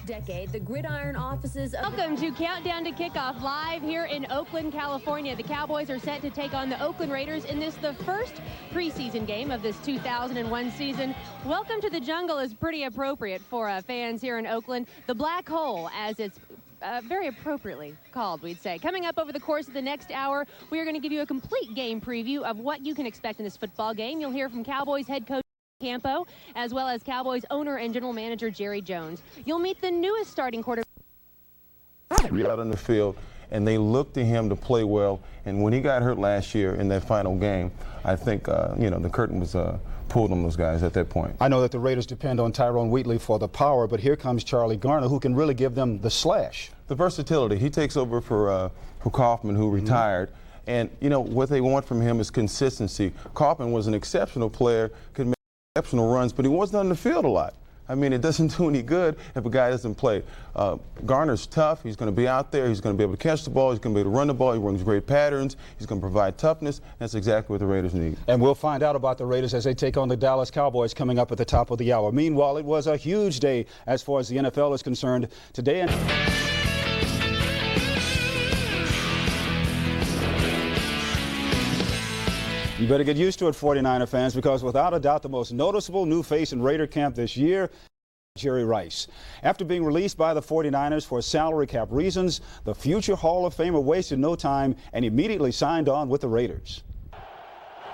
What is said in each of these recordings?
decade, the Gridiron offices of... Welcome to Countdown to Kickoff, live here in Oakland, California. The Cowboys are set to take on the Oakland Raiders in the first preseason game of this 2001 season. Welcome to the Jungle is pretty appropriate for fans here in Oakland. The Black Hole, as it's very appropriately called, we'd say. Coming up over the course of the next hour, we are going to give you a complete game preview of what you can expect in this football game. You'll hear from Cowboys head coach Campo, as well as Cowboys owner and general manager Jerry Jones. You'll meet the newest starting quarterback. Out on the field, and they looked to him to play well. And when he got hurt last year in that final game, I think the curtain was pulled on those guys at that point. I know that the Raiders depend on Tyrone Wheatley for the power, but here comes Charlie Garner, who can really give them the slash. The versatility. He takes over for Kaufman, who retired. And what they want from him is consistency. Kaufman was an exceptional player, could make exceptional runs, but he wasn't on the field a lot. I mean, it doesn't do any good if a guy doesn't play. Garner's tough. He's going to be out there. He's going to be able to catch the ball. He's going to be able to run the ball. He runs great patterns. He's going to provide toughness. That's exactly what the Raiders need. And we'll find out about the Raiders as they take on the Dallas Cowboys coming up at the top of the hour. Meanwhile, it was a huge day as far as the NFL is concerned today. You better get used to it, 49er fans, because without a doubt the most noticeable new face in Raider camp this year, Jerry Rice. After being released by the 49ers for salary cap reasons, the future Hall of Famer wasted no time and immediately signed on with the Raiders.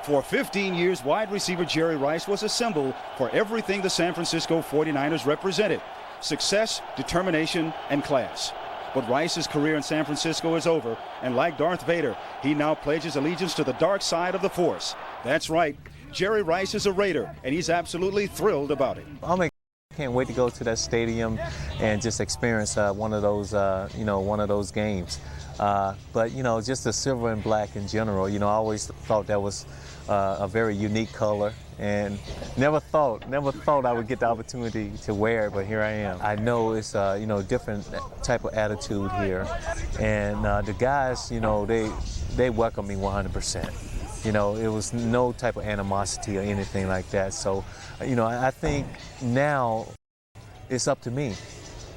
For 15 years, wide receiver Jerry Rice was a symbol for everything the San Francisco 49ers represented: success, determination, and class. But Rice's career in San Francisco is over, and like Darth Vader, he now pledges allegiance to the dark side of the Force. That's right, Jerry Rice is a Raider, and he's absolutely thrilled about it. I can't wait to go to that stadium and just experience one of those games. But just the silver and black in general, I always thought that was a very unique color, and never thought I would get the opportunity to wear it, but here I am. I know it's different type of attitude here, and the guys, they welcome me 100%. It was no type of animosity or anything like that. So, I think now it's up to me.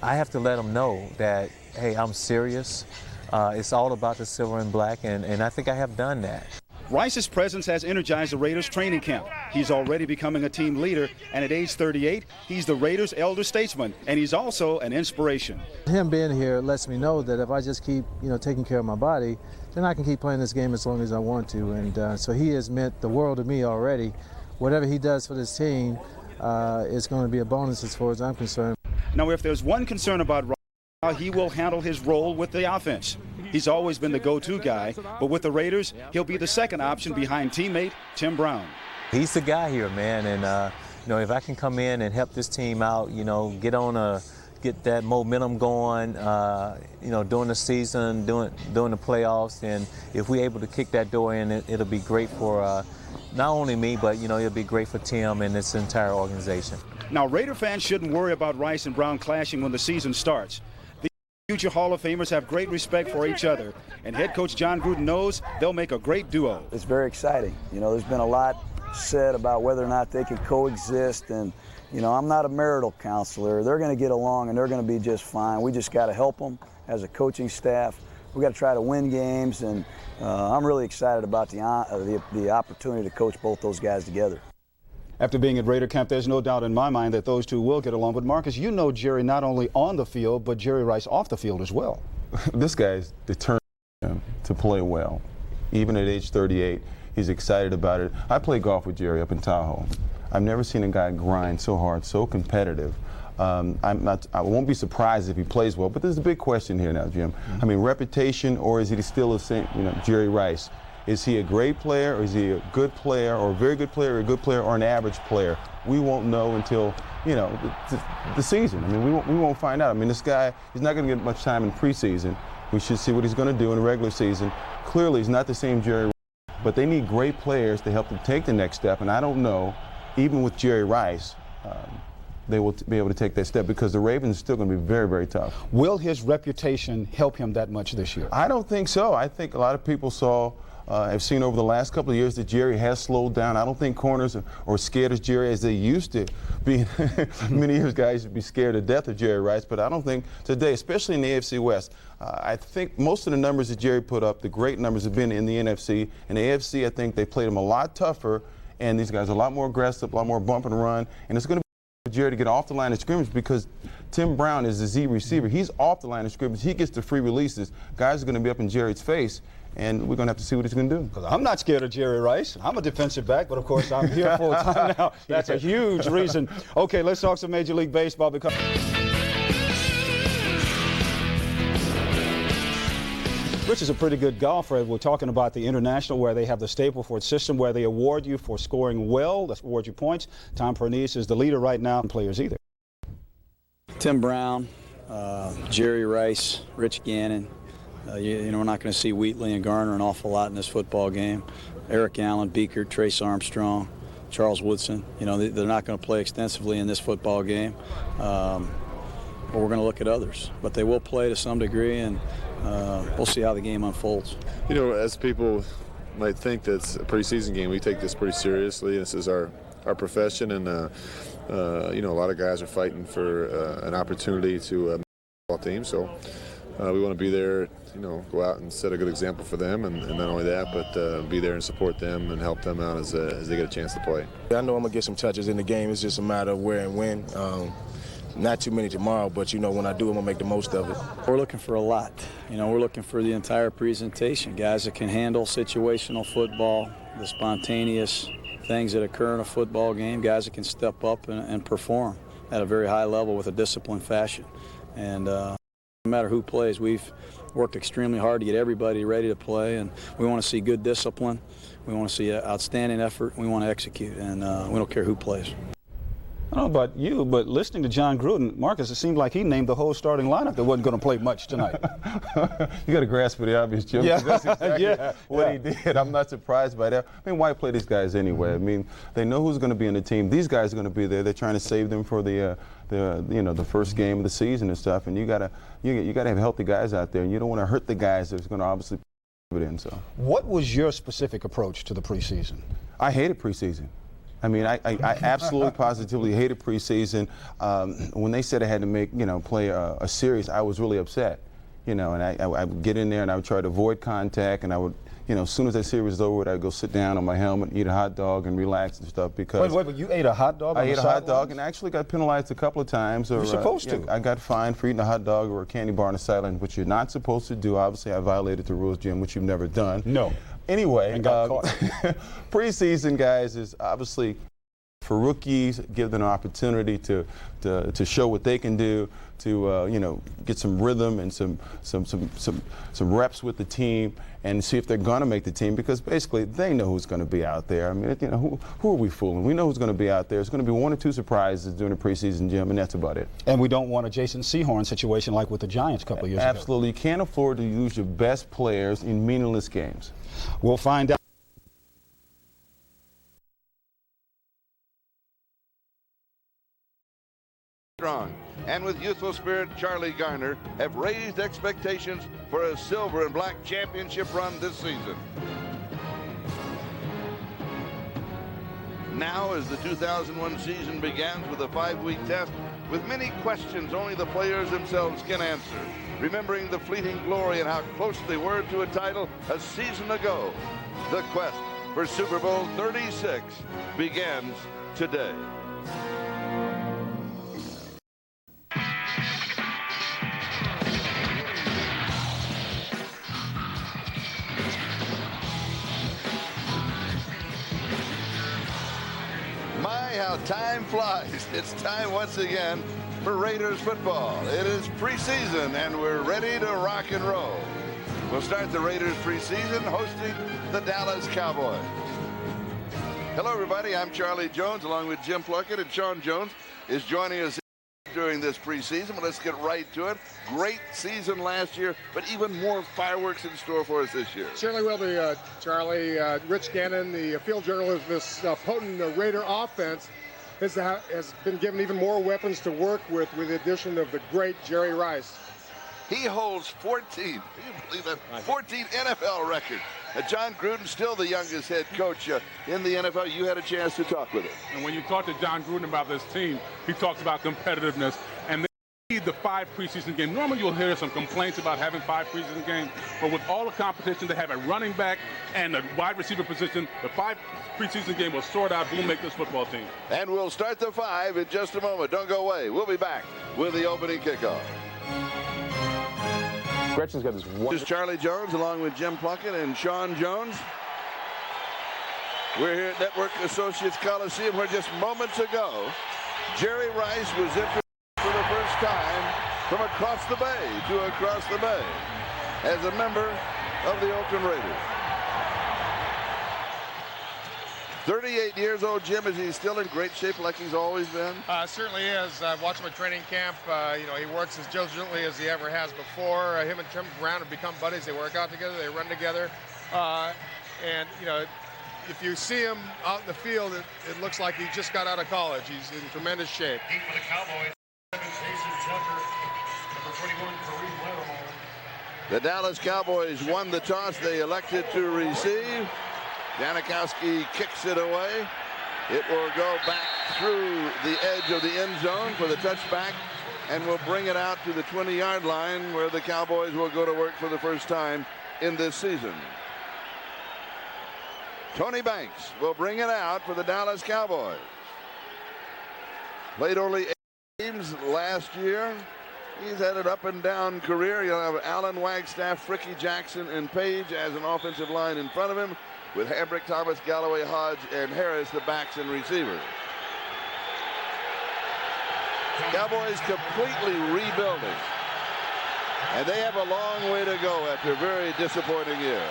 I have to let them know that, hey, I'm serious. It's all about the silver and black, and I think I have done that. Rice's presence has energized the Raiders training camp. He's already becoming a team leader, and at age 38, he's the Raiders' elder statesman, and he's also an inspiration. Him being here lets me know that if I just keep, taking care of my body, then I can keep playing this game as long as I want to. And so he has meant the world to me already. Whatever he does for this team is going to be a bonus as far as I'm concerned. Now, if there's one concern about Rice, how he will handle his role with the offense. He's always been the go-to guy, but with the Raiders, he'll be the second option behind teammate Tim Brown. He's the guy here, man, and if I can come in and help this team out, get that momentum going, during the season, during the playoffs, and if we're able to kick that door in, it'll be great for not only me, but it'll be great for Tim and this entire organization. Now, Raider fans shouldn't worry about Rice and Brown clashing when the season starts. Future Hall of Famers have great respect for each other, and head coach John Gruden knows they'll make a great duo. It's very exciting. There's been a lot said about whether or not they could coexist, and I'm not a marital counselor. They're going to get along and they're going to be just fine. We just got to help them as a coaching staff. We got to try to win games, and I'm really excited about the opportunity to coach both those guys together. After being at Raider camp, there's no doubt in my mind that those two will get along. But Marcus, you know Jerry not only on the field, but Jerry Rice off the field as well. This guy's determined to play well. Even at age 38, he's excited about it. I play golf with Jerry up in Tahoe. I've never seen a guy grind so hard, so competitive. I won't be surprised if he plays well, but there's a big question here now, Jim. I mean, reputation, or is he still the same, Jerry Rice? Is he a great player, or is he a good player, or a very good player, or a good player, or an average player? We won't know until, the season. I mean, we won't find out. I mean, this guy, he's not going to get much time in preseason. We should see what he's going to do in the regular season. Clearly, he's not the same Jerry Rice, but they need great players to help them take the next step, and I don't know, even with Jerry Rice, they will be able to take that step, because the Ravens are still going to be very, very tough. Will his reputation help him that much this year? I don't think so. I think a lot of people saw I've seen over the last couple of years that Jerry has slowed down. I don't think corners are scared of Jerry as they used to be. Many years guys would be scared to death of Jerry Rice, but I don't think today, especially in the AFC West, I think most of the numbers that Jerry put up, the great numbers, have been in the NFC. In the AFC, I think they played him a lot tougher, and these guys are a lot more aggressive, a lot more bump and run, and it's going to be Jerry to get off the line of scrimmage because Tim Brown is the Z receiver. He's off the line of scrimmage. He gets the free releases. Guys are going to be up in Jerry's face, and we're going to have to see what he's going to do. Because I'm not scared of Jerry Rice. I'm a defensive back, but of course I'm here full time now. That's a huge reason. Okay, let's talk some Major League Baseball because Rich is a pretty good golfer. We're talking about the International, where they have the Staple Ford system, where they award you for scoring well. They award you points. Tom Pernice is the leader right now in players either. Tim Brown, Jerry Rice, Rich Gannon. You know, we're not going to see Wheatley and Garner an awful lot in this football game. Eric Allen, Beeker, Trace Armstrong, Charles Woodson. You know, they're not going to play extensively in this football game. But we're going to look at others. But they will play to some degree, and we'll see how the game unfolds. You know, as people might think that it's a preseason game, we take this pretty seriously. This is our profession, and you know, a lot of guys are fighting for an opportunity to make a football team. So we want to be there, you know, go out and set a good example for them, and not only that, but be there and support them and help them out as they get a chance to play. I know I'm going to get some touches in the game. It's just a matter of where and when. Not too many tomorrow, but, you know, when I do, I'm going to make the most of it. We're looking for a lot. You know, we're looking for the entire presentation. Guys that can handle situational football, the spontaneous things that occur in a football game, guys that can step up and perform at a very high level with a disciplined fashion. And no matter who plays, we've worked extremely hard to get everybody ready to play, and we want to see good discipline. We want to see outstanding effort. We want to execute, and we don't care who plays. I don't know about you, but listening to John Gruden, Marcus, it seemed like he named the whole starting lineup that wasn't going to play much tonight. You got to grasp for the obvious, Jim. Yeah. That's exactly what he did. I'm not surprised by that. I mean, why play these guys anyway? I mean, they know who's going to be in the team. These guys are going to be there. They're trying to save them for the first game of the season and stuff. And you got to have healthy guys out there, and you don't want to hurt the guys that's going to obviously put it in. So, what was your specific approach to the preseason? I hated preseason. I mean, I absolutely positively hated preseason. When they said I had to play a series, I was really upset. You know, and I would get in there and I would try to avoid contact, and I would, you know, as soon as that series was over, I'd go sit down on my helmet, eat a hot dog, and relax and stuff. Because wait, but you ate a hot dog? I ate a hot dog and actually got penalized a couple of times. You're supposed to. I got fined for eating a hot dog or a candy bar on the sideline, which you're not supposed to do. Obviously, I violated the rules, Jim, which you've never done. No. Anyway, caught. Preseason, guys, is obviously for rookies, give them an opportunity to show what they can do, to you know, get some rhythm and some reps with the team, and see if they're going to make the team, because basically they know who's going to be out there. I mean, you know, who are we fooling? We know who's going to be out there. It's going to be one or two surprises during the preseason, Jim, and that's about it. And we don't want a Jason Sehorn situation like with the Giants a couple of years ago. Absolutely. You can't afford to use your best players in meaningless games. We'll find out. Strong, and with youthful spirit, Charlie Garner have raised expectations for a silver and black championship run this season. Now, as the 2001 season begins with a 5-week test with many questions only the players themselves can answer, remembering the fleeting glory and how close they were to a title a season ago, the quest for Super Bowl 36 begins today. How time flies. It's time once again for Raiders football. It is preseason and we're ready to rock and roll. We'll start the Raiders preseason hosting the Dallas Cowboys. Hello everybody, I'm Charlie Jones along with Jim Plunkett, and Sean Jones is joining us during this preseason. But let's get right to it. Great season last year, but even more fireworks in store for us this year. Certainly will be, Charlie. Rich Gannon, the field journalist, this potent Raider offense has been given even more weapons to work with the addition of the great Jerry Rice. He holds 14, can you believe that? 14 NFL records. John Gruden, still the youngest head coach in the NFL. You had a chance to talk with him. And when you talk to John Gruden about this team, he talks about competitiveness. And they need the 5 preseason games. Normally you'll hear some complaints about having 5 preseason games, but with all the competition, they have a running back and a wide receiver position. The 5 preseason game will sort out who will make this football team. And we'll start the 5 in just a moment. Don't go away. We'll be back with the opening kickoff. Gretchen's got this one. This is Charlie Jones along with Jim Plunkett and Sean Jones. We're here at Network Associates Coliseum, where just moments ago, Jerry Rice was introduced for the first time from across the bay to across the bay as a member of the Oakland Raiders. 38 years old, Jim. Is he still in great shape like he's always been? Certainly is. I've watched him at training camp. You know, he works as diligently as he ever has before. Him and Tim Brown have become buddies. They work out together. They run together. And, you know, if you see him out in the field, it looks like he just got out of college. He's in tremendous shape. For the Cowboys, Jason Tucker, number 21, Kareem Letterman. The Dallas Cowboys won the toss. They elected to receive. Janikowski kicks it away. It will go back through the edge of the end zone for the touchback and will bring it out to the 20-yard line, where the Cowboys will go to work for the first time in this season. Tony Banks will bring it out for the Dallas Cowboys. Played only 8 games last year. He's had an up and down career. You'll have Allen, Wagstaff, Fricky, Jackson, and Page as an offensive line in front of him, with Hambrick, Thomas, Galloway, Hodge, and Harris the backs and receivers. Cowboys completely rebuilding. And they have a long way to go after a very disappointing year.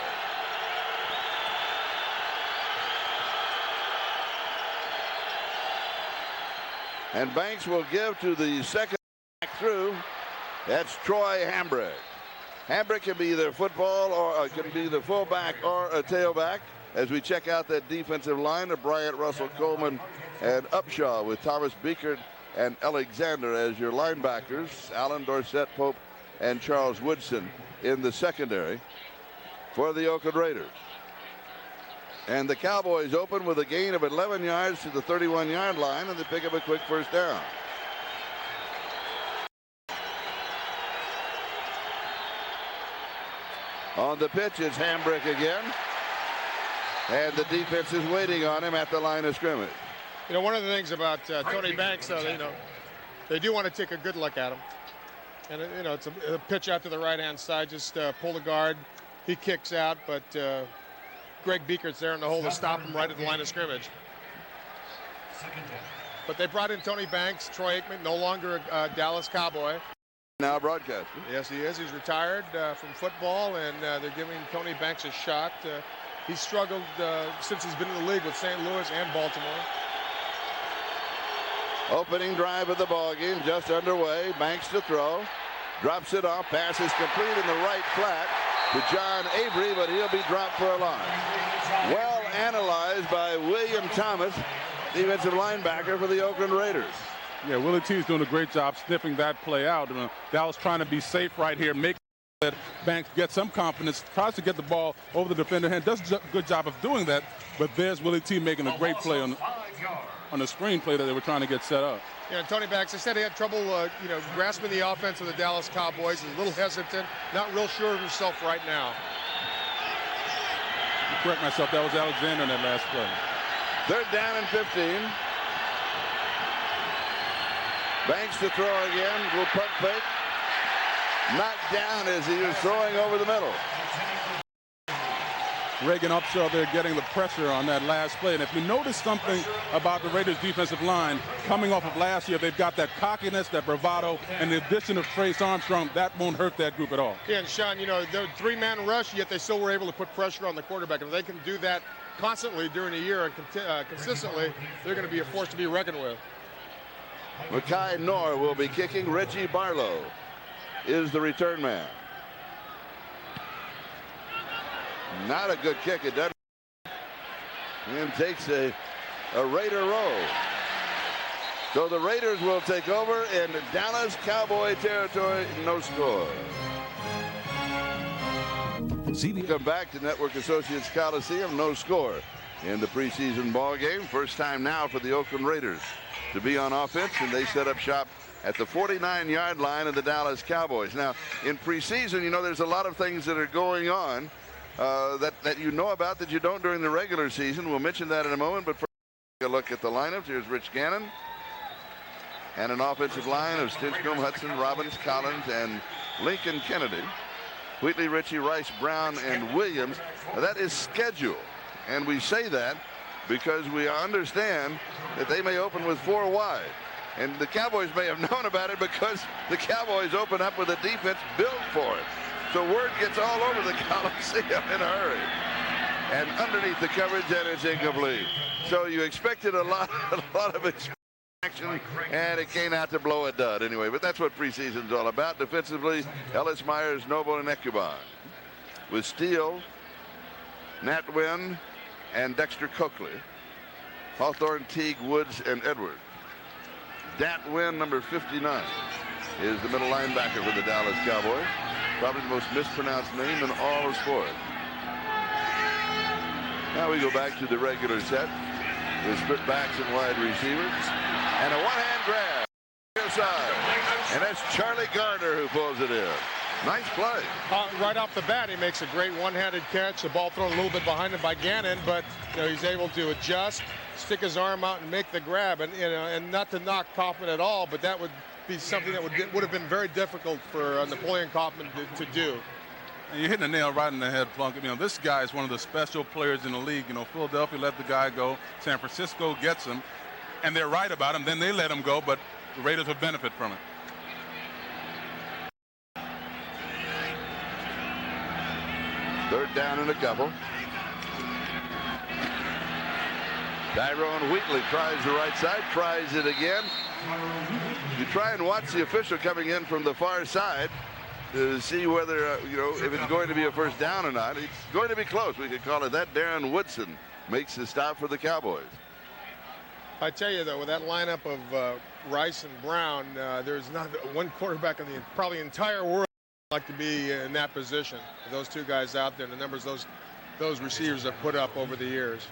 And Banks will give to the second back through. That's Troy Hambrick. Hambrick can be either football or can be the fullback or a tailback. As we check out that defensive line of Bryant, Russell, Coleman, and Upshaw, with Thomas Beekert and Alexander as your linebackers. Allen, Dorsett, Pope, and Charles Woodson in the secondary for the Oakland Raiders. And the Cowboys open with a gain of 11 yards to the 31-yard line, and they pick up a quick first down. On the pitch, it's Hambrick again. And the defense is waiting on him at the line of scrimmage. You know, one of the things about Tony Banks, though, you know, they do want to take a good look at him. And, you know, it's a pitch out to the right-hand side. Just pull the guard. He kicks out, but Greg Beekert's there in the hole to stop him right at the line of scrimmage. But they brought in Tony Banks. Troy Aikman, no longer a Dallas Cowboy. Now broadcasting. Yes, he is. He's retired from football, and they're giving Tony Banks a shot. He's struggled since he's been in the league with St. Louis and Baltimore. Opening drive of the ball game just underway. Banks to throw. Drops it off. Pass is complete in the right flat to John Avery, but he'll be dropped for a loss. Well analyzed by William Thomas, defensive linebacker for the Oakland Raiders. Yeah, Willie T's doing a great job sniffing that play out. Dallas trying to be safe right here, make that Banks get some confidence, tries to get the ball over the defender hand, does a good job of doing that, but there's Willie T making a great play on the screen play that they were trying to get set up. Yeah, Tony Banks, I said he had trouble, you know, grasping the offense of the Dallas Cowboys. He's a little hesitant, not real sure of himself right now. Correct myself, that was Alexander in that last play. 3rd down and 15. Banks to throw again, will punt fake. Knocked down as he was throwing over the middle. Reagan Upshaw there getting the pressure on that last play. And if you notice something about the Raiders defensive line coming off of last year, they've got that cockiness, that bravado, and the addition of Trace Armstrong, that won't hurt that group at all. Yeah, and Sean, you know, they're a 3-man rush, yet they still were able to put pressure on the quarterback. And if they can do that constantly during the year and consistently, they're going to be a force to be reckoned with. Mekhi Knorr will be kicking. Reggie Barlow is the return man. Not a good kick. It doesn't. And takes a Raider roll. So the Raiders will take over in Dallas Cowboy territory. No score. Come back to Network Associates Coliseum. No score in the preseason ball game. First time now for the Oakland Raiders to be on offense, and they set up shop at the 49-yard line of the Dallas Cowboys. Now, in preseason, you know, there's a lot of things that are going on that you know about that you don't during the regular season. We'll mention that in a moment, but first, take a look at the lineups. Here's Rich Gannon and an offensive line of Stinchcomb, Hudson, Robbins, Collins, and Lincoln Kennedy. Wheatley, Ritchie, Rice, Brown, and Williams. Now, that is schedule, and we say that because we understand that they may open with 4 wide. And the Cowboys may have known about it because the Cowboys open up with a defense built for it. So word gets all over the Coliseum in a hurry. And underneath the coverage, and it's incomplete. So you expected a lot of action, and it came out to blow a dud anyway. But that's what preseason's all about. Defensively, Ellis, Myers, Noble, and Ekuban. With Steele, Nat Wynn, and Dexter Coakley. Hawthorne, Teague, Woods, and Edwards. Dat Wynn, number 59, is the middle linebacker for the Dallas Cowboys. Probably the most mispronounced name in all of sport. Now we go back to the regular set with split backs and wide receivers. And a one-hand grab near side. And that's Charlie Garner who pulls it in. Nice play. Right off the bat, he makes a great one-handed catch. The ball thrown a little bit behind him by Gannon, but you know, he's able to adjust, stick his arm out, and make the grab. And you know, and not to knock Kaufman at all, but that would be something that would have been very difficult for Napoleon Kaufman to do. And you're hitting the nail right in the head, Plunkett. You know, this guy is one of the special players in the league. You know, Philadelphia let the guy go. San Francisco gets him, and they're right about him. Then they let him go, but the Raiders would benefit from it. Third down and a couple. Tyrone Wheatley tries the right side, tries it again. You try and watch the official coming in from the far side to see whether, you know, if it's going to be a first down or not. It's going to be close. We could call it that. Darren Woodson makes the stop for the Cowboys. I tell you, though, with that lineup of Rice and Brown, there's not one quarterback in the probably entire world like to be in that position. Those two guys out there, and the numbers those receivers have put up over the years.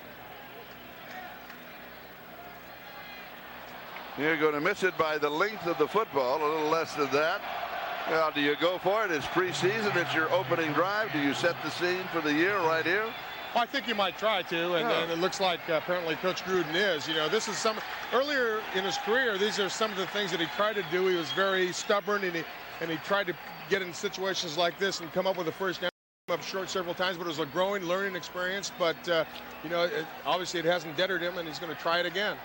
You're going to miss it by the length of the football, a little less than that. Well, do you go for it? It's preseason. It's your opening drive. Do you set the scene for the year right here? Well, I think you might try to, and it looks like apparently Coach Gruden is. You know, this is earlier in his career, these are some of the things that he tried to do. He was very stubborn, and he tried to get in situations like this and come up with a first down. Up short several times, but it was a growing, learning experience. But, you know, obviously it hasn't deterred him, and he's going to try it again.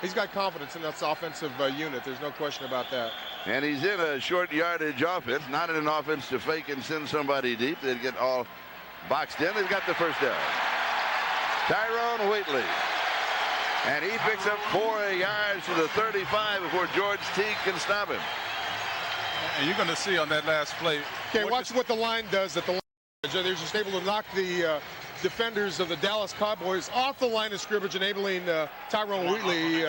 He's got confidence in that offensive unit. There's no question about that. And he's in a short yardage offense, not in an offense to fake and send somebody deep. They'd get all boxed in. They've got the first down. Tyrone Wheatley. And he picks up 4 yards to the 35 before George Teague can stop him. And you're going to see on that last play. Okay, watch what the line does at the line. They're just able to knock the defenders of the Dallas Cowboys off the line of scrimmage, enabling Tyrone Wheatley,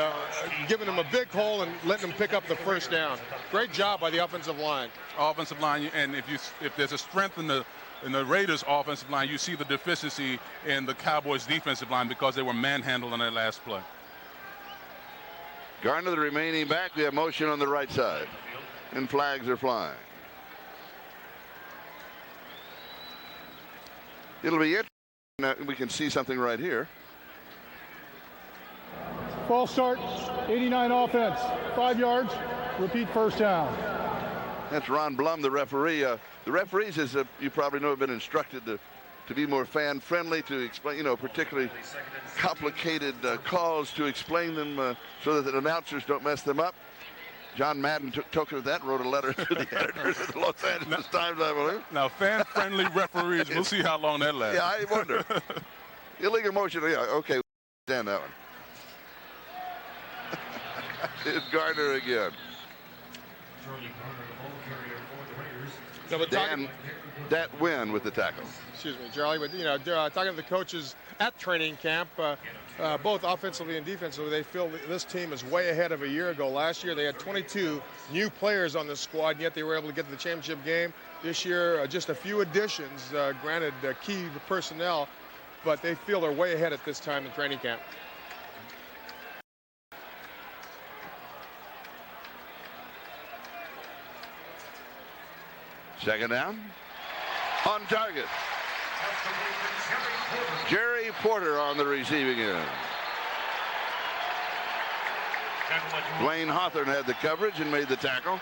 giving him a big hole and letting him pick up the first down. Great job by the offensive line. Offensive line, and if there's a strength in the Raiders' offensive line, you see the deficiency in the Cowboys' defensive line because they were manhandled on that last play. Garner, the remaining back. We have motion on the right side, and flags are flying. It'll be interesting. We can see something right here. False start, 89 offense, 5 yards, repeat first down. That's Ron Blum, the referee. The referees, as you probably know, have been instructed to be more fan-friendly, to explain, you know, particularly complicated calls, to explain them so that the announcers don't mess them up. John Madden took note of that, wrote a letter to the editors of the Los Angeles Times, I believe. Now, fan-friendly referees, we'll see how long that lasts. Yeah, I wonder. Illegal motion, yeah, okay, stand that one. It's Garner again. Charlie Garner, the ball carrier for the Raiders. No, but Dan, that win with the tackle. Excuse me, Charlie, but talking to the coaches at training camp, both offensively and defensively, they feel that this team is way ahead of a year ago. Last year, they had 22 new players on the squad, and yet they were able to get to the championship game. This year, just a few additions, granted key personnel, but they feel they're way ahead at this time in training camp. Second down. On target. Jerry Porter on the receiving end. Dwayne Hawthorne had the coverage and made the tackle.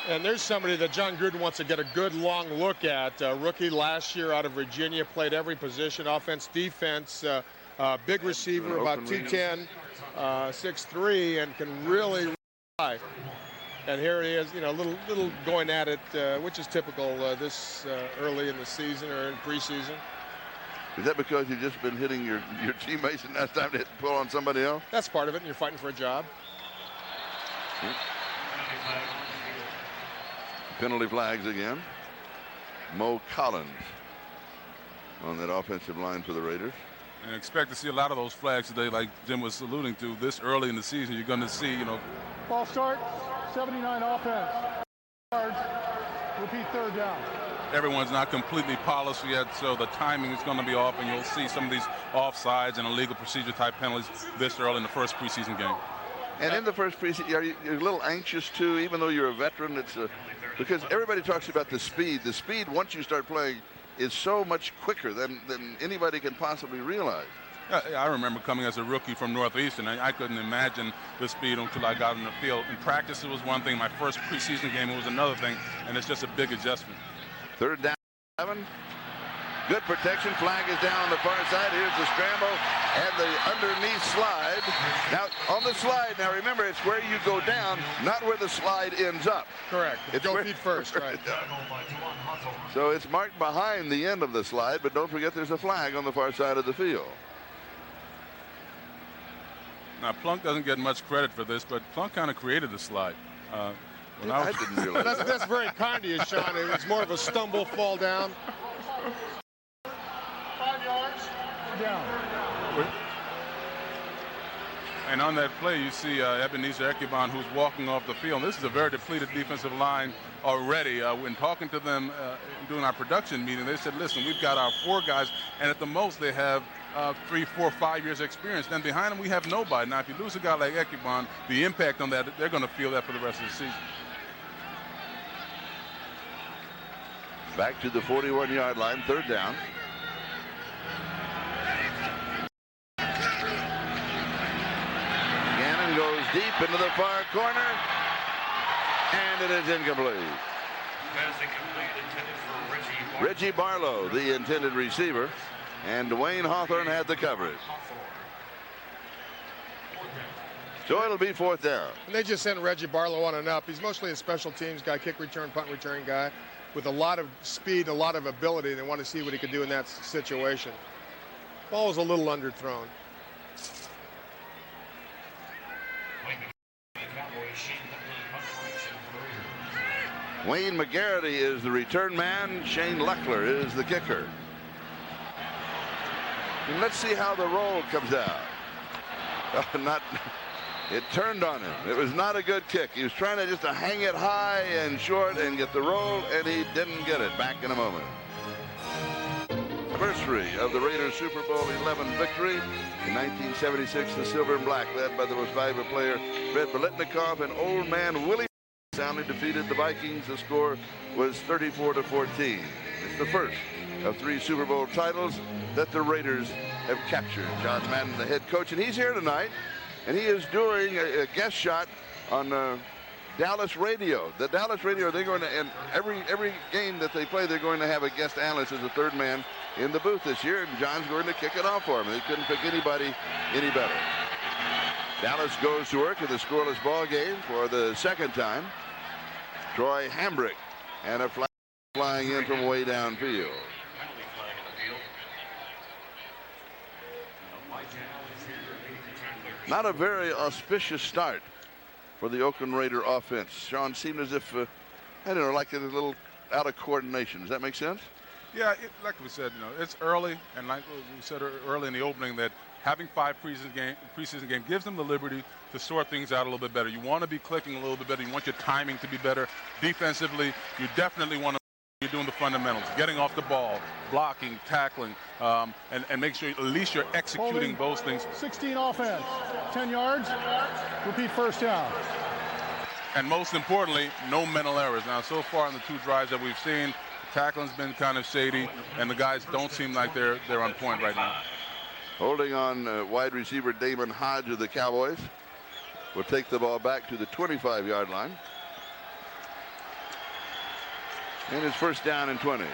And there's somebody that John Gruden wants to get a good long look at. Rookie last year out of Virginia, played every position, offense, defense, big receiver, about 210, 6'3", and can really fly. And here he is, little going at it, which is typical this early in the season or in preseason. Is that because you've just been hitting your teammates and now it's time to pull on somebody else? That's part of it, and you're fighting for a job. Penalty flags again. Mo Collins on that offensive line for the Raiders. And expect to see a lot of those flags today, like Jim was alluding to. This early in the season, you're going to see, Ball start, 79 offense. Yards, repeat third down. Everyone's not completely polished yet, so the timing is going to be off, and you'll see some of these offsides and illegal procedure type penalties this early in the first preseason game. And in the first preseason, you're a little anxious too, even though you're a veteran. It's because everybody talks about the speed. The speed, once you start playing, is so much quicker than anybody can possibly realize. I remember coming as a rookie from Northeastern. I couldn't imagine the speed until I got in the field. In practice, it was one thing. My first preseason game, it was another thing, and it's just a big adjustment. Third down, 7. Good protection. Flag is down on the far side. Here's the scramble and the underneath slide. Now, on the slide, now remember, it's where you go down, not where the slide ends up. Correct. It's go feet first, right. So it's marked behind the end of the slide, but don't forget there's a flag on the far side of the field. Now, Plunk doesn't get much credit for this, but Plunk kind of created the slide. I didn't realize that's very kind of you, Sean. It was more of a stumble, fall down. 5 yards, down. And on that play, you see Ebenezer Ekibon, who's walking off the field. This is a very depleted defensive line already. When talking to them during our production meeting, they said, listen, we've got our 4 guys, and at the most they have 3, 4, 5 years experience. Then behind them, we have nobody. Now, if you lose a guy like Ekibon, the impact on that, they're going to feel that for the rest of the season. Back to the 41-yard line, third down. Gannon goes deep into the far corner, and it is incomplete. Reggie Barlow, the intended receiver, and Dwayne Hawthorne had the coverage. So it'll be fourth down. And they just sent Reggie Barlow on and up. He's mostly a special teams guy, kick return, punt return guy, with a lot of speed, a lot of ability. They want to see what he could do in that situation. Ball was a little underthrown. Wayne McGarity is the return man. Shane Leckler is the kicker. And let's see how the roll comes out. It turned on him. It was not a good kick. He was trying to just hang it high and short and get the roll, and he didn't get it. Back in a moment. Anniversary of the Raiders Super Bowl 11 victory. In 1976, the Silver and Black, led by the most valuable player, Fred Biletnikoff, and old man Willie soundly defeated the Vikings. The score was 34-14. It's the first of 3 Super Bowl titles that the Raiders have captured. John Madden, the head coach, and he's here tonight. And he is doing a guest shot on Dallas radio. The Dallas radio, they're going to, and every game that they play, they're going to have a guest analyst as a third man in the booth this year, and John's going to kick it off for him. They couldn't pick anybody any better. Dallas goes to work in the scoreless ball game for the second time. Troy Hambrick and a flag flying in from way downfield. Not a very auspicious start for the Oakland Raider offense. Sean, seemed as if, I don't know, like a little out of coordination. Does that make sense? Yeah, like we said, it's early, and like we said early in the opening, that having 5 preseason game gives them the liberty to sort things out a little bit better. You want to be clicking a little bit better. You want your timing to be better. Defensively, you definitely want to be doing the fundamentals, getting off the ball, blocking, tackling, and make sure at least you're executing those things. 16 offense, 10 yards, repeat first down. And most importantly, no mental errors. Now, so far in the 2 drives that we've seen, tackling's been kind of shady, and the guys don't seem like they're on point right now. Holding on wide receiver Damon Hodge of the Cowboys will take the ball back to the 25-yard line. And it's first down and 20.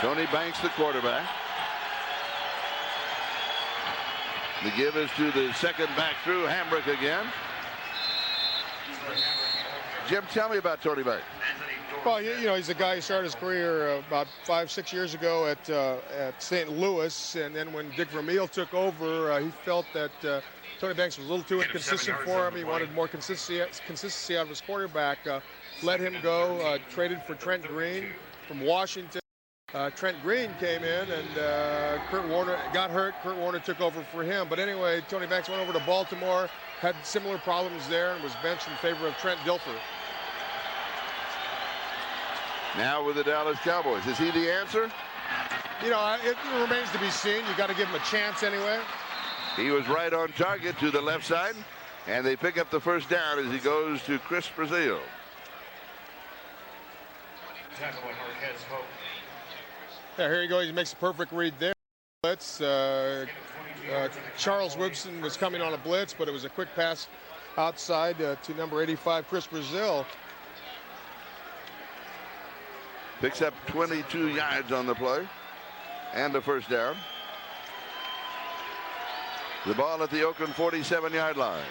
Tony Banks, the quarterback. The give is to the second back through, Hambrick again. Jim, tell me about Tony Banks. Well, he's a guy who started his career about 5-6 years ago at St. Louis, and then when Dick Vermeil took over, he felt that Tony Banks was a little too inconsistent for him. He wanted more consistency out of his quarterback. Let him go, traded for Trent Green from Washington. Trent Green came in, and Kurt Warner got hurt. Kurt Warner took over for him. But anyway, Tony Banks went over to Baltimore, had similar problems there, and was benched in favor of Trent Dilfer. Now with the Dallas Cowboys. Is he the answer? It remains to be seen. You got to give him a chance anyway. He was right on target to the left side, and they pick up the first down as he goes to Chris Brazil. Yeah, here you go. He makes a perfect read there. Blitz. Charles Woodson was coming on a blitz, but it was a quick pass outside to number 85, Chris Brazil. Picks up 22 yards on the play and a first down. The ball at the Oakland 47-yard line.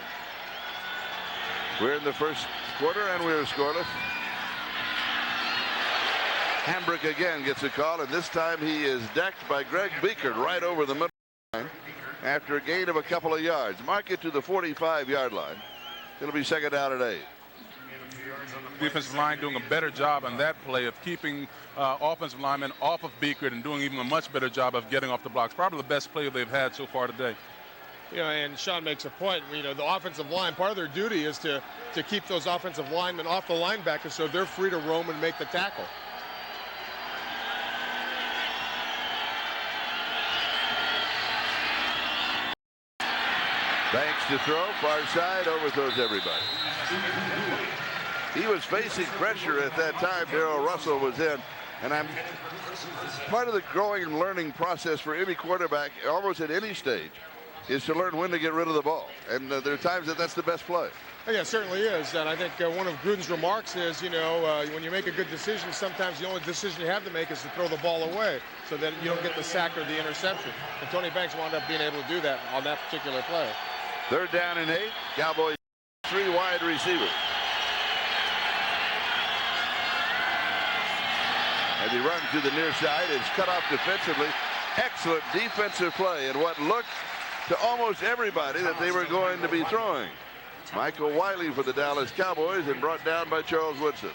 We're in the first quarter and we're scoreless. Hambrick again gets a call, and this time he is decked by Greg Beekert right over the middle line after a gain of a couple of yards. Mark it to the 45-yard line. It'll be second down at 8. Defensive line doing a better job on that play of keeping offensive linemen off of Beekert and doing even a much better job of getting off the blocks. Probably the best play they've had so far today. And Sean makes a point. The offensive line, part of their duty is to keep those offensive linemen off the linebackers so they're free to roam and make the tackle. Banks to throw, far side, overthrows everybody. He was facing pressure at that time. Darrell Russell was in, and part of the growing and learning process for any quarterback, almost at any stage, is to learn when to get rid of the ball. And there are times that's the best play. Yeah, it certainly is. And I think one of Gruden's remarks is, when you make a good decision, sometimes the only decision you have to make is to throw the ball away so that you don't get the sack or the interception. And Tony Banks wound up being able to do that on that particular play. Third down and 8. Cowboys 3 wide receivers. As he runs to the near side, it's cut off defensively. Excellent defensive play, and what looked to almost everybody that they were going to be throwing. Michael Wiley for the Dallas Cowboys, and brought down by Charles Woodson.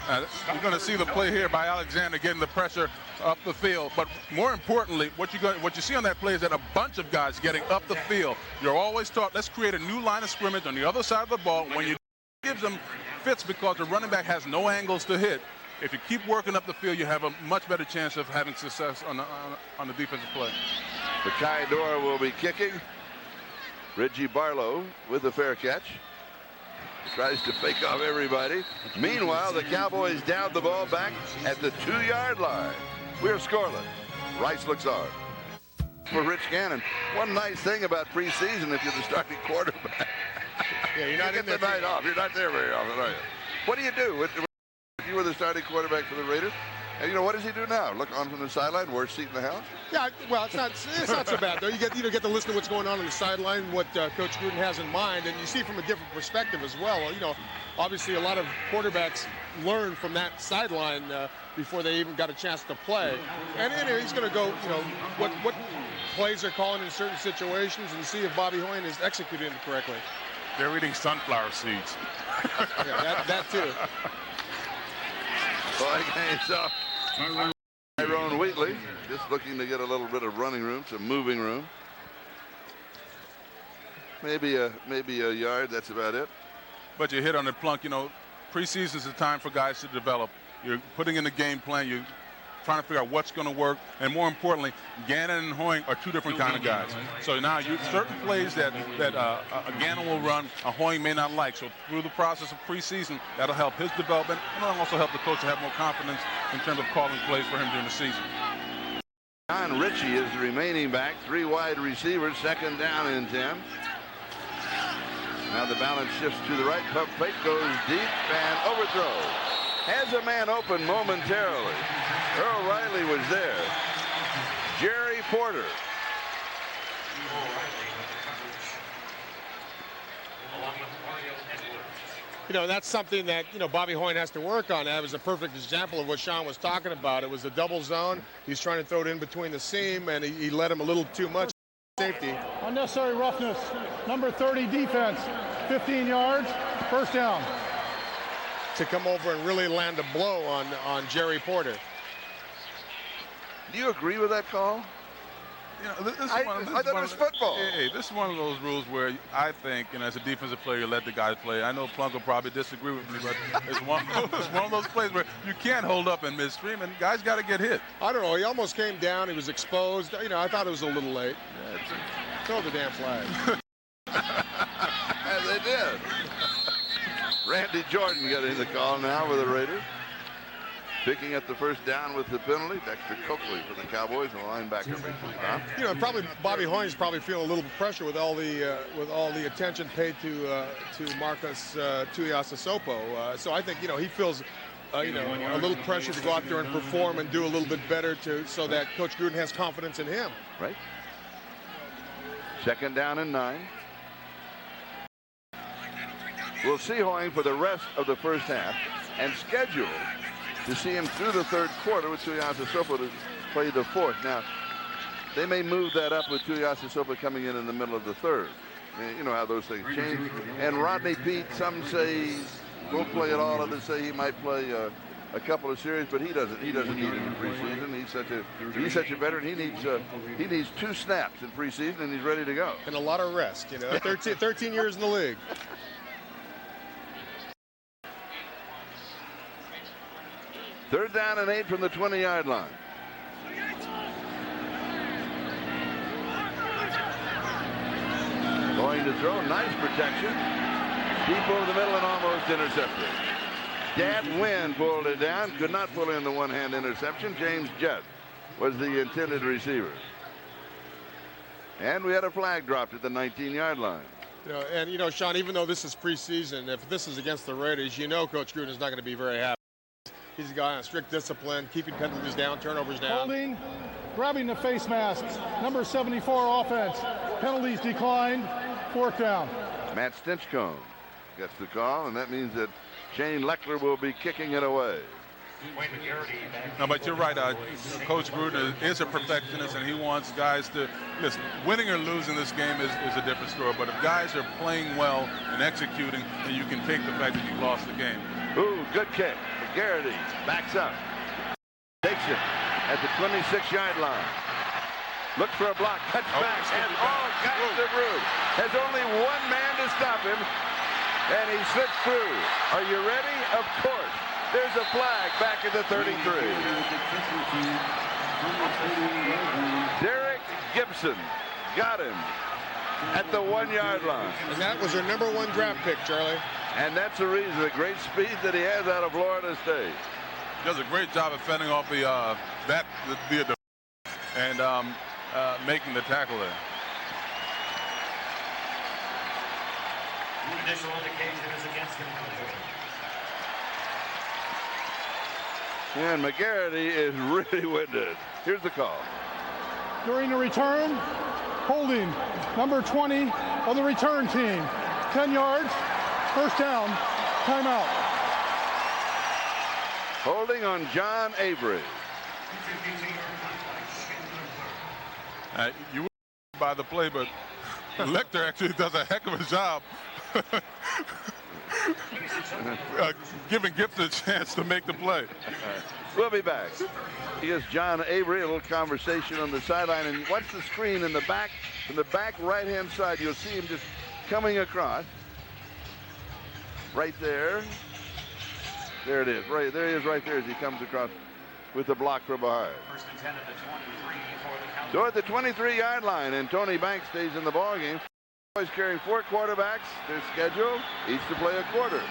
You're going to see the play here by Alexander getting the pressure up the field. But more importantly, what you see on that play is that a bunch of guys getting up the field. You're always taught, let's create a new line of scrimmage on the other side of the ball. When you give them fits because the running back has no angles to hit. If you keep working up the field, you have a much better chance of having success on the defensive play. Makai Dora will be kicking. Reggie Barlow with the fair catch. Tries to fake off everybody. Meanwhile, the Cowboys down the ball back at the 2-yard line. We're scoreless. Rice looks hard. For Rich Gannon, one nice thing about preseason, if you're the starting quarterback, yeah, you're not you get the night off. You're not there very often, are you? What do you do if you were the starting quarterback for the Raiders? And what does he do now? Look on from the sideline, worst seat in the house? Yeah, well, it's not so bad though. You get to listen to what's going on the sideline, what Coach Gruden has in mind, and you see from a different perspective as well. Obviously a lot of quarterbacks learn from that sideline before they even got a chance to play. And he's going to go, what plays are calling in certain situations and see if Bobby Hoyne is executing it correctly. They're eating sunflower seeds. Yeah, that too. Boy, so Tyrone Wheatley just looking to get a little bit of running room, some moving room. Maybe a yard. That's about it. But you hit on the plunk. You know, preseason is a time for guys to develop. You're putting in the game plan. You're trying to figure out what's going to work, and more importantly, Gannon and Hoying are two different kind of guys. So now certain plays that a Gannon will run, a Hoying may not like. So through the process of preseason, that'll help his development, and it'll also help the coach to have more confidence in terms of calling plays for him during the season. John Ritchie is the remaining back. 3 wide receivers, 2nd down and 10. Now the balance shifts to the right. Pump fake goes deep and overthrow. Has a man open momentarily. Earl Riley was there. Jerry Porter. You know, that's something that, you know, Bobby Hoying has to work on. That was a perfect example of what Sean was talking about. It was a double zone. He's trying to throw it in between the seam, and he let him a little too much. Safety. Unnecessary roughness. Number 30 defense. 15 yards. First down. To come over and really land a blow on Jerry Porter. Do you agree with that call? You know, I thought it was football. Hey, this is one of those rules where I think, you know, as a defensive player, you let the guy play. I know Plunk will probably disagree with me, but it's one of those plays where you can't hold up in midstream, and guys got to get hit. I don't know. He almost came down. He was exposed. You know, I thought it was a little late. Yeah, throw the damn flag. As they did. Randy Jordan getting the call now with the Raiders. Picking up the first down with the penalty. Dexter Coakley for the Cowboys, and the linebacker. You know, probably Bobby Hoying's probably feeling a little pressure with all the attention paid to Marcus Tuiasosopo. So I think, you know, he feels you know, a little pressure to go out there and perform and do a little bit better so that Coach Gruden has confidence in him. Right. 2nd down and 9. We'll see Hoying for the rest of the first half and scheduled to see him through the 3rd quarter with Tuiasosopo to play the 4th. Now, they may move that up with Tuiasosopo coming in the middle of the 3rd. You know how those things change. And Rodney Peete, some say won't play at all. Others say he might play a couple of series, but he doesn't need it in preseason. He's such a veteran. He needs 2 snaps in preseason, and he's ready to go. And a lot of rest. You know, 13 years in the league. Third down and 8 from the 20-yard line. Going to throw, nice protection. Deep over the middle and almost intercepted. Dat Wynn pulled it down, could not pull in the one-hand interception. James Jett was the intended receiver. And we had a flag dropped at the 19-yard line. You know, and you know, Sean, even though this is preseason, if this is against the Raiders, you know Coach Gruden is not going to be very happy. He's a guy on strict discipline, keeping penalties down, turnovers down. Holding, grabbing the face masks. Number 74 offense. Penalties declined. 4th down. Matt Stinchcomb gets the call, and that means that Shane Leckler will be kicking it away. No, but you're right. Coach Gruden is a perfectionist, and he wants guys to listen. Winning or losing this game is a different story. But if guys are playing well and executing, then you can take the fact that you lost the game. Ooh, good kick. Garrity backs up. Takes it at the 26-yard line. Looks for a block. Cuts back. And got the root. Has only one man to stop him. And he slips through. Are you ready? Of course. There's a flag back at the 33. Derek Gibson got him at the 1-yard line. And that was their #1 draft pick, Charlie. And that's the reason, the great speed that he has out of Florida State. Does a great job of fending off the and making the tackle there. Initial indication is against him. And McGarity is really winded. Here's the call. During the return, holding number 20 on the return team. 10 yards, first down, timeout. Holding on John Avery. You were by the play, but Lecter actually does a heck of a job Giving Gibson a chance to make the play. We'll be back. Here's John Avery, a little conversation on the sideline, and watch the screen in the back right-hand side. You'll see him just coming across. Right there. There it is. Right there he is right there as he comes across with the block from behind. First and 10 at the 23 for the Cowboys. So at the 23-yard line, and Tony Banks stays in the ballgame. Cowboys carrying 4 quarterbacks. Their schedule, each to play a quarter.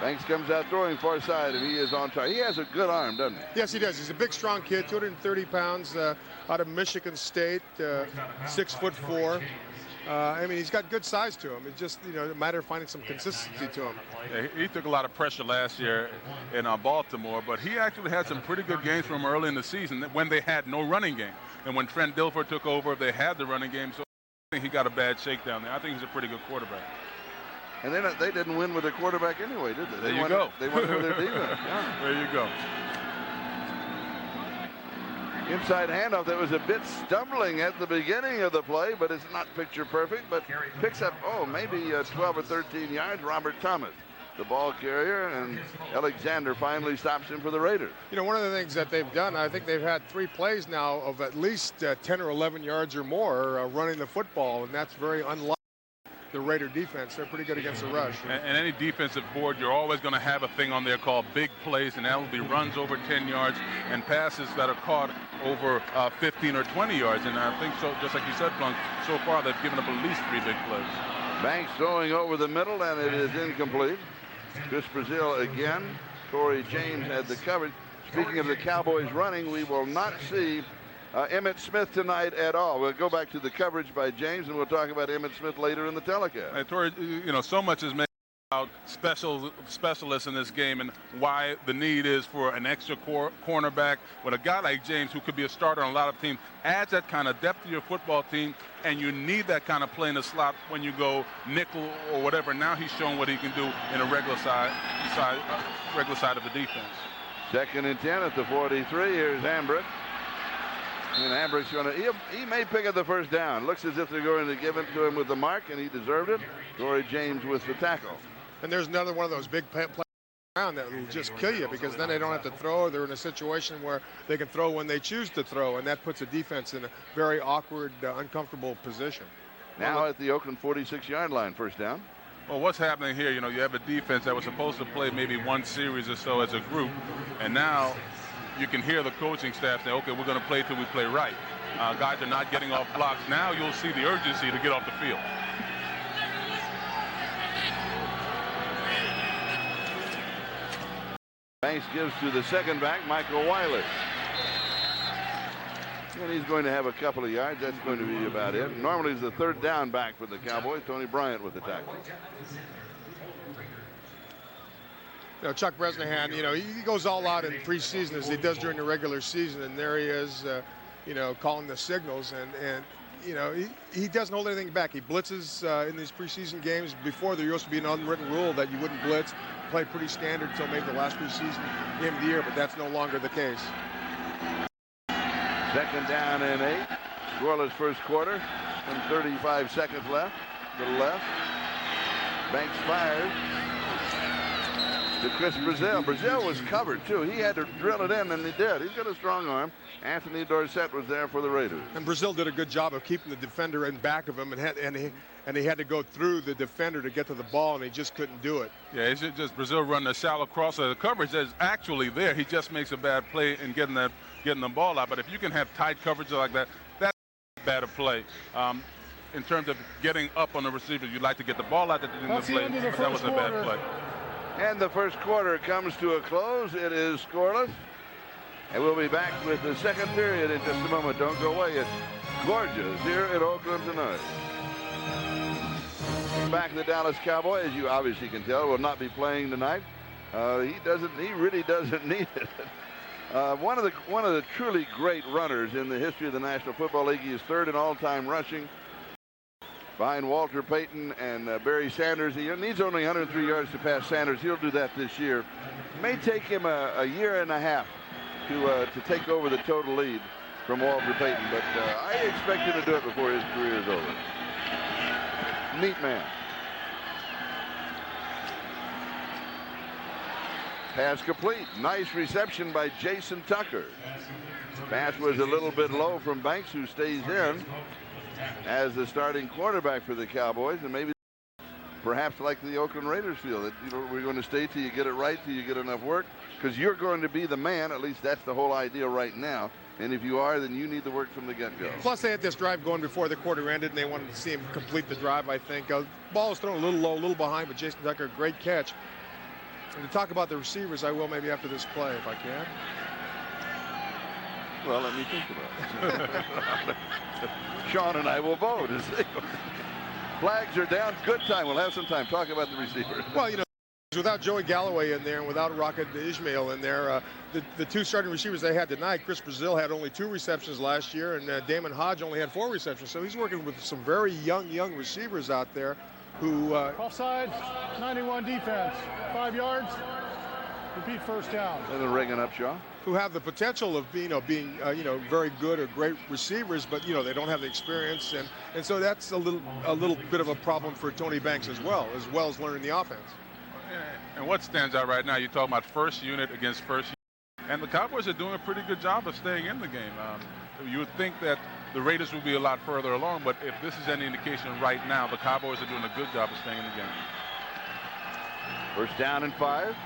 Banks comes out throwing far side, and he is on target. He has a good arm, doesn't he? Yes, he does. He's a big, strong kid, 230 pounds, out of Michigan State, 6'4". I mean, he's got good size to him. It's just, a matter of finding some consistency to him. Yeah, he took a lot of pressure last year in Baltimore, but he actually had some pretty good games from early in the season when they had no running game. And when Trent Dilfer took over, they had the running game, so I think he got a bad shakedown there. I think he's a pretty good quarterback. And they didn't win with their quarterback anyway, did they? There you go. They won with their defense. Yeah. There you go. Inside handoff that was a bit stumbling at the beginning of the play, but it's not picture perfect, but picks up, maybe 12 or 13 yards. Robert Thomas, the ball carrier, and Alexander finally stops him for the Raiders. One of the things that they've done, I think they've had 3 plays now of at least 10 or 11 yards or more running the football, and that's very unlike the Raider defense. They're pretty good against the rush. And any defensive board, you're always going to have a thing on there called big plays, and that will be runs over 10 yards and passes that are caught over 15 or 20 yards. And I think so, just like you said, Plunk, so far they've given up at least 3 big plays. Banks throwing over the middle, and it is incomplete. Chris Brazil again. Corey James had the coverage. Speaking of the Cowboys running, we will not see Emmitt Smith tonight at all. We'll go back to the coverage by James, and we'll talk about Emmitt Smith later in the telecast. Hey, Torrey, so much is made about specialists in this game and why the need is for an extra cornerback. With a guy like James, who could be a starter on a lot of teams, adds that kind of depth to your football team, and you need that kind of play in the slot when you go nickel or whatever. Now he's shown what he can do in a regular side of the defense. 2nd and 10 at the 43. Here's Hambrick. And Hambrick's going to, he may pick up the first down. Looks as if they're going to give it to him with the mark, and he deserved it. Corey James with the tackle. And there's another one of those big plays around that will just kill you, because then they don't have to throw. They're in a situation where they can throw when they choose to throw, and that puts the defense in a very awkward, uncomfortable position. Now at the Oakland 46-yard line, first down. Well, what's happening here, you have a defense that was supposed to play maybe 1 series or so as a group, and now you can hear the coaching staff say, okay, we're going to play till we play right. Guys are not getting off blocks. Now you'll see the urgency to get off the field. Banks gives to the second back, Michael Wiley. And he's going to have a couple of yards. That's going to be about it. Normally he's the 3rd down back for the Cowboys. Tony Bryant with the tackle. Chuck Bresnahan, he goes all out in preseason as he does during the regular season, and there he is, calling the signals, and he doesn't hold anything back. He blitzes in these preseason games. Before, there used to be an unwritten rule that you wouldn't blitz. Played pretty standard until maybe the last preseason game of the year, but that's no longer the case. 2nd down and 8. Scoreless first quarter. Some 35 seconds left. To the left. Banks fires to Chris Brazil. Brazil was covered, too. He had to drill it in, and he did. He's got a strong arm. Anthony Dorsett was there for the Raiders. And Brazil did a good job of keeping the defender in back of him, and he had to go through the defender to get to the ball, and he just couldn't do it. Yeah, it's just Brazil running a shallow crosser. The coverage is actually there. He just makes a bad play in getting the ball out. But if you can have tight coverage like that, that's bad a play. In terms of getting up on the receiver, you'd like to get the ball out at the end of the play, but that was a bad play. And the first quarter comes to a close. It is scoreless. And we'll be back with the second period in just a moment. Don't go away. It's gorgeous here in Oakland tonight. Back the Dallas Cowboys, as you obviously can tell, will not be playing tonight. He really doesn't need it. One of the truly great runners in the history of the National Football League. He is 3rd in all-time rushing, behind Walter Payton and Barry Sanders. He needs only 103 yards to pass Sanders. He'll do that this year. It may take him a year and a half to take over the total lead. from Walter Payton, but I expect him to do it before his career is over. Neat man. Pass complete. Nice reception by Jason Tucker. Pass was a little bit low from Banks, who stays in as the starting quarterback for the Cowboys, and maybe perhaps like the Oakland Raiders feel that, you know, we're going to stay till you get it right, till you get enough work, because you're going to be the man. At least that's the whole idea right now. And if you are, then you need the work from the get-go. Plus, they had this drive going before the quarter ended, and they wanted to see him complete the drive, I think. Ball was thrown a little low, a little behind, but Jason Tucker, great catch. And to talk about the receivers, I will maybe after this play, if I can. Well, let me think about it. Sean and I will vote. Flags are down. Good time. We'll have some time. Talk about the receivers. Well, you know, without Joey Galloway in there and without Rocket Ismail in there, the two starting receivers they had tonight, Chris Brazil had only 2 receptions last year, and Damon Hodge only had 4 receptions. So he's working with some very young receivers out there who... Offside, 91 defense, 5 yards, repeat first down. And then Reagan Upshaw. Who have the potential of being very good or great receivers, but they don't have the experience, and so that's a little bit of a problem for Tony Banks as well as learning the offense. And what stands out right now, you're talking about first unit against first unit, and the Cowboys are doing a pretty good job of staying in the game. You would think that the Raiders will be a lot further along, but if this is any indication right now, the Cowboys are doing a good job of staying in the game. First down and 5.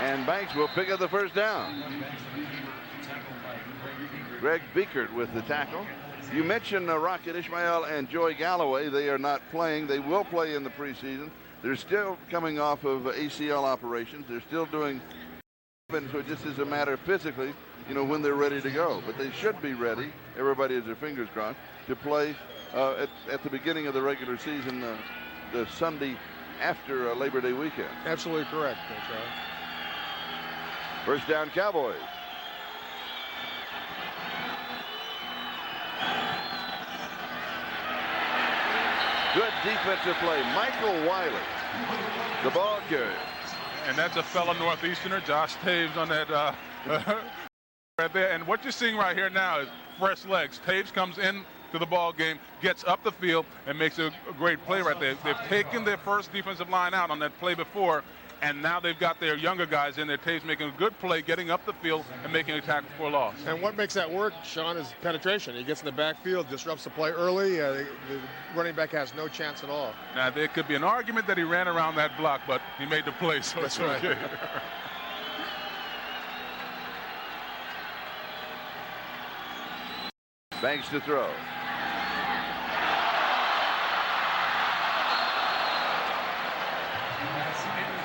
And Banks will pick up the first down. Greg Biekert with the tackle. You mentioned Rocket Ismail and Joey Galloway. They are not playing. They will play in the preseason. They're still coming off of ACL operations. They're still doing, so it just is a matter physically, when they're ready to go. But they should be ready. Everybody has their fingers crossed to play at the beginning of the regular season, the Sunday after Labor Day weekend. Absolutely correct, Charlie. First down, Cowboys. Good defensive play. Michael Wiley, the ball carrier. And that's a fellow Northeasterner, Josh Taves, on that right there. And what you're seeing right here now is fresh legs. Taves comes in to the ball game, gets up the field, and makes a great play right there. They've taken their first defensive line out on that play before, and now they've got their younger guys in there. Taves making a good play, getting up the field, and making a tackle for a loss. And what makes that work, Sean, is penetration. He gets in the backfield, disrupts the play early. The running back has no chance at all. Now, there could be an argument that he ran around that block, but he made the play, so that's it's okay. Right. Banks to throw.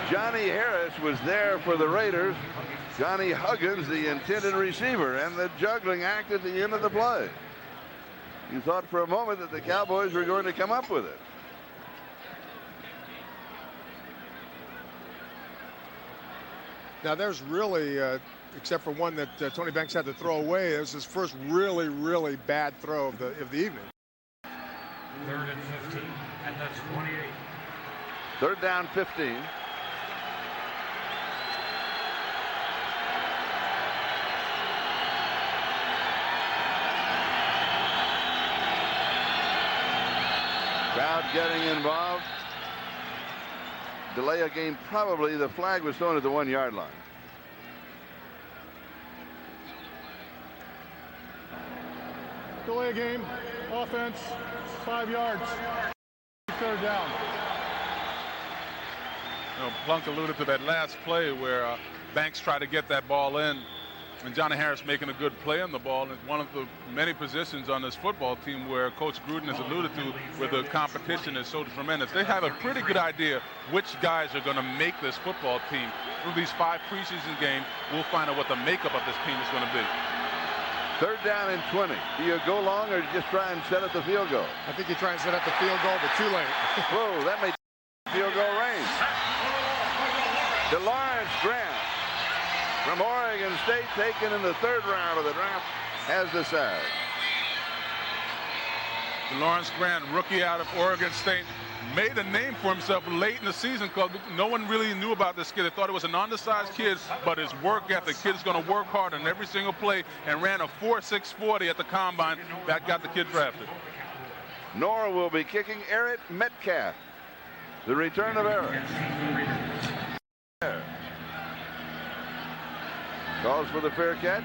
Johnny Harris was there for the Raiders. Johnny Huggins, the intended receiver, and the juggling act at the end of the play. You thought for a moment that the Cowboys were going to come up with it. Now there's really, except for one that Tony Banks had to throw away, it was his first really bad throw of the evening. 3rd and 15, and that's 28. Third down, 15. Crowd getting involved. Delay a game, probably. The flag was thrown at the 1-yard line. Delay a game, offense, 5 yards, 3rd down. Plunk alluded to that last play where Banks tried to get that ball in, and Johnny Harris making a good play on the ball. And it's one of the many positions on this football team where Coach Gruden has alluded to where the competition is so tremendous. They have a pretty good idea which guys are going to make this football team. Through these 5 preseason games, we'll find out what the makeup of this team is going to be. 3rd down and 20. Do you go long or just try and set up the field goal? I think you try and set up the field goal, but too late. Whoa, that made field goal range. DeLawrence Grant from Oregon State, taken in the 3rd round of the draft, has the sack. DeLawrence Grant, rookie out of Oregon State, made a name for himself late in the season because no one really knew about this kid. They thought it was an undersized kid, but his work ethic, the kid's going to work hard on every single play, and ran a 4.6 40 at the combine. That got the kid drafted. Nora will be kicking. Eric Metcalf. The return of Eric. Calls for the fair catch.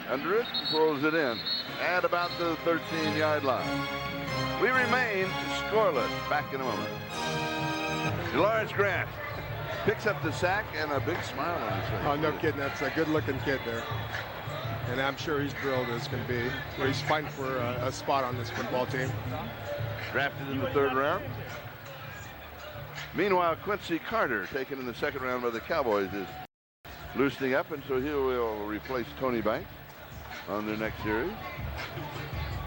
Under it, throws it in at about the 13-yard line. We remain scoreless. Back in a moment. Lawrence Grant picks up the sack and a big smile on his face. Oh, no kidding. That's a good-looking kid there. And I'm sure he's thrilled as can be. He's fighting for a spot on this football team. Drafted in the 3rd round. Meanwhile, Quincy Carter, taken in the 2nd round by the Cowboys, is loosening up, and so he will replace Tony Banks on their next series.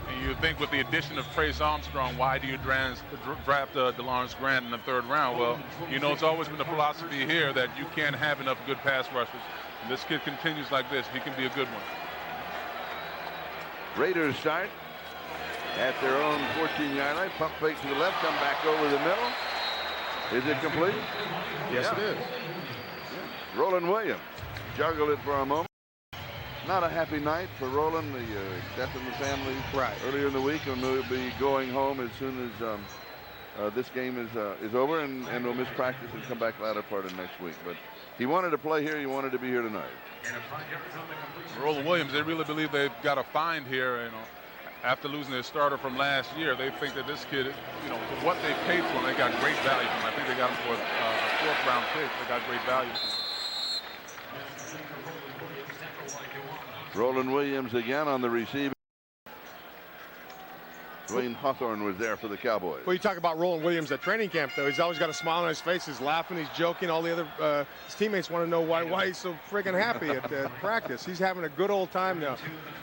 And you think with the addition of Trace Armstrong, why do you draft DeLawrence Grant in the 3rd round? Well, you know, it's always been the philosophy here that you can't have enough good pass rushers. And this kid continues like this, he can be a good one. Raiders start at their own 14-yard line. Pump fake to the left, come back over the middle. Is it complete? Yes, it is. Yeah. Roland Williams juggled it for a moment. Not a happy night for Roland. The death in the family earlier in the week, and we'll be going home as soon as this game is over, and we'll miss practice and come back latter part of next week. But he wanted to play here. He wanted to be here tonight. Roland Williams, they really believe they've got a find here. You know, after losing their starter from last year, they think that this kid, you know, for what they paid for him, they got great value from him. I think they got him for a 4th round pick. They got great value from him. Roland Williams again on the receiving. Dwayne Hawthorne was there for the Cowboys. Well, you talk about Roland Williams at training camp, though. He's always got a smile on his face. He's laughing. He's joking. All the other his teammates want to know why he's so freaking happy at practice. He's having a good old time now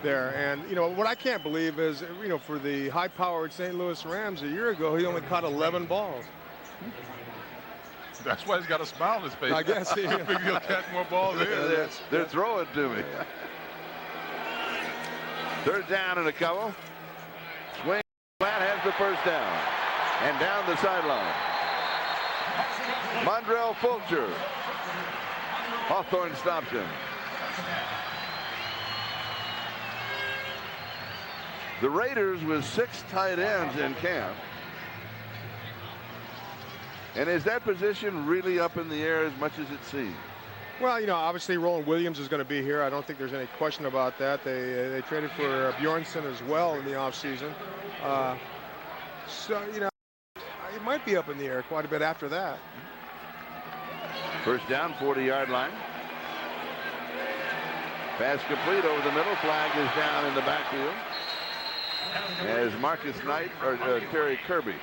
there. And, you know, what I can't believe is, you know, for the high-powered St. Louis Rams a year ago, he only caught 11 balls. That's why he's got a smile on his face. I guess. I think he'll catch more balls here. They're throwing to me. 3rd down and a couple. Swing flat has the 1st down. And down the sideline. Mondrell Fulcher. Hawthorne stops him. The Raiders with 6 tight ends in camp. And is that position really up in the air as much as it seems? Well, you know, obviously Roland Williams is going to be here. I don't think there's any question about that. They traded for Bjornsson as well in the offseason. So, you know, it might be up in the air quite a bit after that. 1st down, 40-yard line. Pass complete over the middle. Flag is down in the backfield. As Marcus Knight, or Terry Kirby,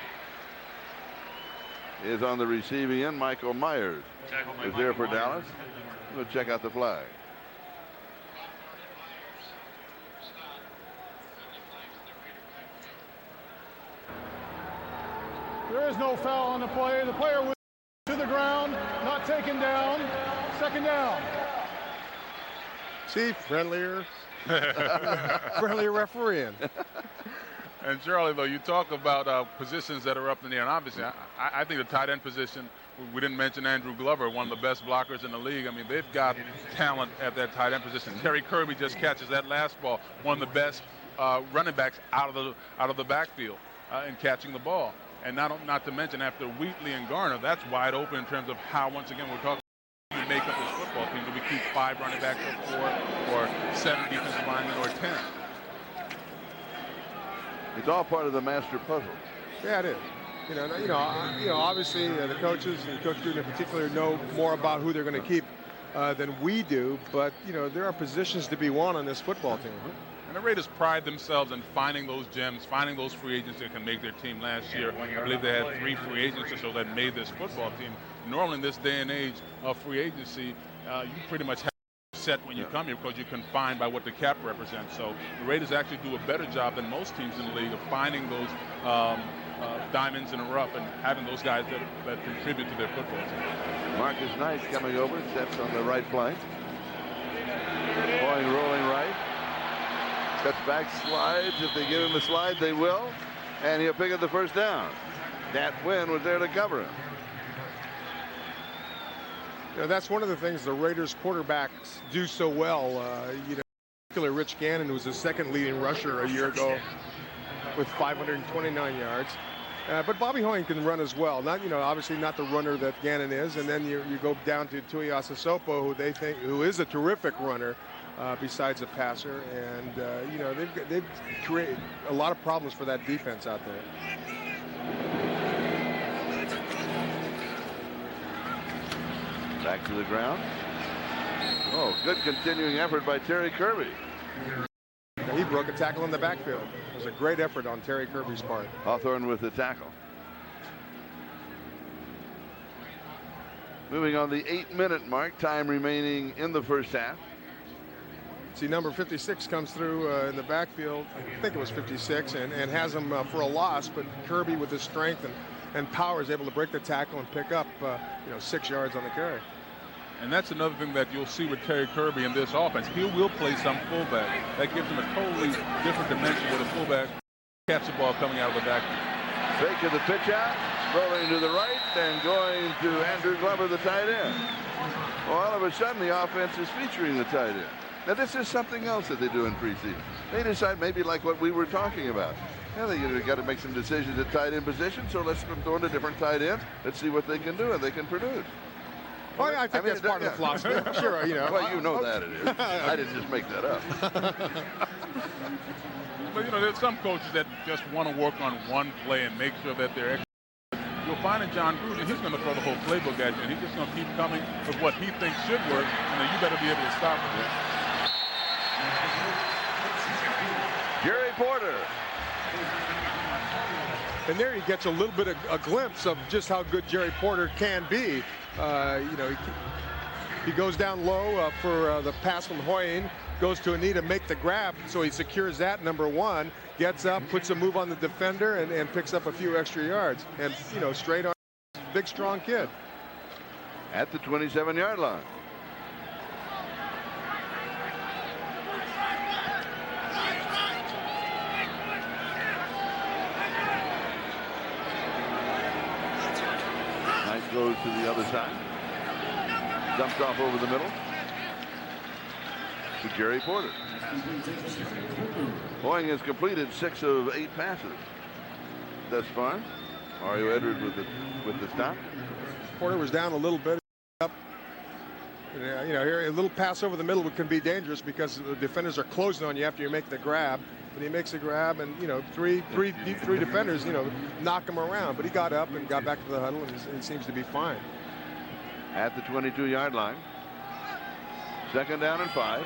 is on the receiving end. Michael Myers is there for Dallas. We'll check out the flag. There is no foul on the play. The player was to the ground, not taken down. 2nd down. See, friendlier refereeing. And Charlie, though, you talk about positions that are up in the air, and obviously I think the tight end position, we didn't mention Andrew Glover, one of the best blockers in the league. I mean, they've got talent at that tight end position. Terry Kirby just catches that last ball, one of the best running backs out of the backfield in catching the ball. And not to mention, after Wheatley and Garner, that's wide open in terms of how, once again, we're talking about make up this football team. Do we keep 5 running backs or 4 or 7 defensive linemen or 10? It's all part of the master puzzle. Yeah, it is. You know, obviously the coaches and Coach Gruden in particular know more about who they're going to keep than we do. But, you know, there are positions to be won on this football team. And the Raiders pride themselves in finding those gems, finding those free agents that can make their team last year. I believe they had 3 free agents or so that made this football team. Normally in this day and age of free agency, you pretty much have set when you come here because you can find by what the cap represents. So the Raiders actually do a better job than most teams in the league of finding those diamonds in the rough and having those guys that contribute to their football team. Marcus Knight coming over, steps on the right flank. Going rolling right. Cuts back, slides. If they give him a slide, they will. And he'll pick up the 1st down. that Wynn was there to cover him. You know, that's one of the things the Raiders quarterbacks do so well. You know, particularly Rich Gannon, who was the second leading rusher a year ago with 529 yards. But Bobby Hoying can run as well. Not, you know, obviously not the runner that Gannon is. And then you go down to Tuiasosopo, who is a terrific runner besides a passer. And you know, they've created a lot of problems for that defense out there. Back to the ground. Oh, good continuing effort by Terry Kirby. He broke a tackle in the backfield. It was a great effort on Terry Kirby's part. Hawthorne with the tackle. Moving on the 8-minute mark, time remaining in the first half. See, number 56 comes through in the backfield. I think it was 56, and has him for a loss. But Kirby, with his strength and power, is able to break the tackle and pick up, you know, 6 yards on the carry. And that's another thing that you'll see with Terry Kirby in this offense. He will play some fullback. That gives him a totally different dimension with a fullback catch the ball coming out of the backfield. Fake of the pitch out, rolling to the right, and going to Andrew Glover, the tight end. Well, all of a sudden, the offense is featuring the tight end. Now, this is something else that they do in preseason. They decide, maybe like what we were talking about. Yeah, they got to make some decisions at tight end position, so let's throw in a different tight end. Let's see what they can do, and they can produce. Well, I think that's part of the philosophy. Sure, you know. Well, you know that it is. I didn't just make that up. But, you know, there's some coaches that just want to work on one play and make sure that they're. You'll find in John Gruden, he's going to throw the whole playbook at you, and he's just going to keep coming with what he thinks should work, and then you better be able to stop it. Jerry Porter. And there he gets a little bit of a glimpse of just how good Jerry Porter can be. You know, he goes down low for the pass from Hoying, goes to a knee to make the grab, so he secures that, number one, gets up, puts a move on the defender, and picks up a few extra yards. And, you know, straight on, big, strong kid. At the 27-yard line. Goes to the other side. Dumped off over the middle to Jerry Porter. Hoying has completed 6 of 8 passes thus far. Mario Edwards with the stop. Porter was down a little bit. Up. And, you know, here a little pass over the middle can be dangerous because the defenders are closing on you after you make the grab. And he makes a grab, and, you know, three defenders, you know, knock him around. But he got up and got back to the huddle, and he seems to be fine. At the 22-yard line. 2nd down and 5.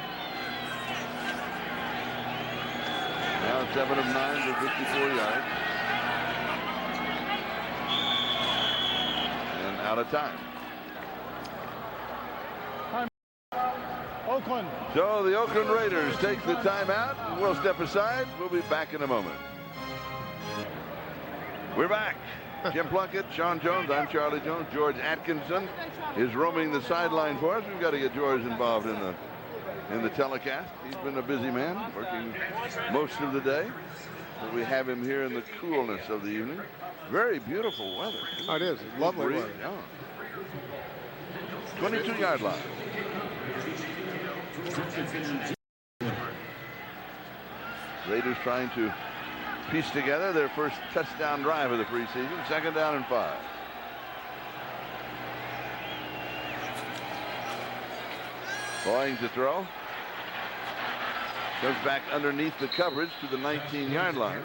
Now 7 of 9 for 54 yards. And out of time. Oakland. So the Oakland Raiders take the timeout. We'll step aside. We'll be back in a moment. We're back. Jim Plunkett, Sean Jones, I'm Charlie Jones. George Atkinson is roaming the sideline for us. We've got to get George involved in the telecast. He's been a busy man, working most of the day. But we have him here in the coolness of the evening. Very beautiful weather. Oh, it is. Lovely weather. 22-yard line. Raiders trying to piece together their first touchdown drive of the preseason. 2nd down and 5. Hoying to throw. Goes back underneath the coverage to the 19-yard line.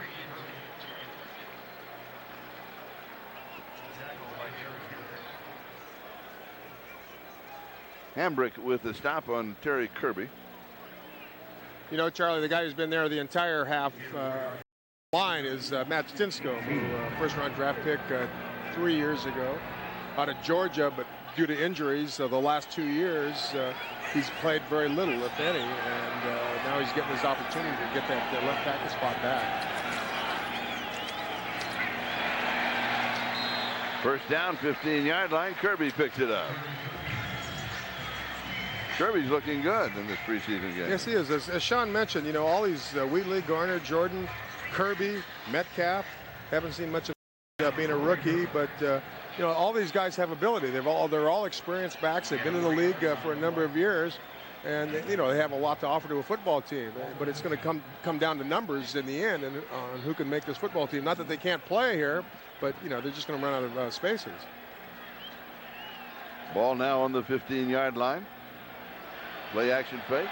Hambrick with the stop on Terry Kirby. You know, Charlie, the guy who's been there the entire half line is Matt Stinsko, who first-round draft pick 3 years ago out of Georgia, but due to injuries the last 2 years, he's played very little, if any, and now he's getting his opportunity to get that left tackle spot back. First down, 15-yard line. Kirby picks it up. Kirby's looking good in this preseason game. Yes, he is. As Sean mentioned, you know, all these Wheatley, Garner, Jordan, Kirby, Metcalf, haven't seen much of being a rookie, but you know, all these guys have ability. They're all experienced backs. They've been in the league for a number of years, and you know, they have a lot to offer to a football team. But it's going to come down to numbers in the end, and on who can make this football team. Not that they can't play here, but you know, they're just going to run out of spaces. Ball now on the 15-yard line. Play action fake.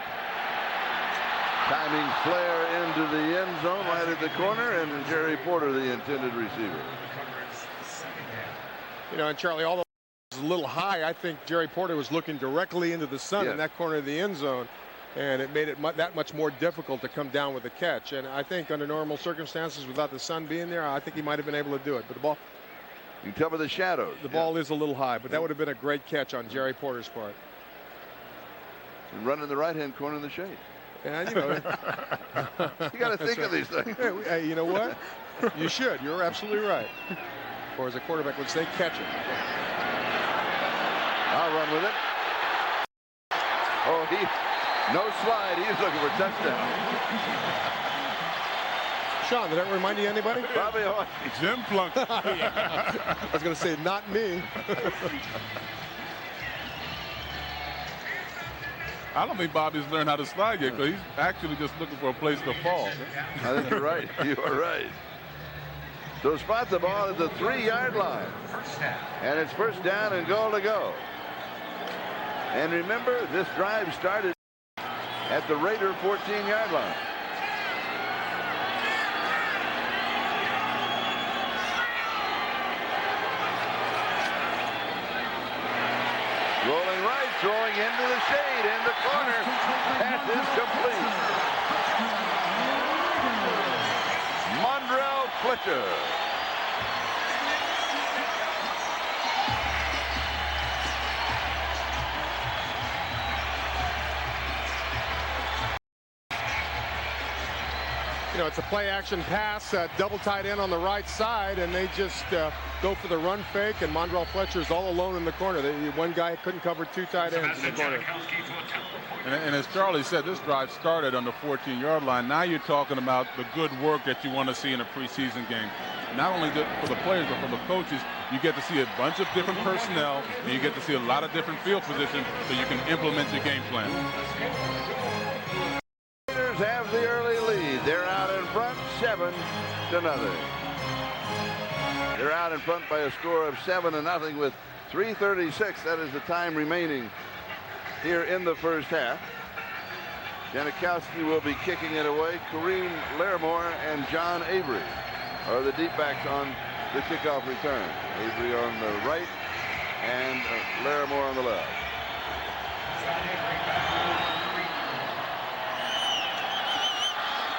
Timing flare into the end zone right at the corner, and Jerry Porter, the intended receiver. You know, and Charlie, although it was a little high, I think Jerry Porter was looking directly into the sun in that corner of the end zone, and it made it that much more difficult to come down with the catch. And I think under normal circumstances, without the sun being there, I think he might have been able to do it. But the ball, you can tell by the shadows. The ball is a little high, but that would have been a great catch on Jerry Porter's part. And running the right-hand corner in the shade. And, you know, you got to think of these things. Hey, you know what? You should. You're absolutely right. Or as a quarterback would say, catch it. I'll run with it. Oh, no slide. He's looking for touchdown. Sean, did that remind you of anybody? Bobby Hawk. Jim Plunkett. I was going to say, not me. I don't think Bobby's learned how to slide yet, because he's actually just looking for a place to fall. I think you're right. You are right. So spot the ball at the 3-yard line. And it's first down and goal to go. And remember, this drive started at the Raider 14-yard line. Rolling right, throwing into the shade, in the corner. Pass is complete. Mondrell Fletcher. You know, it's a play-action pass, double tight end on the right side, and they just go for the run fake, and Mondrell Fletcher is all alone in the corner. One guy couldn't cover two tight ends in the corner. And as Charlie said, this drive started on the 14-yard line. Now you're talking about the good work that you want to see in a preseason game. Not only for the players, but for the coaches. You get to see a bunch of different personnel, and you get to see a lot of different field positions so you can implement your game plan. Raiders have the early lead. They're out in front, 7-0. They're out in front by a score of 7-0 with 3:36. That is the time remaining here in the first half. Janikowski will be kicking it away. Kareem Larimore and John Avery are the deep backs on the kickoff return. Avery on the right and Larimore on the left.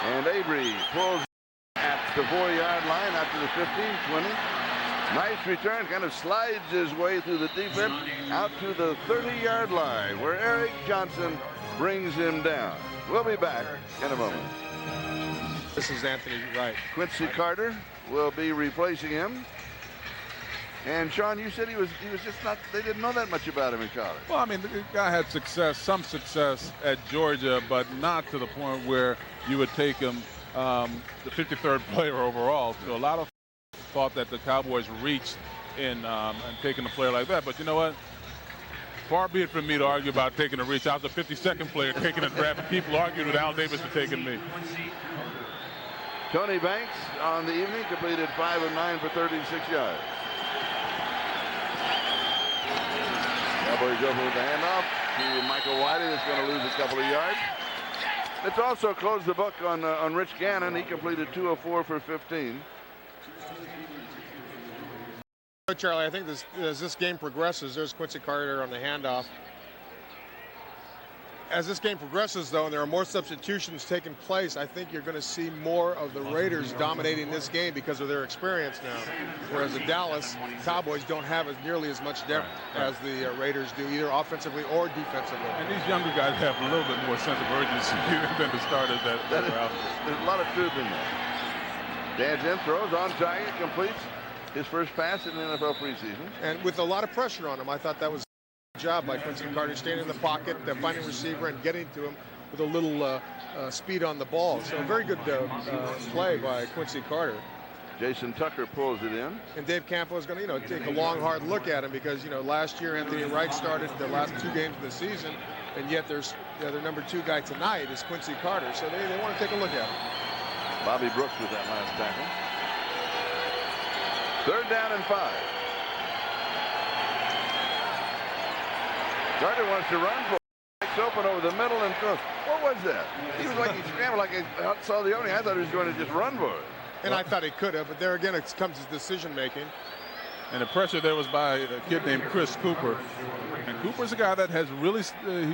And Avery pulls at the 4-yard line out to the 15, 20. Nice return, kind of slides his way through the defense out to the 30-yard line where Eric Johnson brings him down. We'll be back in a moment. This is Anthony Wright. Quincy Carter will be replacing him. And Sean, you said he was just not, they didn't know that much about him in college. Well, I mean, the guy had some success at Georgia, but not to the point where you would take him the 53rd player overall. So a lot of thought that the Cowboys reached in taking a player like that. But you know what? Far be it from me to argue about taking a reach. I was the 52nd player taking a draft, and people argued with Al Davis for taking me. Tony Banks on the evening completed 5 of 9 for 36 yards. Cowboys over with the handoff to Michael Whitey. That's going to lose a couple of yards. Let's also close the book on Rich Gannon. He completed 2 of 4 for 15. Charlie, I think as this game progresses, there's Quincy Carter on the handoff. As this game progresses, though, and there are more substitutions taking place, I think you're going to see more of the Raiders dominating this game because of their experience now. Whereas the Dallas Cowboys don't have nearly as much depth as the Raiders do, either offensively or defensively. And these younger guys have a little bit more sense of urgency than the starters that are out there. There's a lot of truth in that. Dan's in, throws on target, completes his first pass in the NFL preseason. And with a lot of pressure on him, I thought that was job by Quincy Carter, staying in the pocket, finding a receiver and getting to him with a little speed on the ball. So a very good play by Quincy Carter. Jason Tucker pulls it in. And Dave Campo is going to, take a long, hard look at him because, last year Anthony Wright started the last 2 games of the season, and yet their number 2 guy tonight is Quincy Carter. So they want to take a look at him. Bobby Brooks with that last tackle. 3rd down and 5. Carter wants to run for it. Breaks open over the middle and throws. What was that? He was like he scrambled like I saw the opening. I thought he was going to just run for it. And I thought he could have, but there again it comes to decision making. And the pressure there was by a kid named Chris Cooper. And Cooper's a guy that has really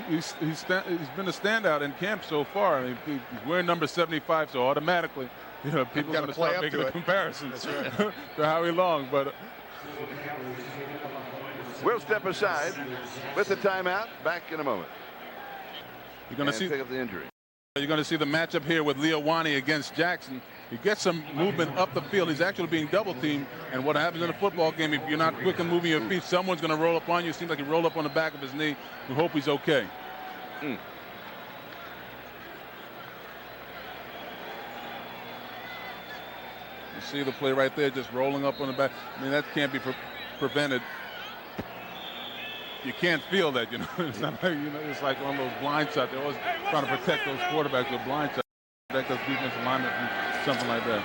he's been a standout in camp so far. I mean, he's wearing number 75, so automatically, people are going to start making the comparisons to Howie Long. But we'll step aside with the timeout. Back in a moment. You're going to see pick up the injury. You're going to see the matchup here with Leo Wani against Jackson. He gets some movement up the field. He's actually being double teamed. And what happens in a football game, if you're not quick in moving your feet, someone's going to roll up on you. It seems like he rolled up on the back of his knee. We hope he's okay. You see the play right there, just rolling up on the back. I mean, that can't be prevented. You can't feel that, It's not like, it's like one of those blind shots. They're always trying to protect those quarterbacks with blind shots. Protect those defensive linemen from something like that.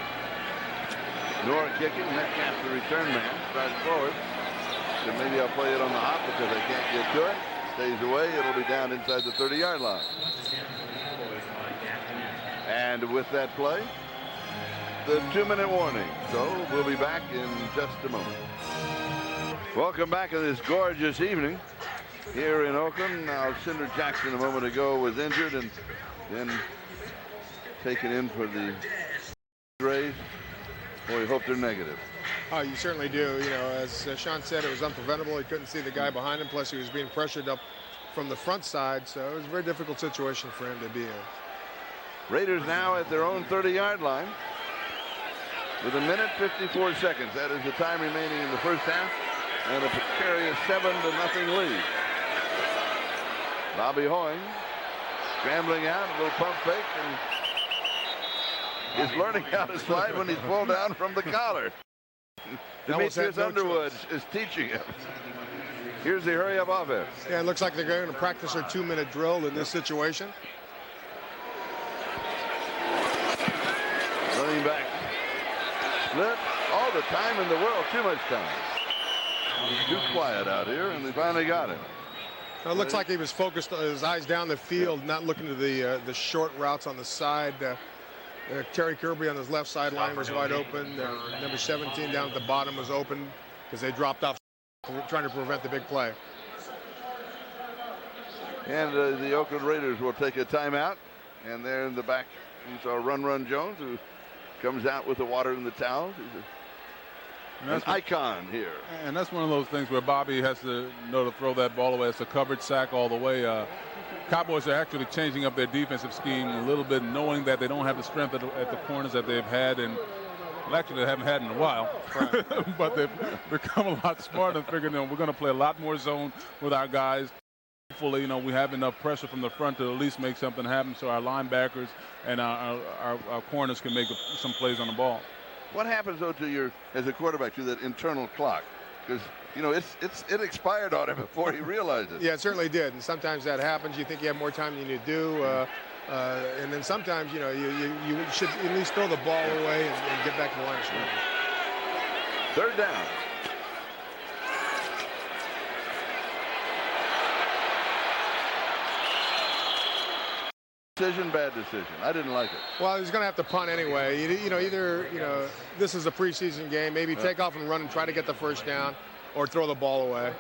Nora kicking. Metcalf, the return man, strides forward. So maybe I'll play it on the hop because I can't get to it. Stays away. It'll be down inside the 30-yard line. And with that play, the 2-minute warning. So we'll be back in just a moment. Welcome back to this gorgeous evening here in Oakland. Now, Cinder Jackson a moment ago was injured and then taken in for the Rays. Boy, we hope they're negative. Oh, you certainly do. As Sean said, it was unpreventable. He couldn't see the guy behind him. Plus, he was being pressured up from the front side. So it was a very difficult situation for him to be in. Raiders now at their own 30-yard line with 1:54 seconds. That is the time remaining in the first half. And a precarious 7-0 lead. Bobby Hoying scrambling out, a little pump fake, and he's learning how to slide when he's pulled down from the collar. Demetrius Underwood is teaching him. Here's the hurry-up offense. Yeah, it looks like they're going to practice their 2-minute drill in this situation. Running back split. All the time in the world, too much time. Too quiet out here, and they finally got him. It looks like he was focused, his eyes down the field, not looking to the short routes on the side. Terry Kirby on his left sideline was wide open. Number 17 down at the bottom was open because they dropped off trying to prevent the big play. And the Oakland Raiders will take a timeout. And there in the back, you saw Run Jones, who comes out with the water in the towels. He's an icon here. And that's one of those things where Bobby has to know to throw that ball away. It's a coverage sack all the way. Cowboys are actually changing up their defensive scheme a little bit, knowing that they don't have the strength at the corners that they've had, and well, actually they haven't had in a while. Right. But they've become a lot smarter and figured, we're going to play a lot more zone with our guys. Hopefully, we have enough pressure from the front to at least make something happen so our linebackers and our corners can make some plays on the ball. What happens, though, as a quarterback, to that internal clock? Because, it expired on him before he realized it. Yeah, it certainly did. And sometimes that happens. You think you have more time than you do. And then sometimes, you should at least throw the ball away and get back to the line of scrimmage. 3rd down. Bad decision. I didn't like it. Well, he's going to have to punt anyway. Either this is a preseason game. Maybe take off and run and try to get the first down, or throw the ball away.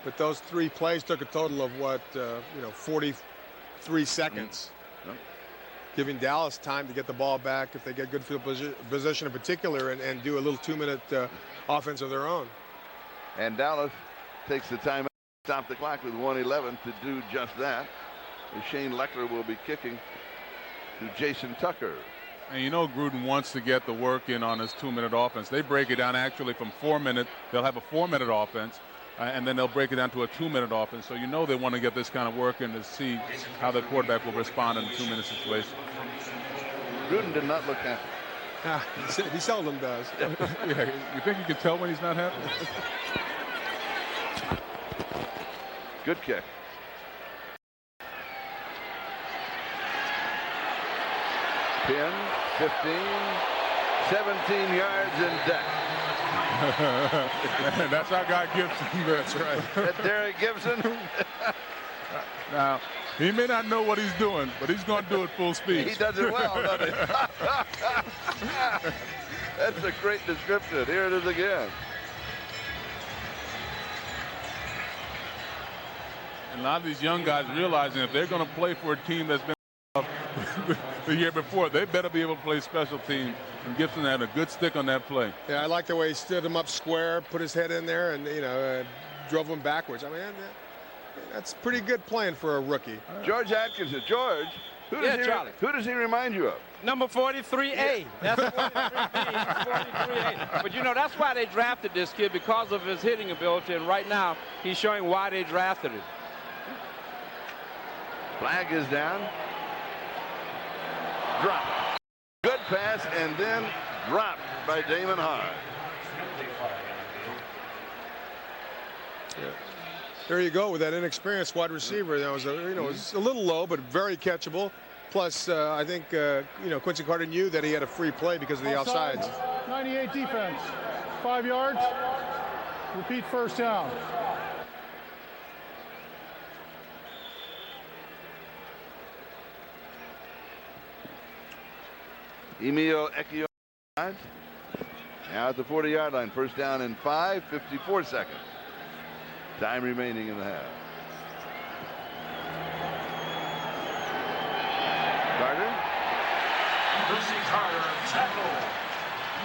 But those 3 plays took a total of 43 seconds. Giving Dallas time to get the ball back if they get good field position in particular, and do a little 2-minute offense of their own. And Dallas takes the time out to stop the clock with 1:11 to do just that. And Shane Leckler will be kicking to Jason Tucker. And Gruden wants to get the work in on his 2-minute offense. They break it down actually from 4 minutes. They'll have a 4-minute offense. and then they'll break it down to a 2-minute offense. So you know they want to get this kind of work in to see how the quarterback will respond in a 2-minute situation. Gruden did not look happy. He seldom does. Yeah, you think you can tell when he's not happy? Good kick. Pin, 15, 17 yards in deck. That's our guy Gibson. That's right. That's Derek Gibson. Now, he may not know what he's doing, but he's going to do it full speed. He does it well, doesn't he? That's a great description. Here it is again. And a lot of these young guys realizing if they're going to play for a team that's been the year before, they better be able to play special teams. And Gibson had a good stick on that play. Yeah, I like the way he stood him up square, put his head in there, and drove him backwards. I mean, that's pretty good playing for a rookie. George Atkinson. George, who does he remind you of? Number 43A. That's 43A. But that's why they drafted this kid, because of his hitting ability. And right now, he's showing why they drafted him. Flag is down. Drop. Good pass, and then dropped by Damon Hart. Yeah. There you go with that inexperienced wide receiver. That was it was a little low, but very catchable. Plus, I think Quincy Carter knew that he had a free play because of the offsides. 98 defense, 5 yards. Repeat first down. Emil Ekio now at the 40-yard line. First down and 5, 54 seconds. Time remaining in the half. Carter. Quincy Carter, tackle.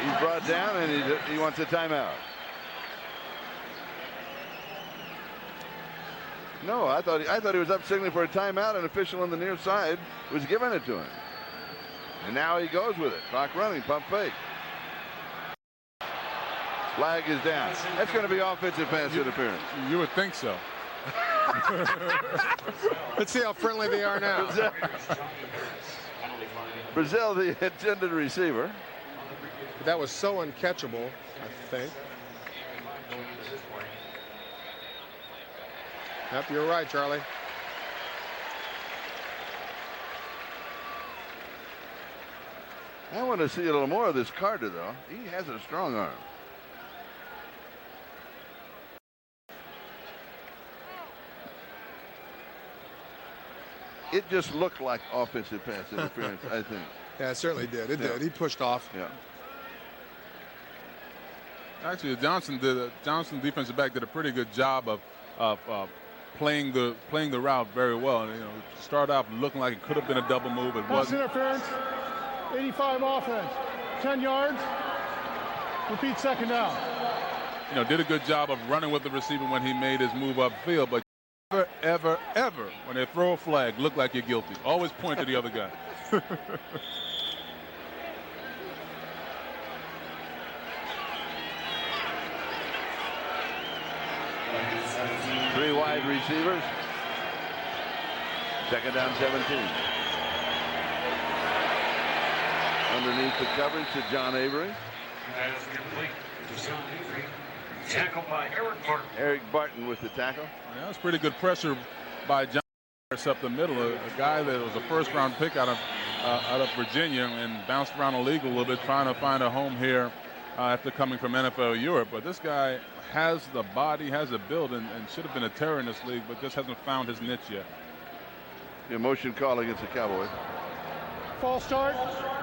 He's brought down, and he wants a timeout. No, I thought he was up signaling for a timeout. An official on the near side was giving it to him. And now he goes with it. Clock running, pump fake. Flag is down. That's going to be offensive pass interference. You would think so. Let's see how friendly they are now. Brazil, the intended receiver. That was so uncatchable, I think. Yep, you're right, Charlie. I want to see a little more of this Carter, though. He has a strong arm. It just looked like offensive pass interference, I think. Yeah, it certainly did. It did. He pushed off. Yeah. Actually, Johnson defensive back did a pretty good job of playing the route very well. And, start out looking like it could have been a double move. It Pass wasn't. interference. 85 offense. 10 yards. Repeat second down. Did a good job of running with the receiver when he made his move upfield, but ever, when they throw a flag, look like you're guilty. Always point to the other guy. 3 wide receivers. Second down, 17. Underneath the coverage to John Avery. That is complete to John Avery. Tackled by Eric Barton. Eric Barton with the tackle. Yeah, that was pretty good pressure by John up the middle. A guy that was a first-round pick out of Virginia and bounced around the league a little bit, trying to find a home here after coming from NFL Europe. But this guy has the body, has the build, and should have been a terror in this league, but just hasn't found his niche yet. The motion call against the Cowboys. False start,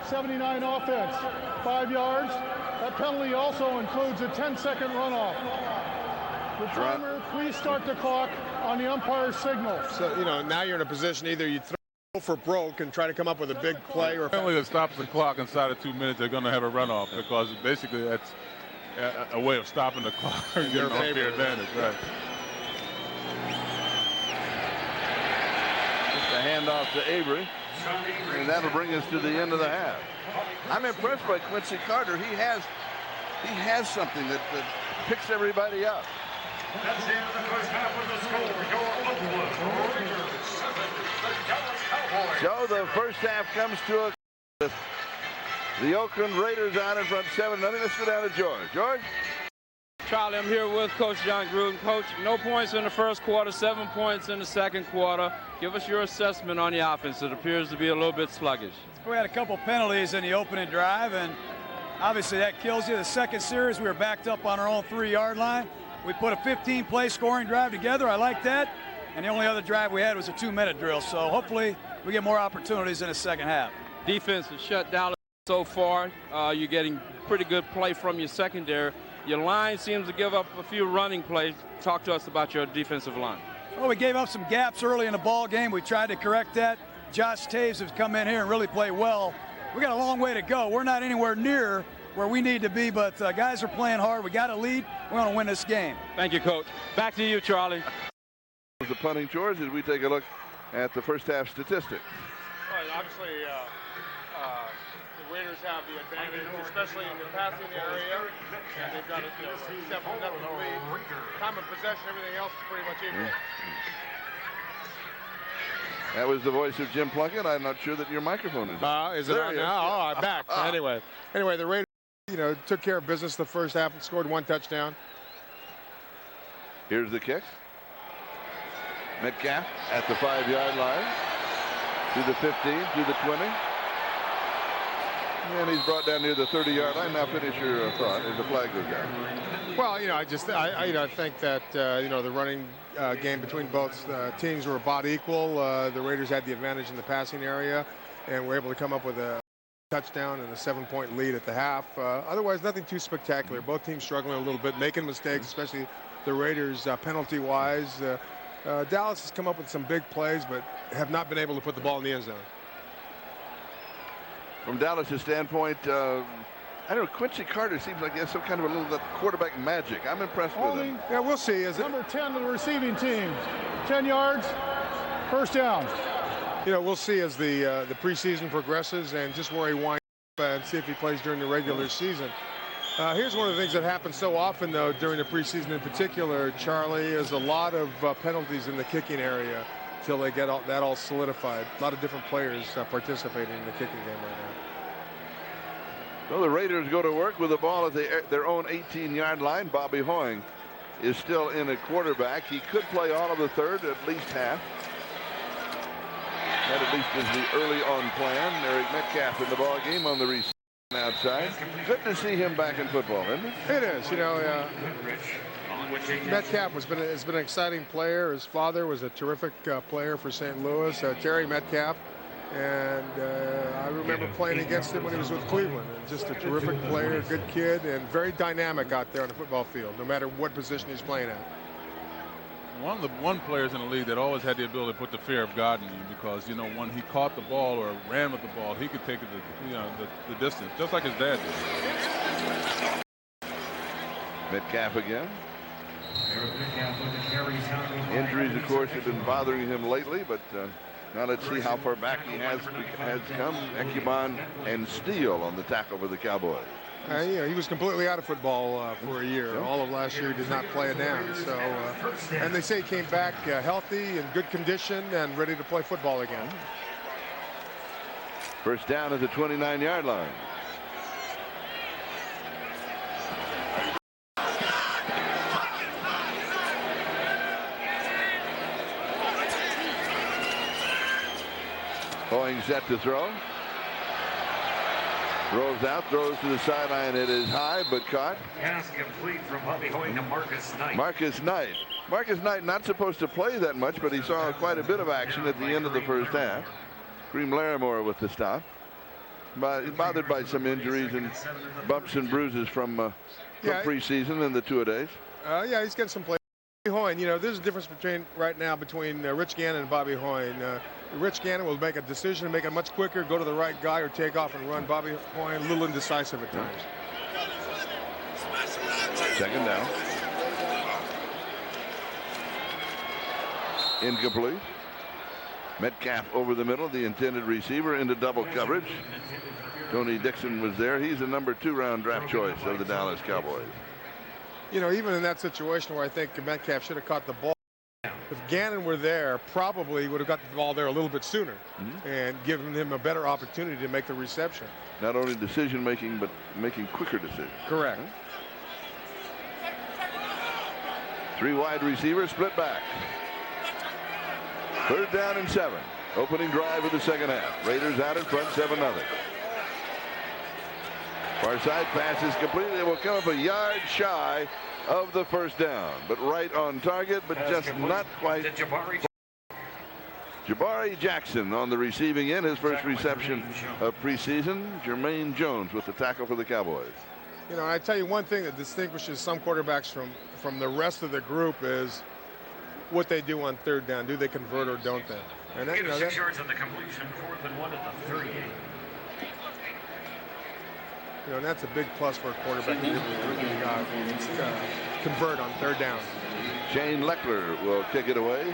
79 offense, 5 yards. That penalty also includes a 10-second runoff. The timer, please start the clock on the umpire's signal. So, now you're in a position either you throw for broke and try to come up with a big play, or penalty that stops the clock inside of 2 minutes, they're going to have a runoff, because basically that's a way of stopping the clock and getting an unfair advantage, right? Just a handoff to Avery, and that'll bring us to the end of the half. I'm impressed by Quincy Carter. He has something that picks everybody up. That's the end of the first half of the score. Your Oakland Raiders 7, the Dallas Cowboys. So the first half comes to a with the Oakland Raiders out in front 7-0. Let's go down to George. George? Charlie, I'm here with Coach John Gruden. Coach, no points in the first quarter, 7 points in the second quarter. Give us your assessment on the offense. It appears to be a little bit sluggish. We had a couple penalties in the opening drive, and obviously that kills you. The second series, we were backed up on our own 3-yard line. We put a 15-play scoring drive together. I like that. And the only other drive we had was a 2-minute drill. So hopefully we get more opportunities in the second half. Defense has shut down so far. You're getting pretty good play from your secondary. Your line seems to give up a few running plays. Talk to us about your defensive line. Well, we gave up some gaps early in the ball game. We tried to correct that. Josh Taves has come in here and really played well. We got a long way to go. We're not anywhere near where we need to be, but guys are playing hard. We got a lead. We're going to win this game. Thank you, Coach. Back to you, Charlie. The punting, George, as we take a look at the first half statistics. Well, obviously, the Raiders have the advantage, especially in the passing area. And they've got a 7-0 lead. Time of possession, everything else is pretty much equal. That was the voice of Jim Plunkett. I'm not sure that your microphone is. Is it on now? Oh, I'm back. Anyway, the Raiders, took care of business the first half and scored 1 touchdown. Here's the kick. Metcalf at the 5-yard line, to the 15, to the 20. And he's brought down near the 30-yard line. Now finish your thought as the flag goes down. Well, I think that, the running game between both teams were about equal. The Raiders had the advantage in the passing area and were able to come up with a touchdown and a 7-point lead at the half. Otherwise, nothing too spectacular. Both teams struggling a little bit, making mistakes, especially the Raiders penalty-wise. Dallas has come up with some big plays, but have not been able to put the ball in the end zone. From Dallas' standpoint, I don't know, Quincy Carter seems like he has some kind of a little quarterback magic. I'm impressed with him. Yeah, we'll see. Number 10 to the receiving team. 10 yards, first down. We'll see as the preseason progresses and just where he winds up and see if he plays during the regular season. Here's one of the things that happens so often, though, during the preseason in particular, Charlie, is a lot of penalties in the kicking area until they get that all solidified. A lot of different players participating in the kicking game right now. So the Raiders go to work with the ball at their own 18-yard line. Bobby Hoying is still in at quarterback. He could play all of the third, at least half. That at least is the early on plan. Eric Metcalf in the ball game on the receiver outside. Good to see him back in football, isn't it? It is. Metcalf has been an exciting player. His father was a terrific player for St. Louis, Terry Metcalf. And I remember playing against him when he was with Cleveland. And just a terrific player, good kid, and very dynamic out there on the football field, no matter what position he's playing at. One of the players in the league that always had the ability to put the fear of God in you, because when he caught the ball or ran with the ball, he could take it the distance, just like his dad did. Metcalf again. Injuries, of course, have been bothering him lately, but now let's see how far back he has come. Ekuban and Steele on the tackle for the Cowboys. He was completely out of football for a year. All of last year he did not play it down. So, and they say he came back healthy, in good condition, and ready to play football again. First down at the 29-yard line. Hoying set to throw. Rolls out, throws to the sideline. It is high, but caught. Pass complete from Bobby Hoying to Marcus Knight. Marcus Knight not supposed to play that much, but he saw quite a bit of action at the end of the first half. Cream Larimore with the stop. But bothered by some injuries and bumps and bruises from preseason and the two-a-days. Yeah, he's got some play. Hoying, there's a difference right now between Rich Gannon and Bobby Hoying. Rich Gannon will make a decision, make it much quicker, go to the right guy or take off and run. Bobby Hoying a little indecisive at times. Second down. Incomplete. Metcalf over the middle, the intended receiver into double coverage. Tony Dixon was there. He's a number 2 round draft choice of the Dallas Cowboys. you know, even in that situation where I think Metcalf should have caught the ball, if Gannon were there, probably would have got the ball there a little bit sooner and given him a better opportunity to make the reception. Not only decision making, but making quicker decisions. Correct. 3 wide receivers split back. 3rd down and 7. Opening drive of the second half. Raiders out in front 7-0. Far side pass is completed. It will come up a yard shy of the first down, but right on target, but just not quite. Jabari Jackson on the receiving end, his first reception of preseason. Jermaine Jones with the tackle for the Cowboys. You know, I tell you one thing that distinguishes some quarterbacks from the rest of the group is what they do on 3rd down. Do they convert or don't they? And that, you know, 6 yards on the completion, 4th and 1 at the 38. You know, and that's a big plus for a quarterback to convert on 3rd down. Shane Leckler will kick it away.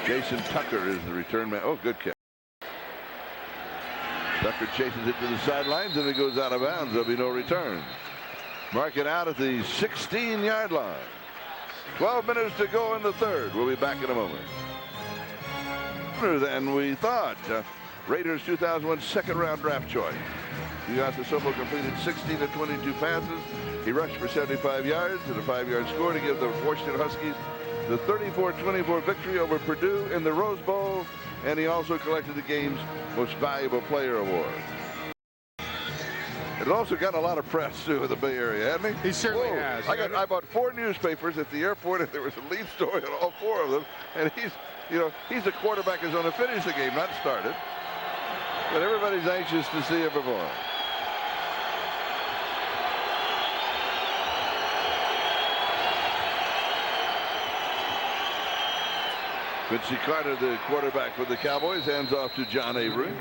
Jason Tucker is the return man. Oh, good catch. Tucker chases it to the sidelines and it goes out of bounds. There'll be no return. Mark it out at the 16-yard line. 12 minutes to go in the 3rd. We'll be back in a moment. Than we thought. Raiders 2001 2nd-round draft choice. Sopo completed 16 of 22 passes. He rushed for 75 yards and a 5-yard score to give the Washington Huskies the 34-24 victory over Purdue in the Rose Bowl, and he also collected the game's most valuable player award. It also got a lot of press too in the Bay Area, hasn't he? He certainly has. I bought 4 newspapers at the airport, and there was a lead story on all 4 of them. And he's a quarterback who's going to finish the game, not start it. But everybody's anxious to see him perform. Quincy Carter, the quarterback for the Cowboys, hands off to John Avery.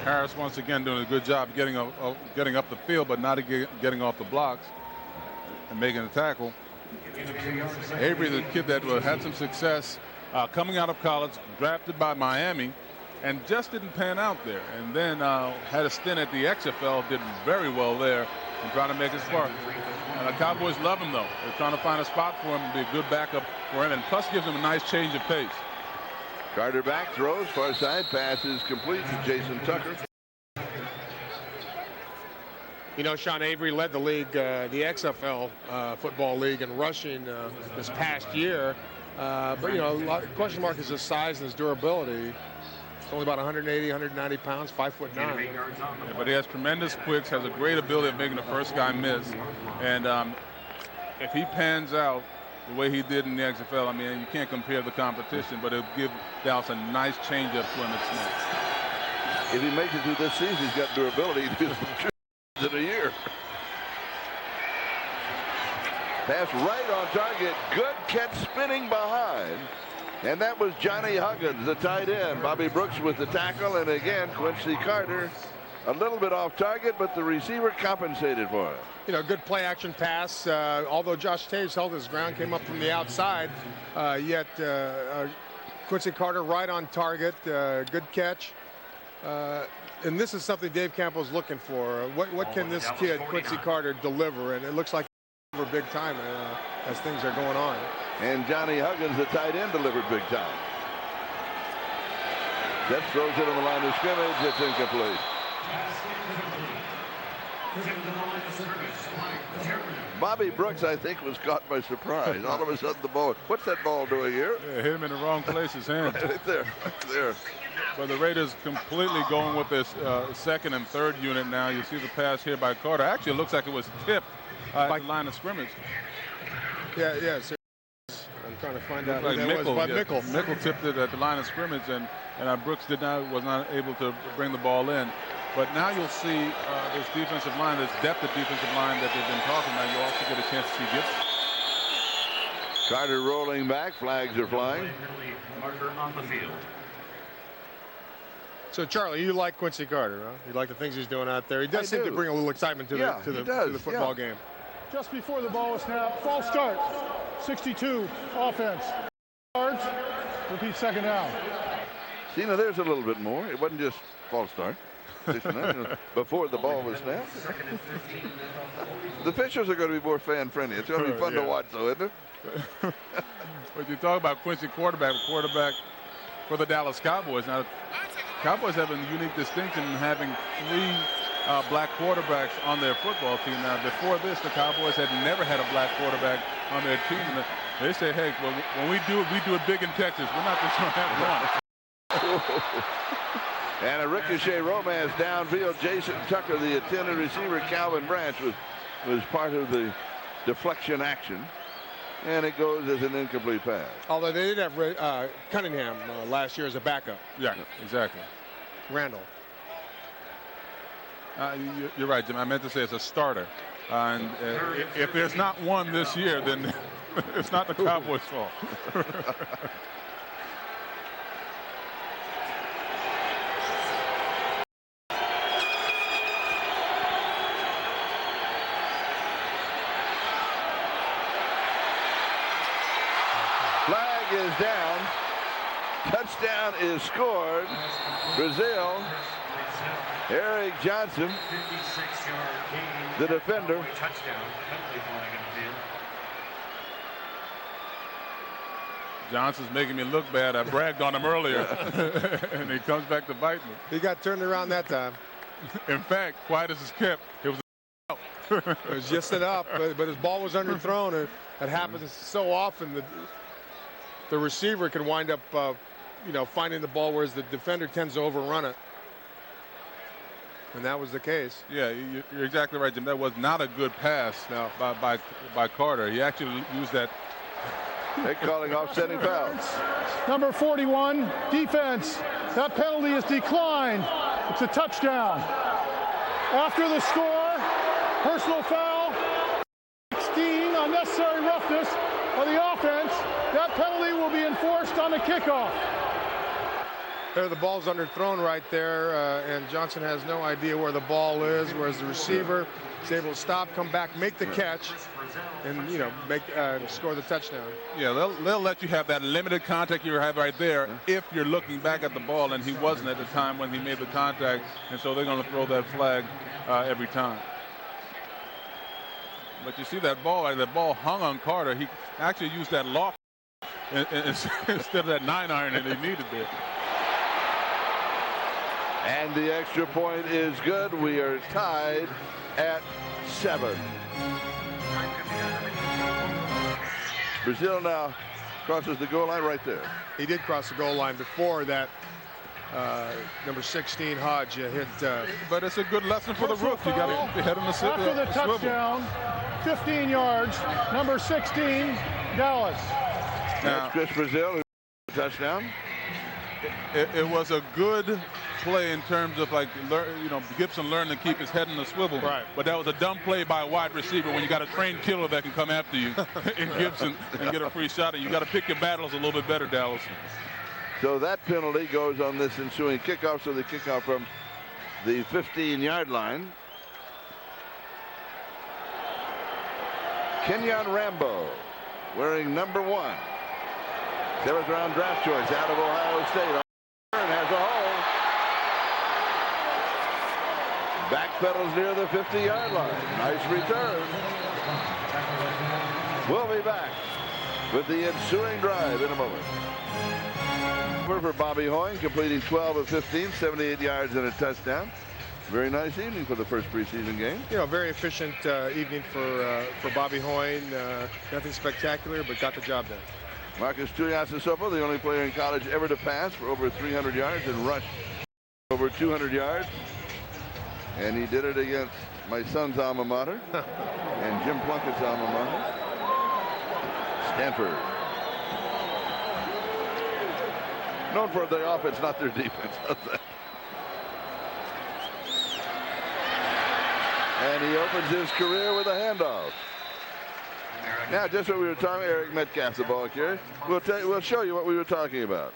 Harris once again doing a good job getting up the field, but not getting off the blocks and making a tackle. Avery, the kid that had some success coming out of college, drafted by Miami, and just didn't pan out there. And then had a stint at the XFL, did very well there, and trying to make his spark. And the Cowboys love him, though. They're trying to find a spot for him and be a good backup for him, and plus gives him a nice change of pace. Carter back, throws, far side, pass is complete to Jason Tucker. You know, Sean Avery led the league, the XFL football league in rushing this past year. But, you know, question mark is his size and his durability. He's only about 180, 190 pounds, 5'9". Yeah, but he has tremendous quicks, has a great ability of making the first guy miss. And if he pans out the way he did in the XFL, I mean, you can't compare the competition, but it'll give Dallas a nice change-up to him at snap. If he makes it through this season, he's got durability. He's in a year. Pass right on target. Good catch spinning behind. And that was Johnny Huggins, the tight end. Bobby Brooks with the tackle. And again, Quincy Carter a little bit off target, but the receiver compensated for it. You know, good play action pass. Although Josh Taves held his ground, came up from the outside. Yet Quincy Carter right on target. Good catch. And this is something Dave Campbell's looking for. What can this kid, Quincy Carter, deliver? And it looks like he's big time as things are going on. And Johnny Huggins, the tight end, delivered big time. Jeff throws it on the line of scrimmage. It's incomplete. Bobby Brooks, I think, was caught by surprise. All of a sudden, the ball. What's that ball doing here? Yeah, hit him in the wrong place, his hand. Right there, right there. But the Raiders completely going with this 2nd and 3rd unit now. You see the pass here by Carter. Actually, it looks like it was tipped at the line of scrimmage. Yeah. So I'm trying to find out who that Mickle, was. By Mickle. Mickle tipped it at the line of scrimmage, and Brooks was not able to bring the ball in. But now you'll see this defensive line, this depth of defensive line that they've been talking about. You also get a chance to see Gibson. Carter rolling back. Flags are flying. Marker on the field. So, Charlie, you like Quincy Carter, huh? You like the things he's doing out there. He does seem to bring a little excitement to the football game. Just before the ball was snapped, false start. 62 offense. Yards. Repeat 2nd down. See, now there's a little bit more. It wasn't just false start. before the ball was snapped. The officials are going to be more fan-friendly. It's going to be fun to watch, though, isn't it? But you talk about Quincy quarterback for the Dallas Cowboys. Now, Cowboys have a unique distinction in having 3 black quarterbacks on their football team. Now, before this, the Cowboys had never had a black quarterback on their team. And they say, hey, when we do it big in Texas. We're not just going to have one. And a ricochet romance downfield. Jason Tucker, the intended receiver, Calvin Branch, was part of the deflection action. And it goes as an incomplete pass. Although they did have Cunningham last year as a backup. Yeah, exactly. Randall. You're right, Jim. I meant to say it's a starter. And if there's not one this year, then it's not the Cowboys' fault. Flag is down. Touchdown is scored. Brazil. Eric Johnson, the defender. Johnson's making me look bad. I bragged on him earlier, and he comes back to bite me. He got turned around that time. In fact, quiet as it's kept, it was it was just enough, but his ball was underthrown. And that happens so often that the receiver can wind up, finding the ball, whereas the defender tends to overrun it. And that was the case. Yeah, you're exactly right, Jim. That was not a good pass now by Carter. He actually used that. They're calling offsetting fouls. Number 41, defense. That penalty is declined. It's a touchdown. After the score, personal foul, 16, unnecessary roughness of the offense. That penalty will be enforced on the kickoff. There, the ball's underthrown right there, and Johnson has no idea where the ball is, whereas the receiver is able to stop, come back, make the catch, and score the touchdown. Yeah, they'll let you have that limited contact you have right there if you're looking back at the ball, and he wasn't at the time when he made the contact, and so they're going to throw that flag every time. But you see that ball hung on Carter. He actually used that loft instead of that 9-iron that he needed there. And the extra point is good. We are tied at 7. Brazil now crosses the goal line right there. He did cross the goal line before that. Number 16 Hodge hit. But it's a good lesson for the rookie. You got to be head on the swivel. After the touchdown, 15 yards. Number 16, Dallas. Now, that's Chris Brazil, who touchdown. It was a good play in terms of Gibson learned to keep his head in the swivel. Right. But that was a dumb play by a wide receiver when you got a trained killer that can come after you in Gibson and get a free shot. And you got to pick your battles a little bit better, Dallas. So that penalty goes on this ensuing kickoff. So the kickoff from the 15-yard line. Kenyon Rambo, wearing number 1. 7th round draft choice out of Ohio State. Has a hole. Backpedals near the 50-yard line. Nice return. We'll be back with the ensuing drive in a moment. For Bobby Hoying, completing 12 of 15, 78 yards and a touchdown. Very nice evening for the first preseason game. Very efficient evening for Bobby Hoying. Nothing spectacular, but got the job done. Marcus Tuiasosopo, the only player in college ever to pass for over 300 yards and rush over 200 yards. And he did it against my son's alma mater and Jim Plunkett's alma mater, Stanford. Known for their offense, not their defense. And he opens his career with a handoff. Now, just what we were talking, Eric Metcalf, the ball carrier. We'll show you what we were talking about.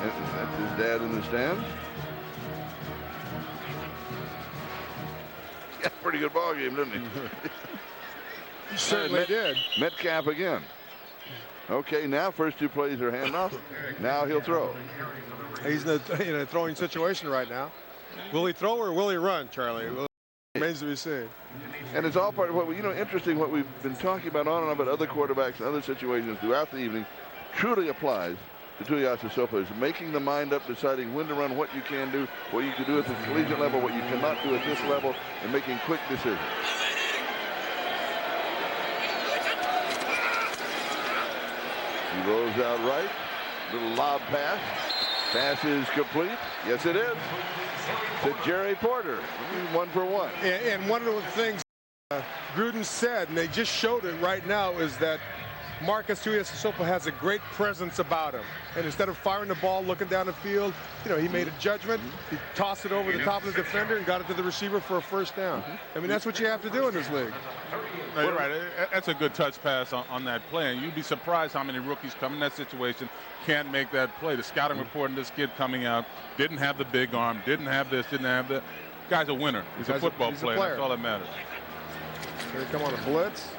That's his dad in the stands. pretty good ball game, didn't he? He certainly did. Metcalf again. Okay, now first two plays are handoff. Now he'll throw. He's in a throwing situation right now. Will he throw or will he run, Charlie? Well, it remains to be seen. And it's all part of what interesting what we've been talking about on and on about other quarterbacks and other situations throughout the evening truly applies to Tuiasosopo. Is making the mind up, deciding when to run, what you can do, what you can do at the collegiate level, what you cannot do at this level, and making quick decisions. He rolls out right, little lob pass. Pass is complete. Yes, it is. To Jerry Porter, 1 for 1. And one of the things Gruden said, and they just showed it right now, is that Marcus Tuiasosopo has a great presence about him. And instead of firing the ball, looking down the field, he made a judgment. He tossed it over the top of the defender and got it to the receiver for a first down. I mean, that's what you have to do in this league. No, you're right. That's a good touch pass on that play. And you'd be surprised how many rookies come in that situation, can't make that play. The scouting report on this kid coming out didn't have the big arm, didn't have this, didn't have that. Guy's a winner. He's a football player. That's all that matters. Here he come on a blitz.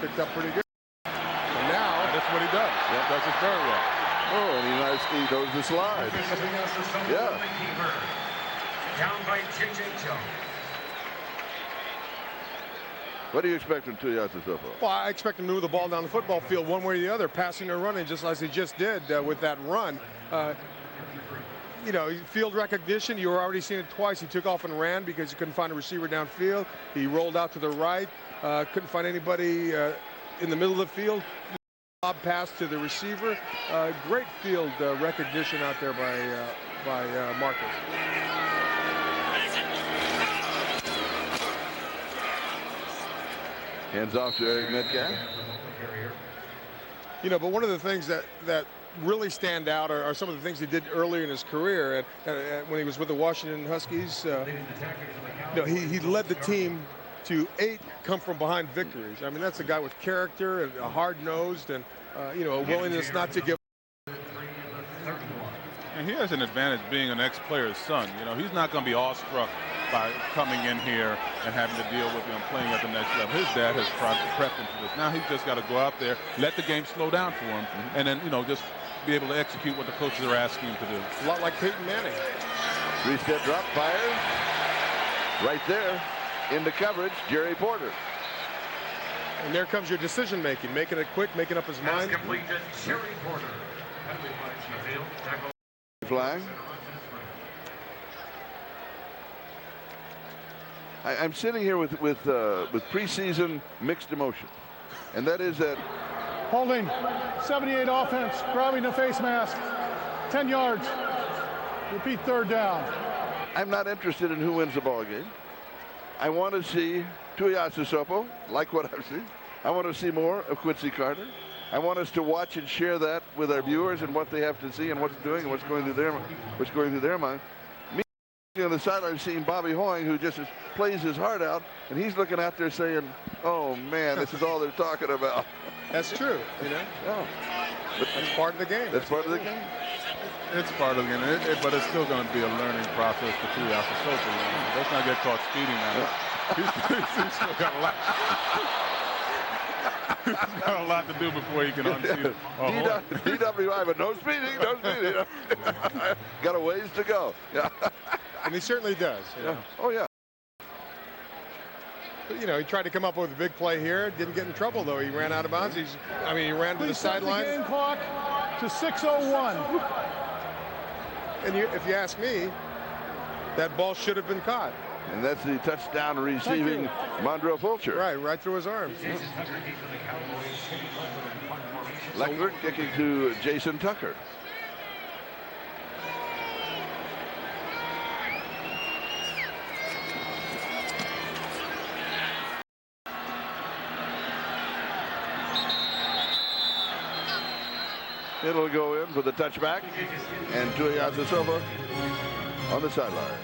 Picked up pretty good. And now, that's what he does. He does it very well. Oh, and he knows the slide. Yeah. Down by J.J. Jones. What do you expect from Tuiasosopo? Well, I expect him to move the ball down the football field one way or the other, passing or running, just as he just did with that run. Field recognition, you were already seeing it twice. He took off and ran because he couldn't find a receiver downfield. He rolled out to the right, couldn't find anybody in the middle of the field. Lob pass to the receiver. Great field recognition out there by Marcus. Hands off to Eric Metcalf. But one of the things that really stand out are some of the things he did earlier in his career. And when he was with the Washington Huskies, he led the team to 8 come-from-behind victories. I mean, that's a guy with character and a hard-nosed and, a willingness not to give. And he has an advantage being an ex-player's son. He's not going to be awestruck by coming in here and having to deal with him playing at the next level. His dad has prepped him for this. Now he's just got to go out there, let the game slow down for him, and then, just be able to execute what the coaches are asking him to do. A lot like Peyton Manning. 3-step drop, fires. Right there, into coverage, Jerry Porter. And there comes your decision making, making it quick, making up his mind. Completed, Jerry Porter. Flag. I'm sitting here with preseason mixed emotion, and that is that holding 78 offense, grabbing the face mask, 10 yards. Repeat, third down. I'm not interested in who wins the ball game. I want to see Tuiasosopo, like what I've seen. I want to see more of Quincy Carter. I want us to watch and share that with our viewers and what they have to see and what's doing and what's going through their mind. Me on the sideline seeing Bobby Hoying, who just plays his heart out, and he's looking out there saying, "Oh man, this is all they're talking about." That's true, Yeah. But that's part of the game. That's part of the game. It's part of the game, but it's still going to be a learning process for Tuiasosopo. Let's not get caught speeding now. He's still got a lot. He's got a lot to do before he can unseat it. DWI, but no speeding, no speeding. Got a ways to go. Yeah. And he certainly does. Oh, yeah. But, he tried to come up with a big play here. Didn't get in trouble, though. He ran out of bounds. He ran to the sideline. Game clock to 6:01. And if you ask me, that ball should have been caught. And that's the touchdown receiving Mondrell Fulcher. Right through his arms. Leckler kicking to Jason Tucker. It'll go in for the touchback, and Tuiasosopo on the sideline.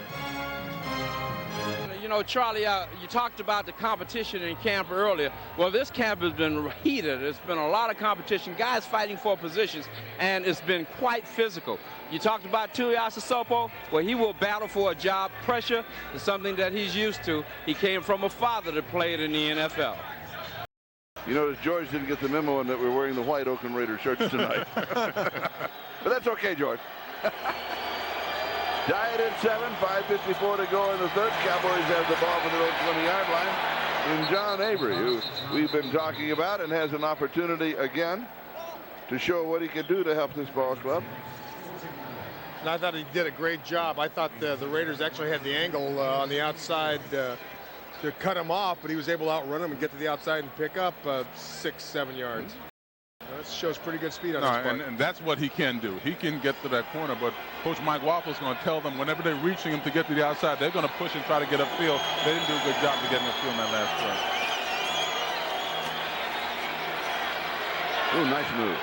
you know, Charlie, you talked about the competition in camp earlier. Well, this camp has been heated. It's been a lot of competition, guys fighting for positions, and it's been quite physical. You talked about Tuiasosopo. Well, he will battle for a job. Pressure is something that he's used to. He came from a father that played in the NFL. You notice George didn't get the memo in that we're wearing the white Oakland Raiders shirts tonight. But that's okay, George. Tied at 7, 5:54 to go in the third. Cowboys have the ball from their own 20-yard line. And John Avery, who we've been talking about, and has an opportunity again to show what he can do to help this ball club. And I thought he did a great job. I thought the Raiders actually had the angle on the outside to cut him off, but he was able to outrun him and get to the outside and pick up 6-7 yards. That shows pretty good speed on his part. And that's what he can do. He can get to that corner, but Coach Mike Waffle's going to tell them whenever they're reaching him to get to the outside, they're going to push and try to get upfield. They didn't do a good job of getting upfield in that last play. Ooh, nice move.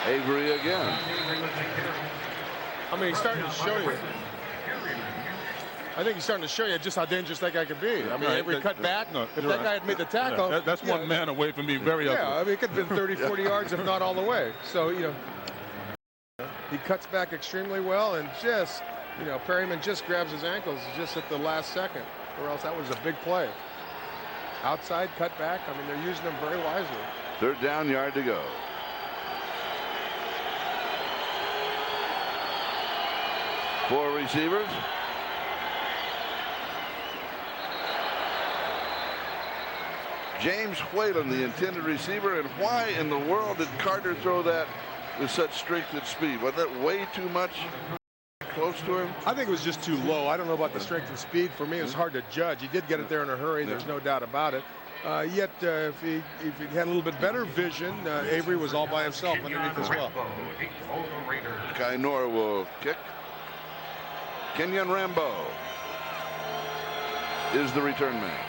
Avery again. I mean, he's starting to show you. I think he's starting to show you just how dangerous that guy can be. I mean, Avery cut back. If that guy had made the tackle. Yeah, that's one man away from being very ugly. Yeah, I mean, it could have been 30, 40 yards, if not all the way. So, you know, he cuts back extremely well, and just, you know, Perryman just grabs his ankles just at the last second, or else that was a big play. Outside, cut back. I mean, they're using them very wisely. Third down, yard to go. Four receivers. James Whalen, the intended receiver, and why in the world did Carter throw that with such strength and speed? Was that way too much close to him? I think it was just too low. I don't know about the strength and speed. For me, it was hard to judge. He did get it there in a hurry. There's no doubt about it. Yet, if he had a little bit better vision, Avery was all by himself underneath as well. Kai Noor will kick. Kenyon Rambo is the return man.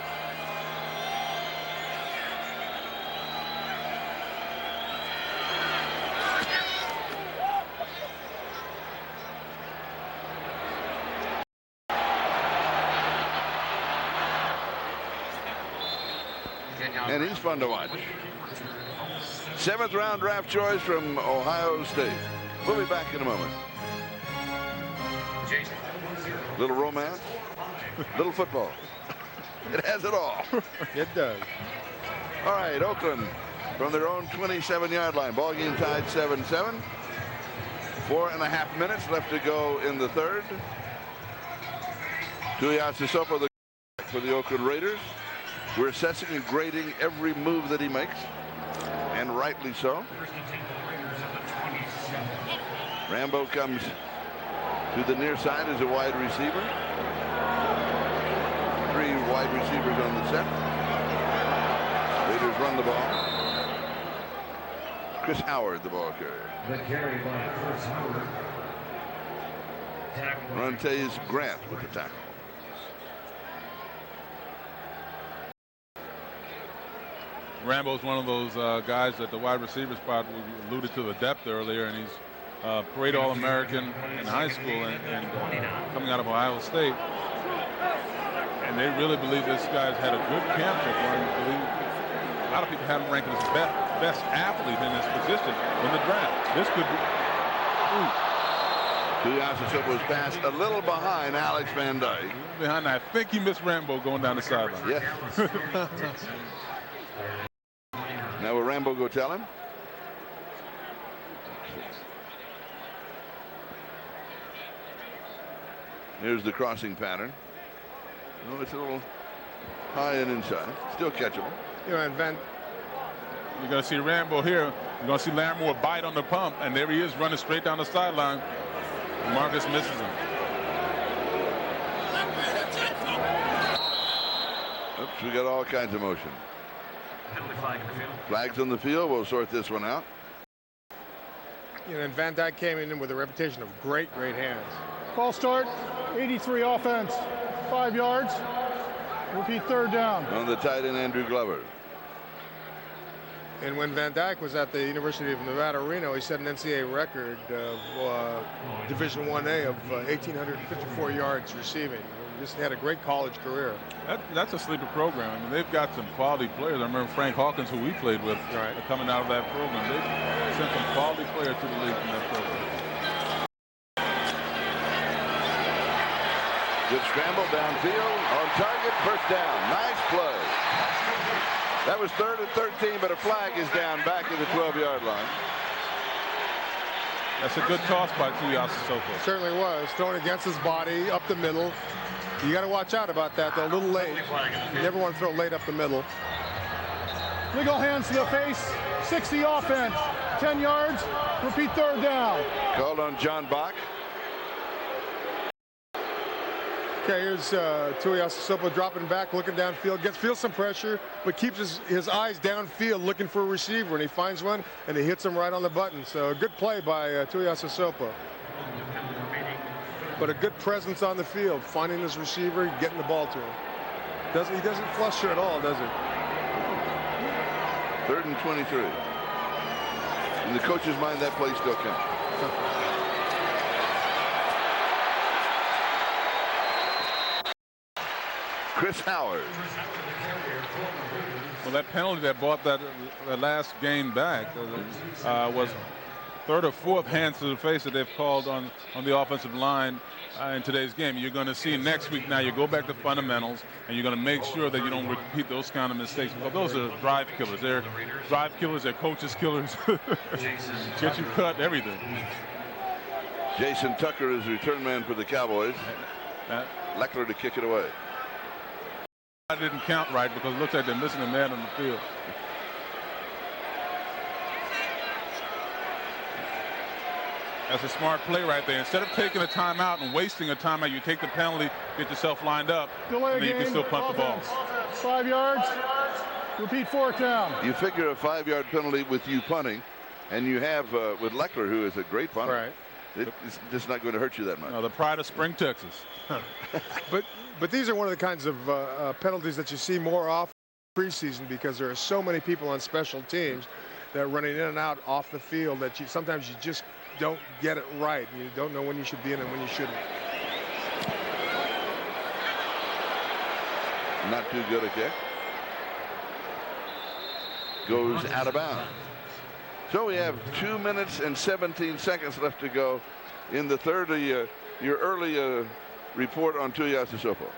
And he's fun to watch. 7th round draft choice from Ohio State. We'll be back in a moment. Little romance, little football. It has it all. It does. All right, Oakland from their own 27-yard line. Ball game tied 7-7. 4.5 minutes left to go in the third. Tuiasosopo for the Oakland Raiders. We're assessing and grading every move that he makes, and rightly so. Rambo comes to the near side as a wide receiver. 3 wide receivers on the set. Raiders run the ball. Chris Howard, the ball carrier. The carry by Chris Howard. Rontaze Grant with the tackle. Rambo's one of those guys at the wide receiver spot. We alluded to the depth earlier, and he's parade All-American in high school and coming out of Ohio State. And they really believe this guy's had a good camp so far. A lot of people have him ranked as best athlete in this position in the draft. This could be. Tuiasosopo was passed a little behind Alex Van Dyke. Behind, I think he missed Rambo going down the sideline. Yes. Now will Rambo go tell him? Here's the crossing pattern. Oh, it's a little high and inside. Still catchable. You know, and you're going to see Rambo here. You're going to see Larimore bite on the pump, and there he is running straight down the sideline. Marcus misses him. Oops, we got all kinds of motion. Flags on the field. We'll sort this one out. You know, and Van Dyke came in with a reputation of great hands. Ball start, 83 offense, 5 yards. Repeat, third down. On the tight end, Andrew Glover. And when Van Dyke was at the University of Nevada, Reno, he set an NCAA record of Division 1A of 1,854 yards receiving. Just had a great college career. That's a sleeper program. I mean, they've got some quality players. I remember Frank Hawkins, who we played with, coming out of that program. They sent some quality players to the league from that program. Good scramble downfield, on target, first down. Nice play. That was 3rd and 13, but a flag is down back at the 12-yard line. That's a good toss by Tuiasosopo. Certainly was. Thrown against his body, up the middle. You got to watch out about that, though. A little late. You never want to throw late up the middle. Legal hands to the face. 60 offense. 10 yards. Repeat 3rd down. Called on John Bach. Okay, here's Tuiasosopo dropping back, looking downfield, feels some pressure, but keeps his eyes downfield looking for a receiver, and he finds one, and he hits him right on the button. So a good play by Tuiasosopo. But a good presence on the field, finding his receiver, getting the ball to him. He doesn't fluster at all, does he? 3rd and 23. In the coach's mind, that play still counts. Chris Howard. Well, that penalty that brought that last game back was 3rd or 4th hands to the face that they've called on the offensive line in today's game. You're going to see next week now you go back to fundamentals, and you're going to make sure that you don't repeat those kind of mistakes, because those are drive killers. They're drive killers. They're coaches killers. Get you cut, everything. Jason Tucker is the return man for the Cowboys. Leckler to kick it away. I didn't count right because it looks like they're missing a man on the field. That's a smart play right there. Instead of taking a timeout and wasting a timeout, you take the penalty, get yourself lined up, and then you can still punt the ball. 5 yards. Repeat 4th down. You figure a 5-yard penalty with you punting, and you have with Leckler, who is a great punter. Right. It's just not going to hurt you that much. No, the pride of Spring, Texas. But these are one of the kinds of penalties that you see more often in preseason, because there are so many people on special teams that are running in and out off the field that sometimes you just don't get it right. You don't know when you should be in and when you shouldn't. Not too good a kick. Goes out of bounds. So we have 2 minutes and 17 seconds left to go in the third. Your early report on Tuiasosopo.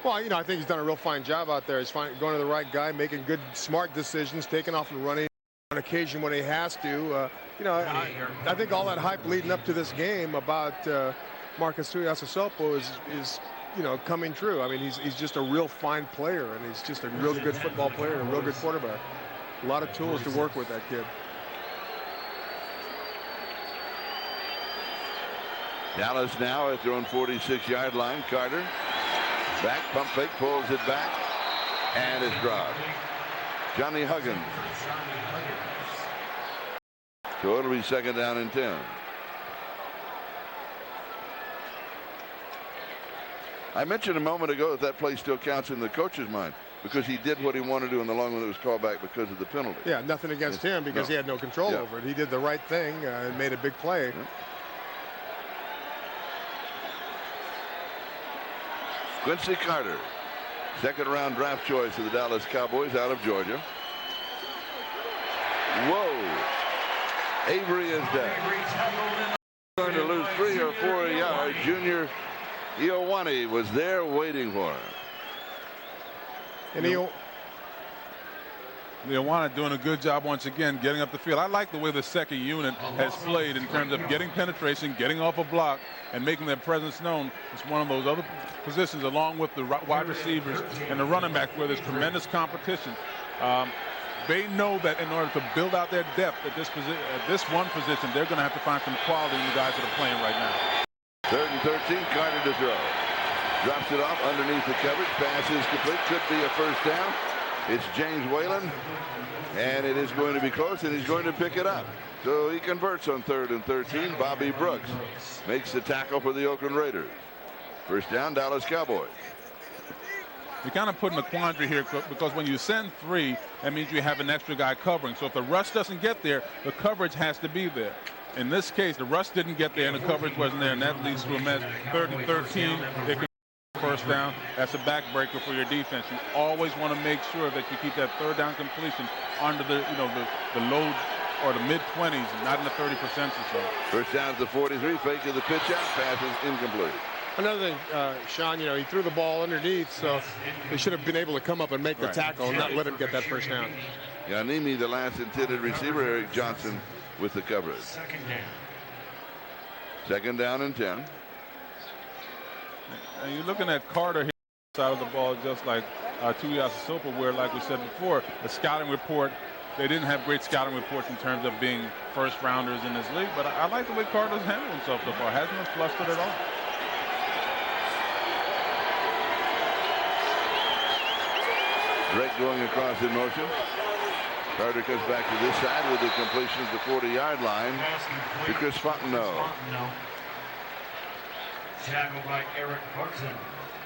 Well, I think he's done a real fine job out there. He's going to the right guy, making good, smart decisions, taking off and running on occasion when he has to. I think all that hype leading up to this game about Marcus Tuiasosopo is coming true. I mean, he's just a real fine player, and he's just a real good football player and a real good quarterback. A lot of tools to work with, that kid. Dallas now at their own 46-yard line. Carter back, pump fake, pulls it back, and it's dropped. Johnny Huggins. So it'll be 2nd down and 10. I mentioned a moment ago that play still counts in the coach's mind, because he did what he wanted to do in the long one that was called back because of the penalty. Yeah, nothing against him, because he had no control over it. He did the right thing and made a big play. Yeah. Quincy Carter, 2nd-round draft choice of the Dallas Cowboys out of Georgia. Whoa. Avery is down. Going to lose 3 or 4 yards. Junior Ioane was there waiting for him. And Ioane doing a good job once again getting up the field. I like the way the second unit has played in terms of getting penetration, getting off a block, and making their presence known. It's one of those other positions, along with the wide receivers and the running back, where there's tremendous competition. They know that in order to build out their depth at this one position, they're going to have to find some quality in the guys that are playing right now. 3rd and 13, Carter to throw. Drops it off underneath the coverage. Pass is complete. Could be a 1st down. It's James Whalen, and it is going to be close, and he's going to pick it up. So he converts on 3rd and 13. Bobby Brooks makes the tackle for the Oakland Raiders. 1st down, Dallas Cowboys. You're kind of put in a quandary here, because when you send 3, that means you have an extra guy covering. So if the rush doesn't get there, the coverage has to be there. In this case, the rush didn't get there, and the coverage wasn't there, and that leads to a mess. 3rd and 13. They can first down, that's a backbreaker for your defense. You always want to make sure that you keep that third down completion under the low or the mid-20s, not in the 30% or so. First down at the 43, fake to the pitch out, pass is incomplete. Another thing, Sean, he threw the ball underneath, so they should have been able to come up and make the tackle and not let him get that first down. Yanimi, the last intended receiver. Eric Johnson with the coverage. Second down and 10. And you're looking at Carter here side of the ball, just like Tuiasosopo, where, like we said before, the scouting report, they didn't have great scouting reports in terms of being first rounders in this league, but I like the way Carter's handled himself so far. Hasn't been flustered at all. Drake going across in motion. Carter comes back to this side with the completion of the 40-yard line to Chris Fontenot. Tackled by Eric Clarkson.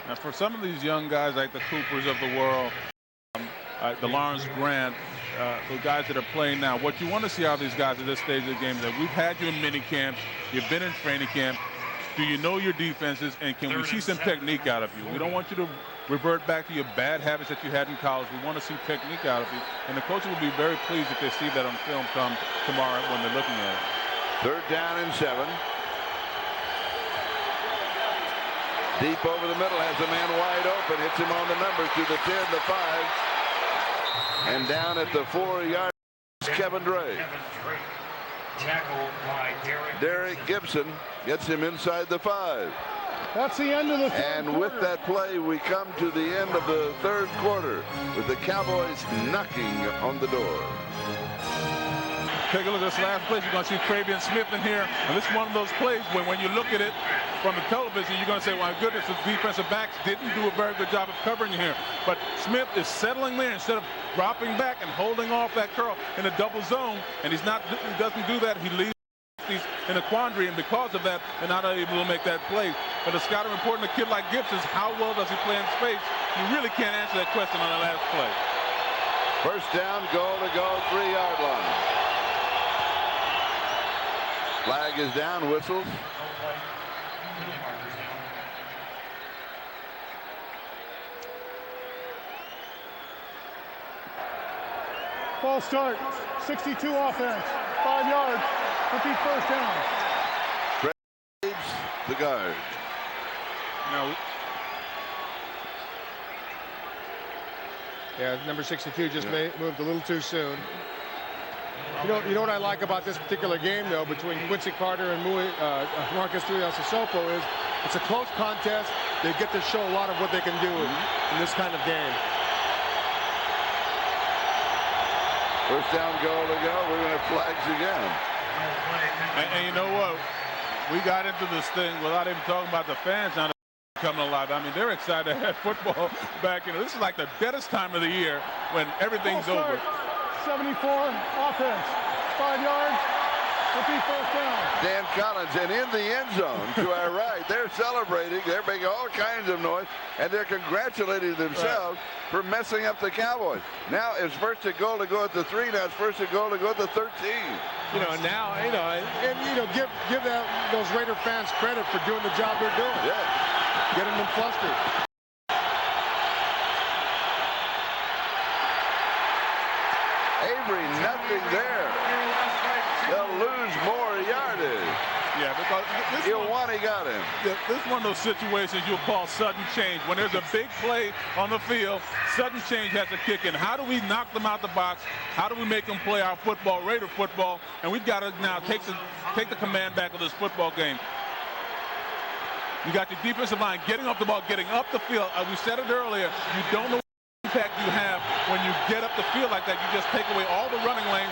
Now, for some of these young guys like the Coopers of the world, the Lawrence Grant, the guys that are playing now, what you want to see out of these guys at this stage of the game is that we've had you in mini camps, you've been in training camp. Do you know your defenses, and can we see some technique out of you? We don't want you to revert back to your bad habits that you had in college. We want to see technique out of you, and the coaches will be very pleased if they see that on film come tomorrow when they're looking at it. Third down and 7. Deep over the middle, has a man wide open, hits him on the numbers to the 10, the 5, and down at the 4-yard, Kevin Drake. Tackled by Derek Gibson gets him inside the 5. That's the end of the third And quarter. with that play, we come to the end of the third quarter with the Cowboys knocking on the door. Take a look at this last play. You're going to see Travion Smith in here. And this is one of those plays when you look at it from the television, you're going to say, well, my goodness, the defensive backs didn't do a very good job of covering here. But Smith is settling there instead of dropping back and holding off that curl in a double zone. And he doesn't do that. He leaves in a quandary, and because of that, they're not able to make that play. But the scouting report on a kid like Gibson is how well does he play in space? You really can't answer that question on the last play. First down, goal to go, 3-yard line. Flag is down, whistles. False start, 62 offense, 5 yards, repeat first down. Graves, the guard. Now, yeah, number 62 just moved a little too soon. You know what I like about this particular game, though, between Quincy Carter and Marcus Tuiasosopo is it's a close contest. They get to show a lot of what they can do in this kind of game. First down, goal to go. We're going to have flags again. And you know what? We got into this thing without even talking about the fans now coming alive. I mean, they're excited to have football back. This is like the deadest time of the year when everything's over. 74 offense, 5 yards, repeat first down. Dan Collins, and in the end zone to our right, they're celebrating. They're making all kinds of noise, and they're congratulating themselves for messing up the Cowboys. Now it's first and goal to go at the 3. Now it's first and goal to go at the 13. Now, give those Raider fans credit for doing the job they're doing. Yeah. Getting them flustered. Avery, nothing there. They'll lose more yardage. Yeah, because Iwani got him. This is one of those situations you'll call sudden change. When there's a big play on the field, sudden change has to kick in. How do we knock them out the box? How do we make them play our football, Raider football? And we've got to now take the command back of this football game. You got your defensive line getting up the ball, getting up the field. We said it earlier, you don't know what impact you have when you get up the field like that. You just take away all the running lane.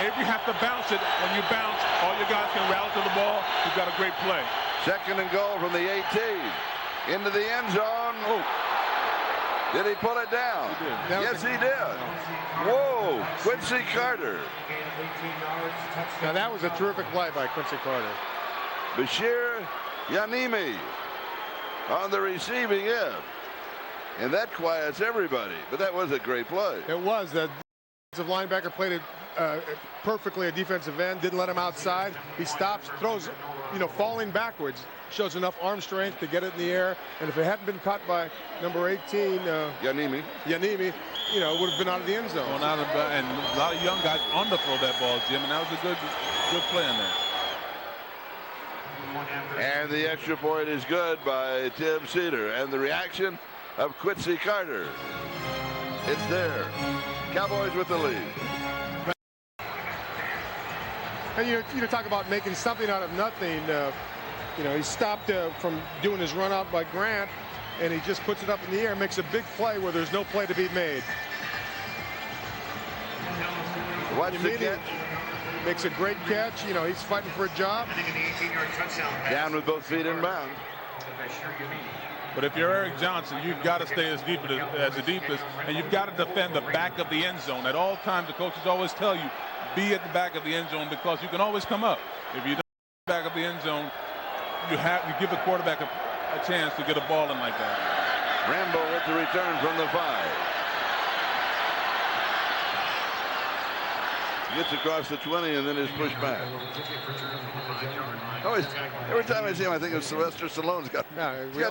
Avery has to bounce it. When you bounce, all your guys can rally to the ball. You've got a great play. Second and goal from the 18. Into the end zone. Oh. Did he pull it down? He did. Yes, he did. Whoa, Quincy Carter. Now that was a terrific play by Quincy Carter. Bashir Yanimi on the receiving end. And that quiets everybody. But that was a great play. It was. The defensive linebacker played it perfectly a defensive end, didn't let him outside. He stops, throws, falling backwards, shows enough arm strength to get it in the air. And if it hadn't been caught by number 18, Yanimi, it would have been out of the end zone. Well, and a lot of young guys underthrow that ball, Jim, and that was a good play in there. and the extra point is good by Tim Cedar, and the reaction of Quincy Carter. It's there. Cowboys with the lead. And you talk about making something out of nothing. He stopped from doing his run out by Grant, and he just puts it up in the air, makes a big play where there's no play to be made. Watch the catch. Makes a great catch. He's fighting for a job. Down with both feet in bounds. But if you're Eric Johnson, you've got to stay as deep as the deepest, and you've got to defend the back of the end zone. At all times, the coaches always tell you, be at the back of the end zone because you can always come up. If you don't back of the end zone, you give the quarterback a chance to get a ball in like that. Rambo with the return from the 5. Gets across the 20 and then is pushed back. Every time I see him, I think of Sylvester Stallone's got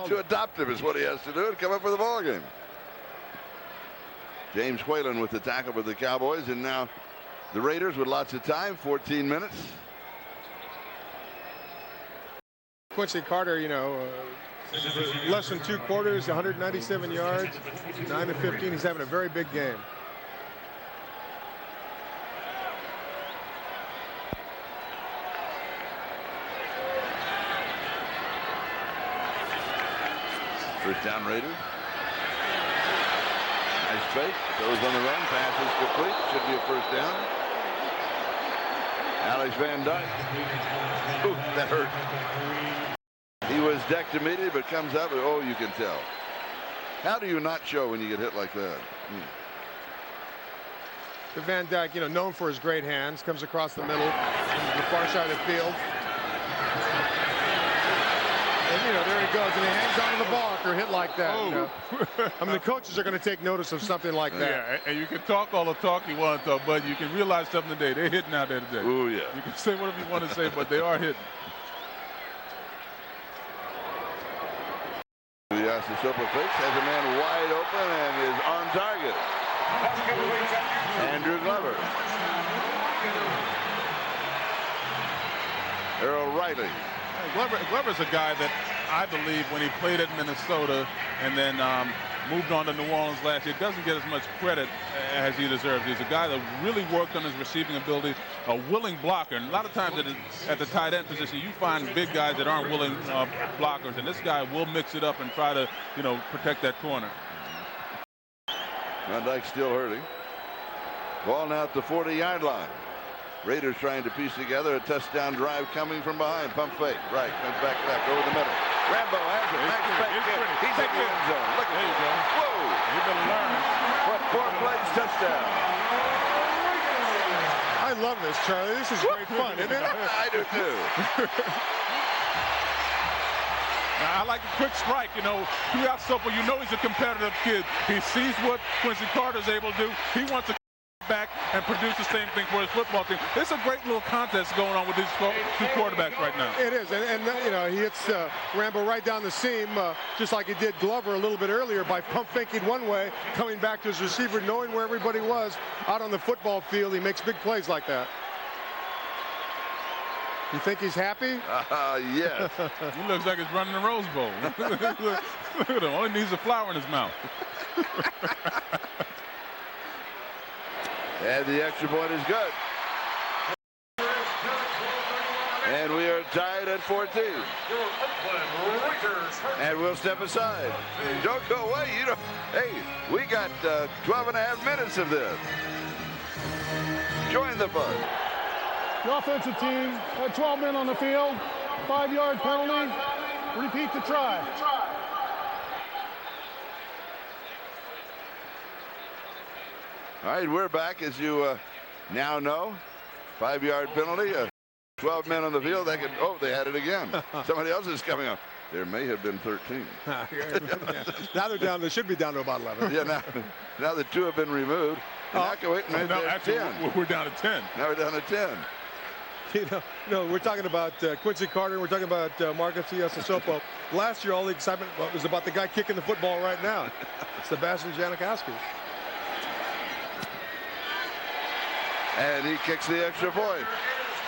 to adopt him is what he has to do and come up with a ball game. James Whalen with the tackle for the Cowboys, and now the Raiders with lots of time, 14 minutes. Quincy Carter, less than 2 quarters, 197 yards, 9 to 15. He's having a very big game. First down, Raiders. Nice fake. Goes on the run. Pass is complete. Should be a first down. Alex Van Dyke. Ooh, that hurt. He was decked immediately, but comes up. Oh, you can tell. How do you not show when you get hit like that? The Van Dyke, known for his great hands, comes across the middle, the far side of the field. And, there he goes, and he hangs onto the ball after a hit like that. The coaches are going to take notice of something like that. Yeah, and you can talk all the talk you want to talk, but you can realize something today. They're hitting out there today. Oh, yeah. You can say whatever you want to say, but they are hitting. Super fakes, has a man wide open and is on target. Andrew Glover. Earl Riley. Glover's a guy that I believe when he played at Minnesota and then moved on to New Orleans last year, doesn't get as much credit as he deserves. He's a guy that really worked on his receiving ability, a willing blocker. And a lot of times at the tight end position, you find big guys that aren't willing blockers, and this guy will mix it up and try to, protect that corner. Van Dyke still hurting. Ball now at the 40-yard line. Raiders trying to piece together a touchdown drive coming from behind. Pump fake. Right. Comes back left. Over the middle. Rambo has it. Nice fake. He's in the end zone. Look at there you go. Whoa. You better learn. What 4 plays touchdown. I love this, Charlie. This is great fun, isn't it? I do too. Now, I like a quick strike, Throughout Sopo, he's a competitive kid. He sees what Quincy Carter's able to do. He wants to back and produce the same thing for his football team. It's a great little contest going on with these 2 quarterbacks right now. It is, and he hits Rambo right down the seam, just like he did Glover a little bit earlier by pump faking one way, coming back to his receiver, knowing where everybody was out on the football field. He makes big plays like that. You think he's happy? Yes. He looks like he's running the Rose Bowl. Look at him. All he needs is a flower in his mouth. And the extra point is good. And we are tied at 14. And we'll step aside. Don't go away. Hey, we got 12 and a half minutes of this. Join the fun. The offensive team had 12 men on the field. 5-yard penalty. Repeat the try. All right, we're back, as you now know. 5-yard penalty. 12 men on the field. They had it again. Somebody else is coming up. There may have been 13. Now they're down. They should be down to about 11. Yeah, now the 2 have been removed. Actually, 10. we're down to 10. Now we're down to 10. We're talking about Quincy Carter. We're talking about Marcus Sopo. Last year, all the excitement was about the guy kicking the football right now. It's Sebastian Janikowski. And he kicks the extra point.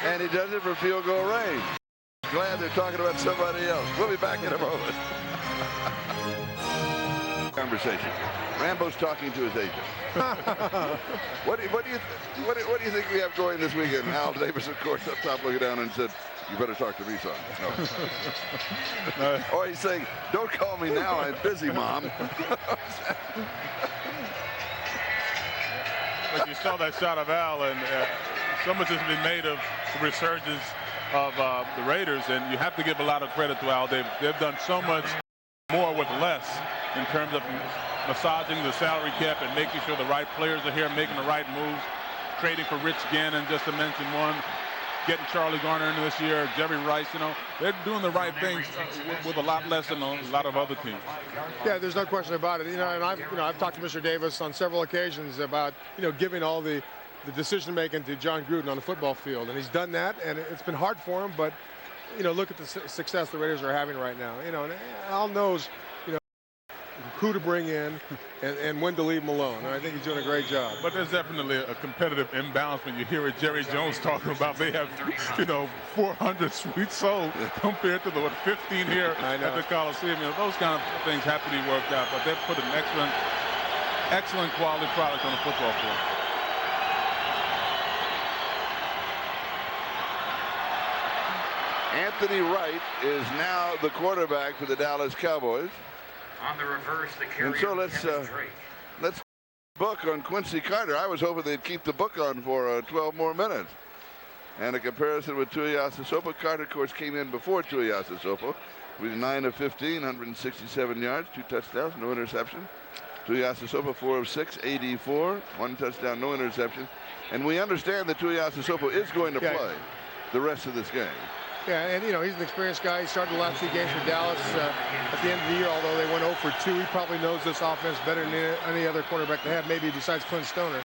And he does it from field goal range. Glad they're talking about somebody else. We'll be back in a moment. Conversation. Rambo's talking to his agent. What do you think we have going this weekend? Al Davis, of course, up top looking down and said, "You better talk to me, son." No. Or he's saying, "Don't call me now. I'm busy, Mom." But you saw that shot of Al, and so much has been made of the resurgence of the Raiders, and you have to give a lot of credit to Al Davis. They've done so much more with less in terms of massaging the salary cap and making sure the right players are here, making the right moves, trading for Rich Gannon, just to mention one, getting Charlie Garner into this year, Jerry Rice. They're doing the right things with a lot less than a lot of other teams. Yeah, there's no question about it. And I've talked to Mr. Davis on several occasions about giving all the decision making to John Gruden on the football field, and he's done that, and it's been hard for him. But look at the success the Raiders are having right now. And Al knows who to bring in and when to leave him alone. And I think he's doing a great job. But there's definitely a competitive imbalance when you hear Jerry Jones talking about they have 400 suites sold compared to the 15 here at the Coliseum. Those kind of things have to be worked out. But they've put an excellent quality product on the football field. Anthony Wright is now the quarterback for the Dallas Cowboys. On the reverse, the carrier, and so let's book on Quincy Carter. I was hoping they'd keep the book on for 12 more minutes. And a comparison with Tuiasosopo. Carter, of course, came in before Tuiasosopo with 9 of 15, 167 yards, 2 touchdowns, no interception. Tuiasosopo 4 of 6, 84, 1 touchdown, no interception. And we understand that Tuiasosopo is going to play the rest of this game. Yeah, and he's an experienced guy. He started the last 2 games for Dallas at the end of the year, although they went 0 for 2. He probably knows this offense better than any other quarterback they have, maybe besides Clint Stoner.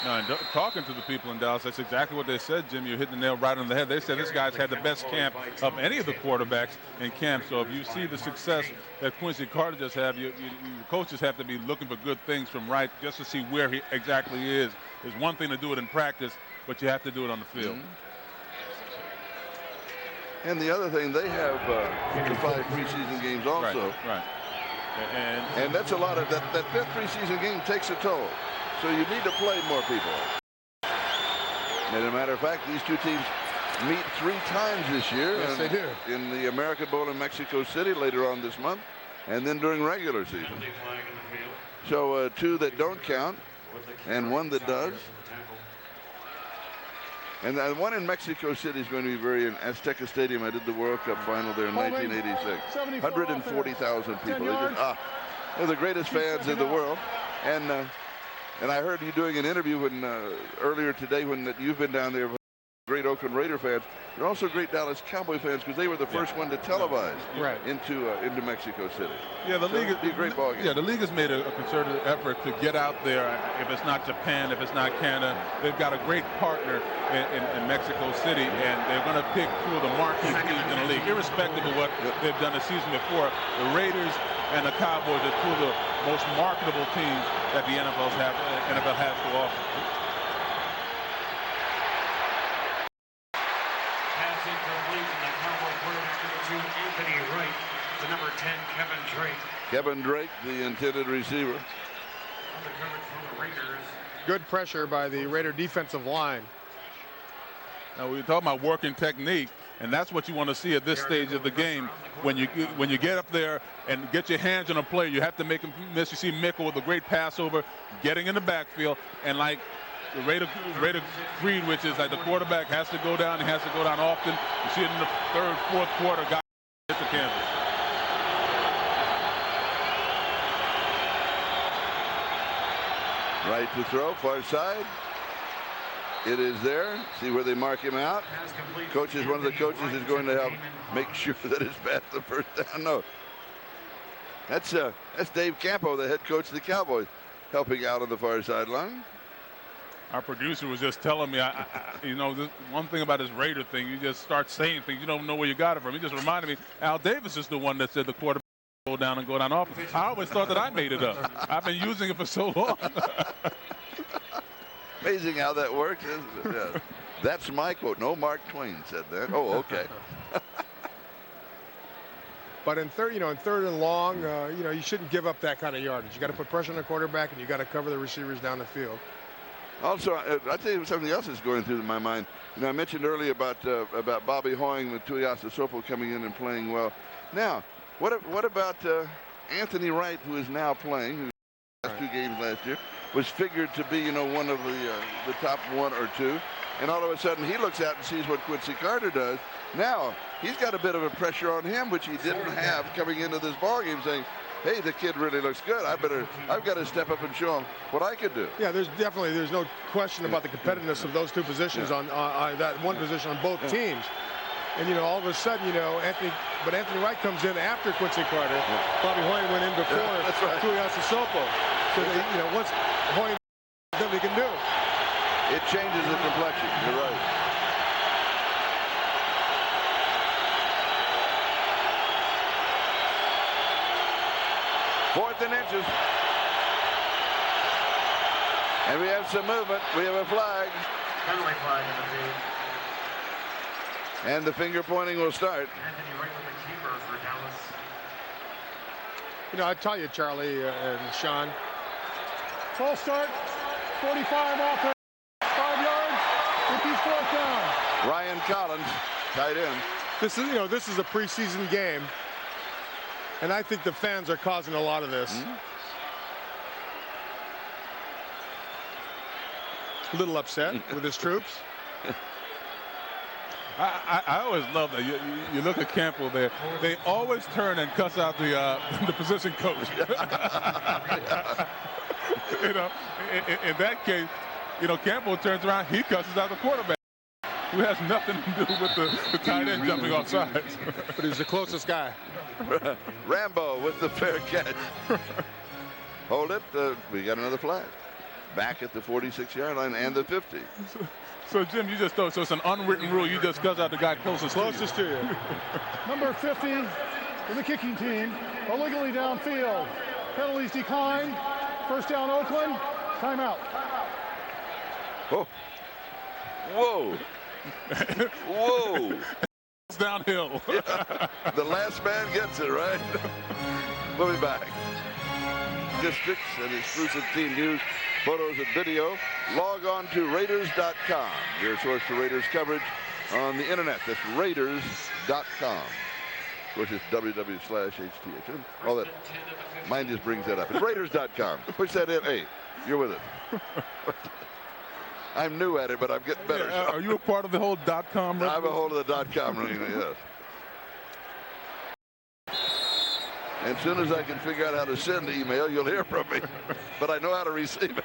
No, and talking to the people in Dallas, that's exactly what they said, Jim. You hit the nail right on the head. They said this guy's had the best camp of any of the quarterbacks in camp. So if you see the success that Quincy Carter just had, you coaches have to be looking for good things from Wright just to see where he exactly is. It's one thing to do it in practice, but you have to do it on the field. And the other thing, they have 5 preseason games also. Right. And that's a lot of that 5th preseason game takes a toll. So you need to play more people. And as a matter of fact, these 2 teams meet 3 times this year. Yes, they do. In the American Bowl in Mexico City later on this month, and then during regular season. So 2 that don't count, and 1 that does. And the one in Mexico City is going to be very in Azteca Stadium. I did the World Cup final there in 1986. 140,000 people. They're the greatest fans in the world. And I heard you doing an interview earlier today when you've been down there. Great Oakland Raider fans. They're also great Dallas Cowboy fans because they were the first one to televise into Mexico City. Yeah, the league be a great ball game. Yeah, the league has made a concerted effort to get out there. If it's not Japan, if it's not Canada, they've got a great partner in Mexico City, and they're going to pick 2 of the marquee teams in the league, irrespective of what they've done the season before. The Raiders and the Cowboys are 2 of the most marketable teams that the NFL has to offer. Anthony Wright, the number 10, Kevin Drake. Kevin Drake, the intended receiver. Good pressure by the Raider defensive line. Now we're talking about working technique, and that's what you want to see at this stage of the game. When you get up there and get your hands on a player, you have to make him miss. You see Mickle with a great pass over, getting in the backfield, and like the Raider creed, which is like the quarterback has to go down. He has to go down often. You see it in the 3rd, 4th quarter. Guys hit the canvas. Right to throw, far side. It is there. See where they mark him out. One of the coaches is going to help make sure that it's past the first down. No. That's Dave Campo, the head coach of the Cowboys, helping out on the far sideline. Our producer was just telling me, you know, this one thing about this Raider thing, you just start saying things, you don't know where you got it from. He just reminded me, Al Davis is the one that said the quarterback go down off. I always thought that I made it up. I've been using it for so long. Amazing how that works, isn't it? Yeah. That's my quote. No, Mark Twain said that. Oh, okay. But in third and long, you shouldn't give up that kind of yardage. You got to put pressure on the quarterback, and you got to cover the receivers down the field. Also, I'll tell you something else that's going through my mind. You know, I mentioned earlier about Bobby Hoying with Tuiasosopo coming in and playing well. Now, what about Anthony Wright, who is now playing, who last 2 games last year, was figured to be, one of the top 1 or 2, and all of a sudden he looks out and sees what Quincy Carter does. Now he's got a bit of a pressure on him, which he didn't have coming into this ball game, saying, hey, the kid really looks good. I've got to step up and show him what I could do. Yeah, there's no question about the competitiveness of those 2 positions on that one position on both teams. And all of a sudden, Anthony Wright comes in after Quincy Carter. Bobby Hoying went in before Tuiasosopo. So once Hoying, then we can do. It changes the complexion. You're right. Fourth and inches. And we have some movement. We have a flag. Penalty flag in the field. And the finger pointing will start. Anthony Wright with the keeper for Dallas. I tell you, Charlie and Sean. Full start, 45 offense, 5 yards, 54th down. Ryan Collins, tight end. This is a preseason game, and I think the fans are causing a lot of this. A little upset with his troops. I always love that. You look at Campbell there. They always turn and cuss out the position coach. In that case, Campbell turns around. He cusses out the quarterback, who has nothing to do with the tight end jumping off sides. But he's the closest guy. Rambo with the fair catch. Hold it. We got another flag. Back at the 46-yard line and the 50. So, Jim, you just thought, so it's an unwritten rule. You just cuss out the guy closest to you. Number 50 for the kicking team, illegally downfield. Penalties decline. First down, Oakland. Timeout. Oh. Whoa. Whoa. It's downhill. Yeah. The last man gets it, right? We'll be back. Districts and exclusive team news, photos and video. Log on to Raiders.com, your source for Raiders coverage on the internet. That's Raiders.com. Of course, it's www/HTH. All that. Mine just brings that up. It's Raiders.com. Push that in. Hey, you're with it. I'm new at it, but I'm getting better. Yeah, are you a part of the whole .com? I'm a hold of the .com arena, yes. And as soon as I can figure out how to send the email, you'll hear from me. But I know how to receive it.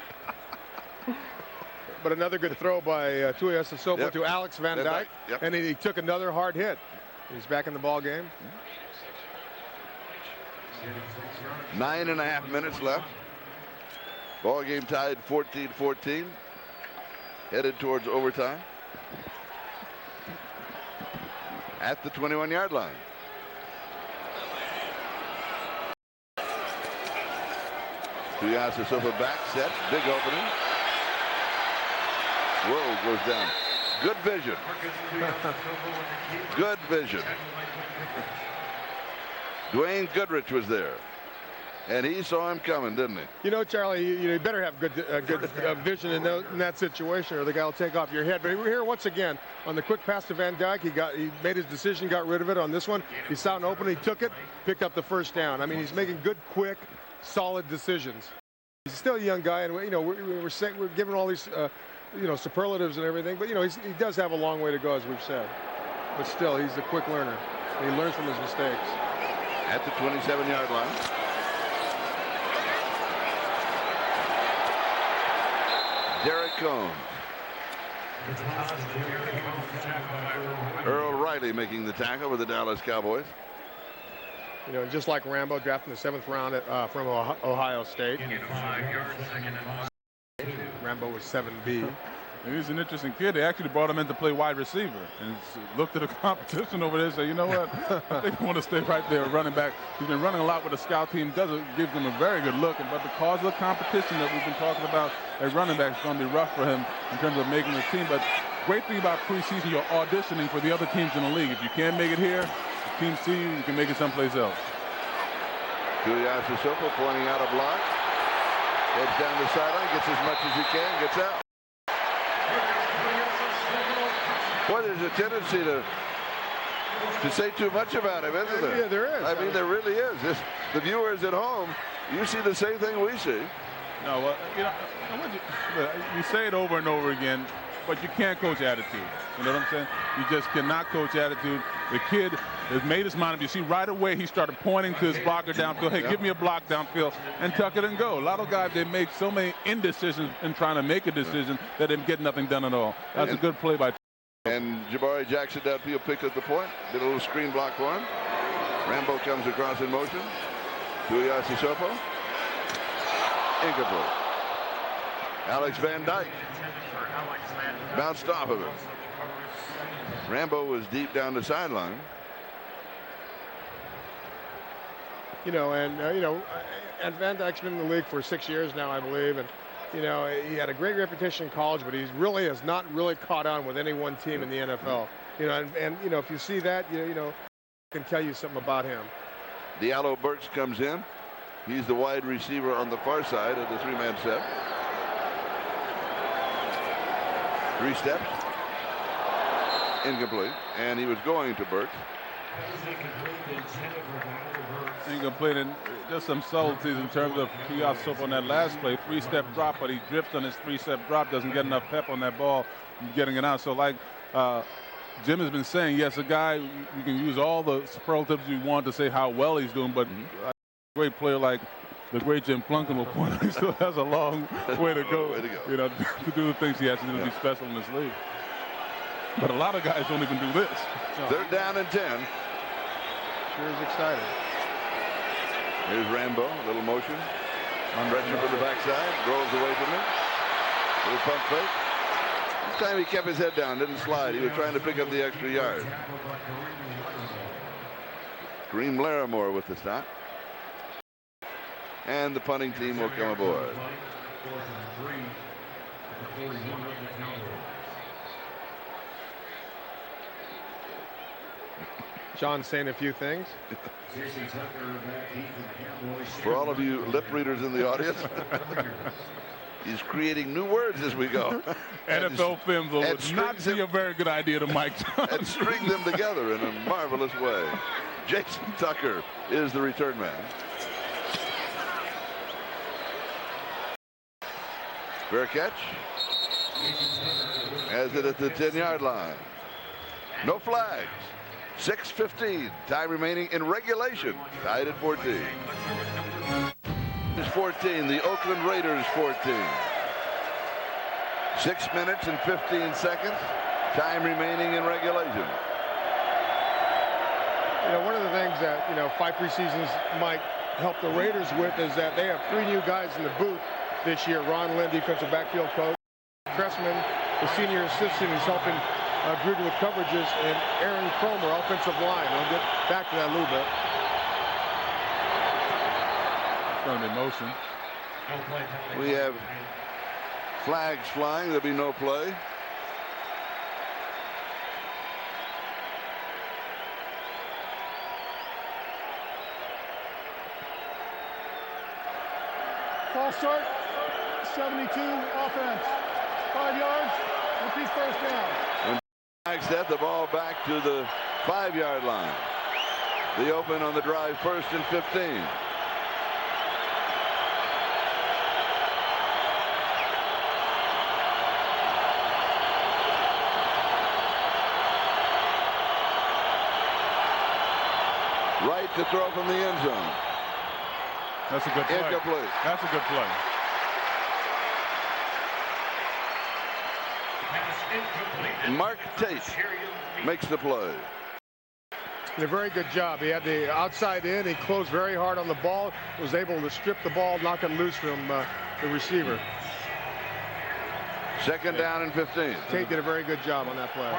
But another good throw by Tuiasosopo to Alex Van Dyke. Yep. And he took another hard hit. He's back in the ball game. 9.5 minutes left. Ball game tied 14-14. Headed towards overtime. At the 21-yard line. Tuiasosopo back, set, big opening. Whoa, goes down. Good vision. Good vision. Dwayne Goodrich was there. And he saw him coming, didn't he? Charlie, you better have good vision in that situation, or the guy will take off your head. But we're here once again on the quick pass to Van Dyke. He made his decision, got rid of it. On this one, he saw an open, he took it, picked up the first down. I mean, he's making good, quick, solid decisions. He's still a young guy, and we're giving all these superlatives and everything. But he does have a long way to go, as we've said. But still, he's a quick learner. He learns from his mistakes. At the 27-yard line. Derek Combs. Earl Riley making the tackle with the Dallas Cowboys. You know, just like Rambo, drafted in the 7th round from Ohio State. Rambo was 7B. He's an interesting kid. They actually brought him in to play wide receiver and looked at the competition over there and said, you know what, I think I want to stay right there running back. He's been running a lot with the scout team, gives them a very good look, but because of the competition that we've been talking about at running back, it's going to be rough for him in terms of making the team. But great thing about preseason, you're auditioning for the other teams in the league. If you can't make it here, the team see you, you can make it someplace else. Sissoko pointing out a block. Heads down the sideline, gets as much as he can, gets out. Boy, there's a tendency to say too much about him, isn't there? Yeah, there is. I mean, there really is. The viewers at home, you see the same thing we see. No, well, you know, you say it over and over again, but you can't coach attitude. You know what I'm saying? You just cannot coach attitude. The kid has made his mind up. You see, right away he started pointing to his blocker downfield. Hey, give me a block downfield and tuck it and go. A lot of guys, they make so many indecisions in trying to make a decision that they get nothing done at all. That's a good play by. And Jabari Jackson downfield picked up the point. Did a little screen block for him. Rambo comes across in motion. Sissoko. Incomplete. Alex Van Dyke bounced off of it. Rambo was deep down the sideline. You know, and Van Dyke's been in the league for 6 years now, I believe, and you know, he had a great reputation in college, but he really has not really caught on with any one team in the NFL. You know, and you know, if you see that, you know, I can tell you something about him. Diallo Burks comes in. He's the wide receiver on the far side of the 3-man set. 3 steps. Incomplete. And he was going to Burks. Incomplete, and just some subtleties in terms of Sissoko on that last play. 3-step drop, but he drifts on his 3-step drop, doesn't get enough pep on that ball and getting it out. So like Jim has been saying, yes, a guy, you can use all the superlatives you want to say how well he's doing, but a great player like the great Jim Plunkett will point out, he still has a long way to go, you know, to do the things he has to do to be special in this league. But a lot of guys don't even do this. Third down and 10. Sure is exciting. Here's Rambo, a little motion. Pressure from the backside, rolls away from him. Little pump fake. This time he kept his head down, didn't slide. He was trying to pick up the extra yard. Kareem Larimore with the stop. And the punting team will come aboard. John saying a few things. For all of you lip readers in the audience, he's creating new words as we go. NFL films would not be a very good idea to Mike Johnson. And string them together in a marvelous way. Jason Tucker is the return man. Fair catch. Has it at the 10-yard line. No flags. 6:15, time remaining in regulation. Tied at 14. It's 14, the Oakland Raiders 14. 6 minutes and 15 seconds. Time remaining in regulation. You know, one of the things that, you know, 5 preseasons might help the Raiders with is that they have 3 new guys in the booth this year. Ron Lynn, defensive backfield coach. Cressman, the senior assistant, is helping Gruden with coverages, and Aaron Cromer, offensive line. I'll get back to that a little bit. It's going to be motion. We have flags flying. There'll be no play. False start, 72 offense. 5 yards, repeat first down. Flag set, the ball back to the 5-yard line. The open on the drive, 1st and 15. Right to throw from the end zone. That's a good play. Incomplete. That's a good play. Mark Tate makes the play. Did a very good job. He had the outside in. He closed very hard on the ball. Was able to strip the ball, knock it loose from the receiver. Second down and 15. Tate did a very good job on that play.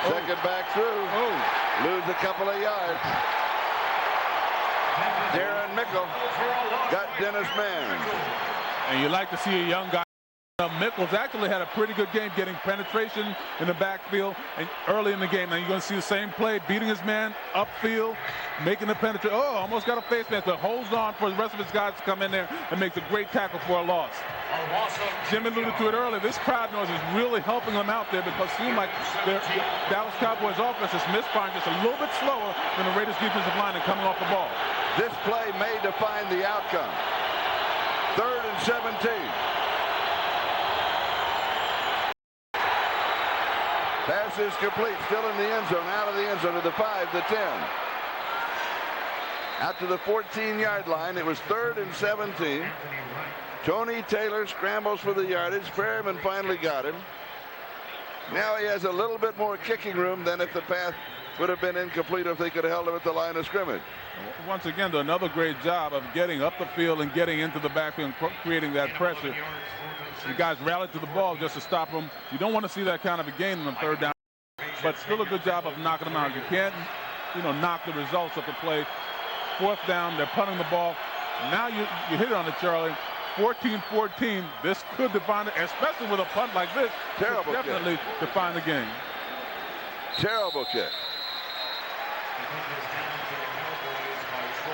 Second back through. Lose a couple of yards. Darren Mickle got Dennis Mann. And you like to see a young guy. Mickles actually had a pretty good game getting penetration in the backfield and early in the game. Now you're going to see the same play, beating his man upfield, making the penetration. Oh, almost got a face mask, but holds on for the rest of his guys to come in there and makes a great tackle for a loss. Jim alluded to it earlier. This crowd noise is really helping them out there because it seems like the Dallas Cowboys offense is misfiring just a little bit slower than the Raiders defensive line and coming off the ball. This play may define the outcome. 3rd and 17. Pass is complete, still in the end zone, out of the end zone to the 5, the 10. Out to the 14-yard line. It was 3rd and 17. Tony Taylor scrambles for the yardage. Perryman finally got him. Now he has a little bit more kicking room than if the pass would have been incomplete if they could have held him at the line of scrimmage. Once again, another great job of getting up the field and getting into the backfield and creating that pressure. You guys rallied to the ball just to stop them. You don't want to see that kind of a game on 3rd down, but still a good job of knocking them out. You can't, knock the results of the play. 4th down, they're punting the ball. Now you hit it on it, Charlie. 14-14. This could define it, especially with a punt like this. Terrible definitely kick. Define the game. Terrible kick.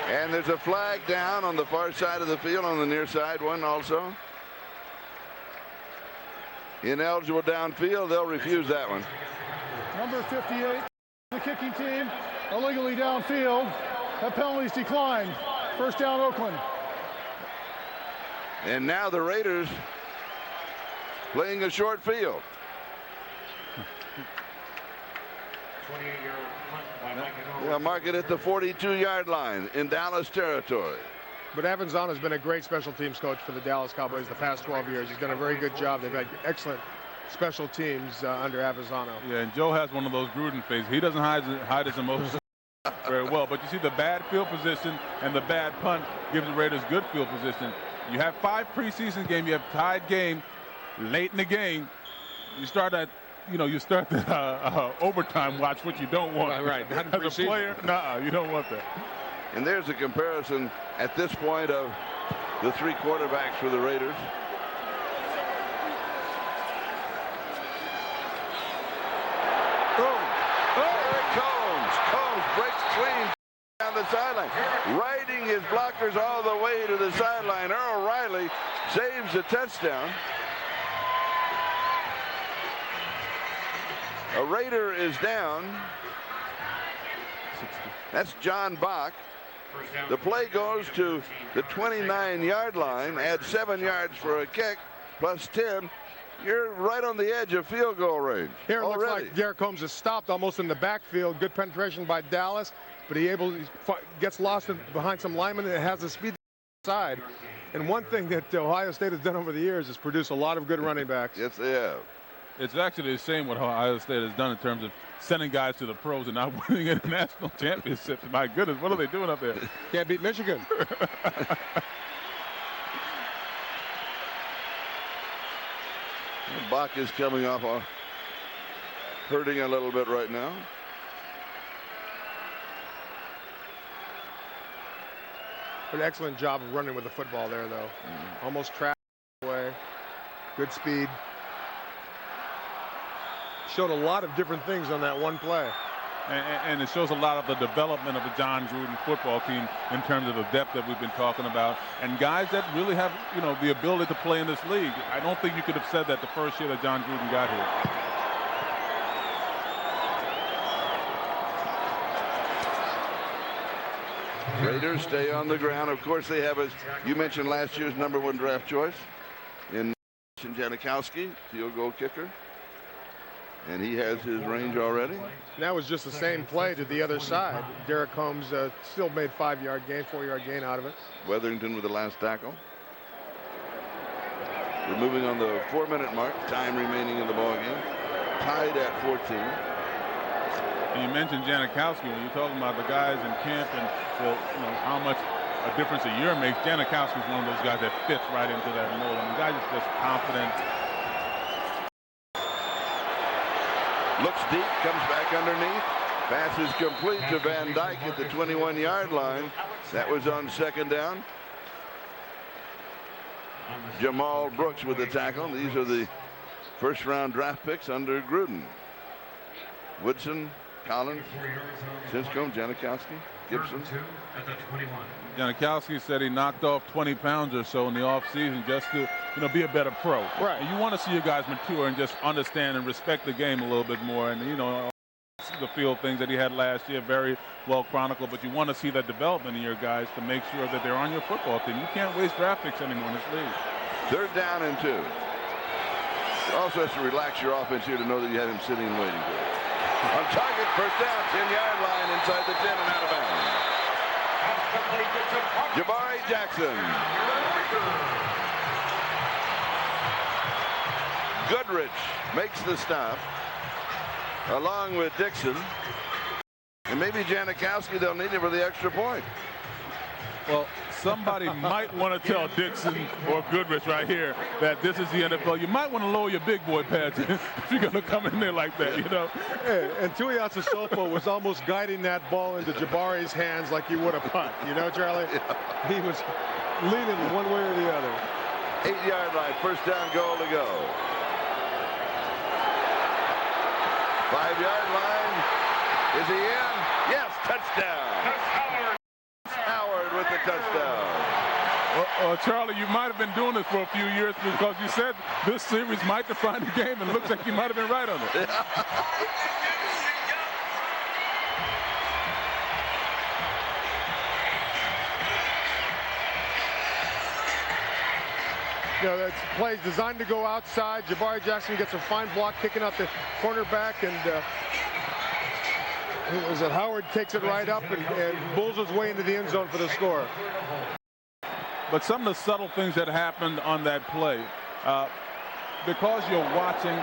And there's a flag down on the far side of the field, on the near side one also. Ineligible downfield, they'll refuse that one. Number 58, the kicking team, illegally downfield. That penalty's declined. 1st down, Oakland. And now the Raiders playing a short field. They'll mark it at the 42-yard line in Dallas territory. But Avanzano has been a great special teams coach for the Dallas Cowboys the past 12 years. He's done a very good job. They've had excellent special teams under Avanzano. Yeah, and Joe has one of those Gruden faces. He doesn't hide his emotions very well. But you see the bad field position and the bad punt gives the Raiders good field position. You have 5 preseason games. You have tied game late in the game. You start at the overtime watch, which you don't want. Right. As a player, you don't want that. And there's a comparison at this point of the 3 quarterbacks for the Raiders. Combs breaks clean down the sideline, riding his blockers all the way to the sideline. Earl Riley saves a touchdown. A Raider is down. That's John Bach. The play goes to the 29-yard line. Add 7 yards for a kick, plus 10. You're right on the edge of field goal range. Here it already. looks like Derek Holmes is stopped almost in the backfield. Good penetration by Dallas, but he gets lost behind some linemen and has the speed side. And one thing that Ohio State has done over the years is produce a lot of good running backs. Yes, they have. It's actually the same what Ohio State has done in terms of sending guys to the pros and not winning international championships. My goodness, what are they doing up there? Can't beat Michigan. Bach is coming off, hurting a little bit right now. An excellent job of running with the football there, though. Almost trapped away. Good speed. Showed a lot of different things on that one play. And it shows a lot of the development of the John Gruden football team in terms of the depth that we've been talking about. And guys that really have, the ability to play in this league. I don't think you could have said that the first year that John Gruden got here. Raiders stay on the ground. Of course, they have, as you mentioned, last year's #1 draft choice in Janikowski, field goal kicker. And he has his range already. And that was just the same play to the other side. Derek Holmes still made 5-yard gain, 4-yard gain out of it. Weatherington with the last tackle. We're moving on the 4-minute mark. Time remaining in the ball game. Tied at 14. And you mentioned Janikowski when you're talking about the guys in camp and how much a difference a year makes. Janikowski is one of those guys that fits right into that mold. I mean, the guy is just confident. Looks deep, comes back underneath. Pass is complete to Van Dyke at the 21-yard line. That was on 2nd down. Jamal Brooks with the tackle. These are the first-round draft picks under Gruden. Woodson, Collins, Sinscombe, Janikowski, Gibson. Janikowski said he knocked off 20 pounds or so in the offseason just to be a better pro. Right. And you want to see your guys mature and just understand and respect the game a little bit more. And the field things that he had last year, very well chronicled, but you want to see that development in your guys to make sure that they're on your football team. You can't waste draft picks anymore in this league. 3rd down and 2. It also has to relax your offense here to know that you have him sitting and waiting for it. On target, 1st down, 10-yard line inside the 10 and out of bounds. Jabari Jackson. Goodrich makes the stop along with Dixon. And maybe Janikowski, they'll need him for the extra point. Well, somebody might want to tell Dixon or Goodrich right here that this is the NFL. You might want to lower your big boy pads if you're going to come in there like that, Hey, and Tuiasosopo was almost guiding that ball into Jabari's hands like you would a punt. Charlie? Yeah. He was leaning one way or the other. 8-yard line, 1st down, goal to go. 5-yard line. Is he in? Yes, touchdown. Howard with the touchdown. Well, Charlie, you might have been doing this for a few years because you said this series might define the game, and it looks like you might have been right on it. That play's designed to go outside. Jabari Jackson gets a fine block kicking out the cornerback, and Howard takes it right up and bulls his way into the end zone for the score. But some of the subtle things that happened on that play, because you're watching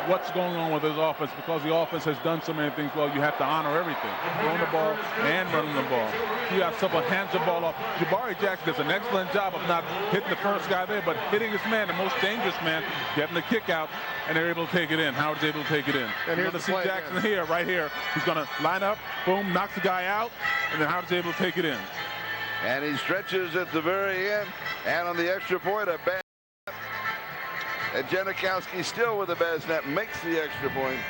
what's going on with his offense, because the offense has done so many things well, you have to honor everything. Throwing the ball and running the ball. You have someone hands the ball off. Jabari Jackson does an excellent job of not hitting the first guy there, but hitting his man, the most dangerous man, getting the kick out, and they're able to take it in. Howard's able to take it in. And here's the see Jackson here, right here. He's going to line up, boom, knocks the guy out, and then Howard's able to take it in. And he stretches at the very end, and on the extra point, a bad. And Janikowski still with a bad snap makes the extra point,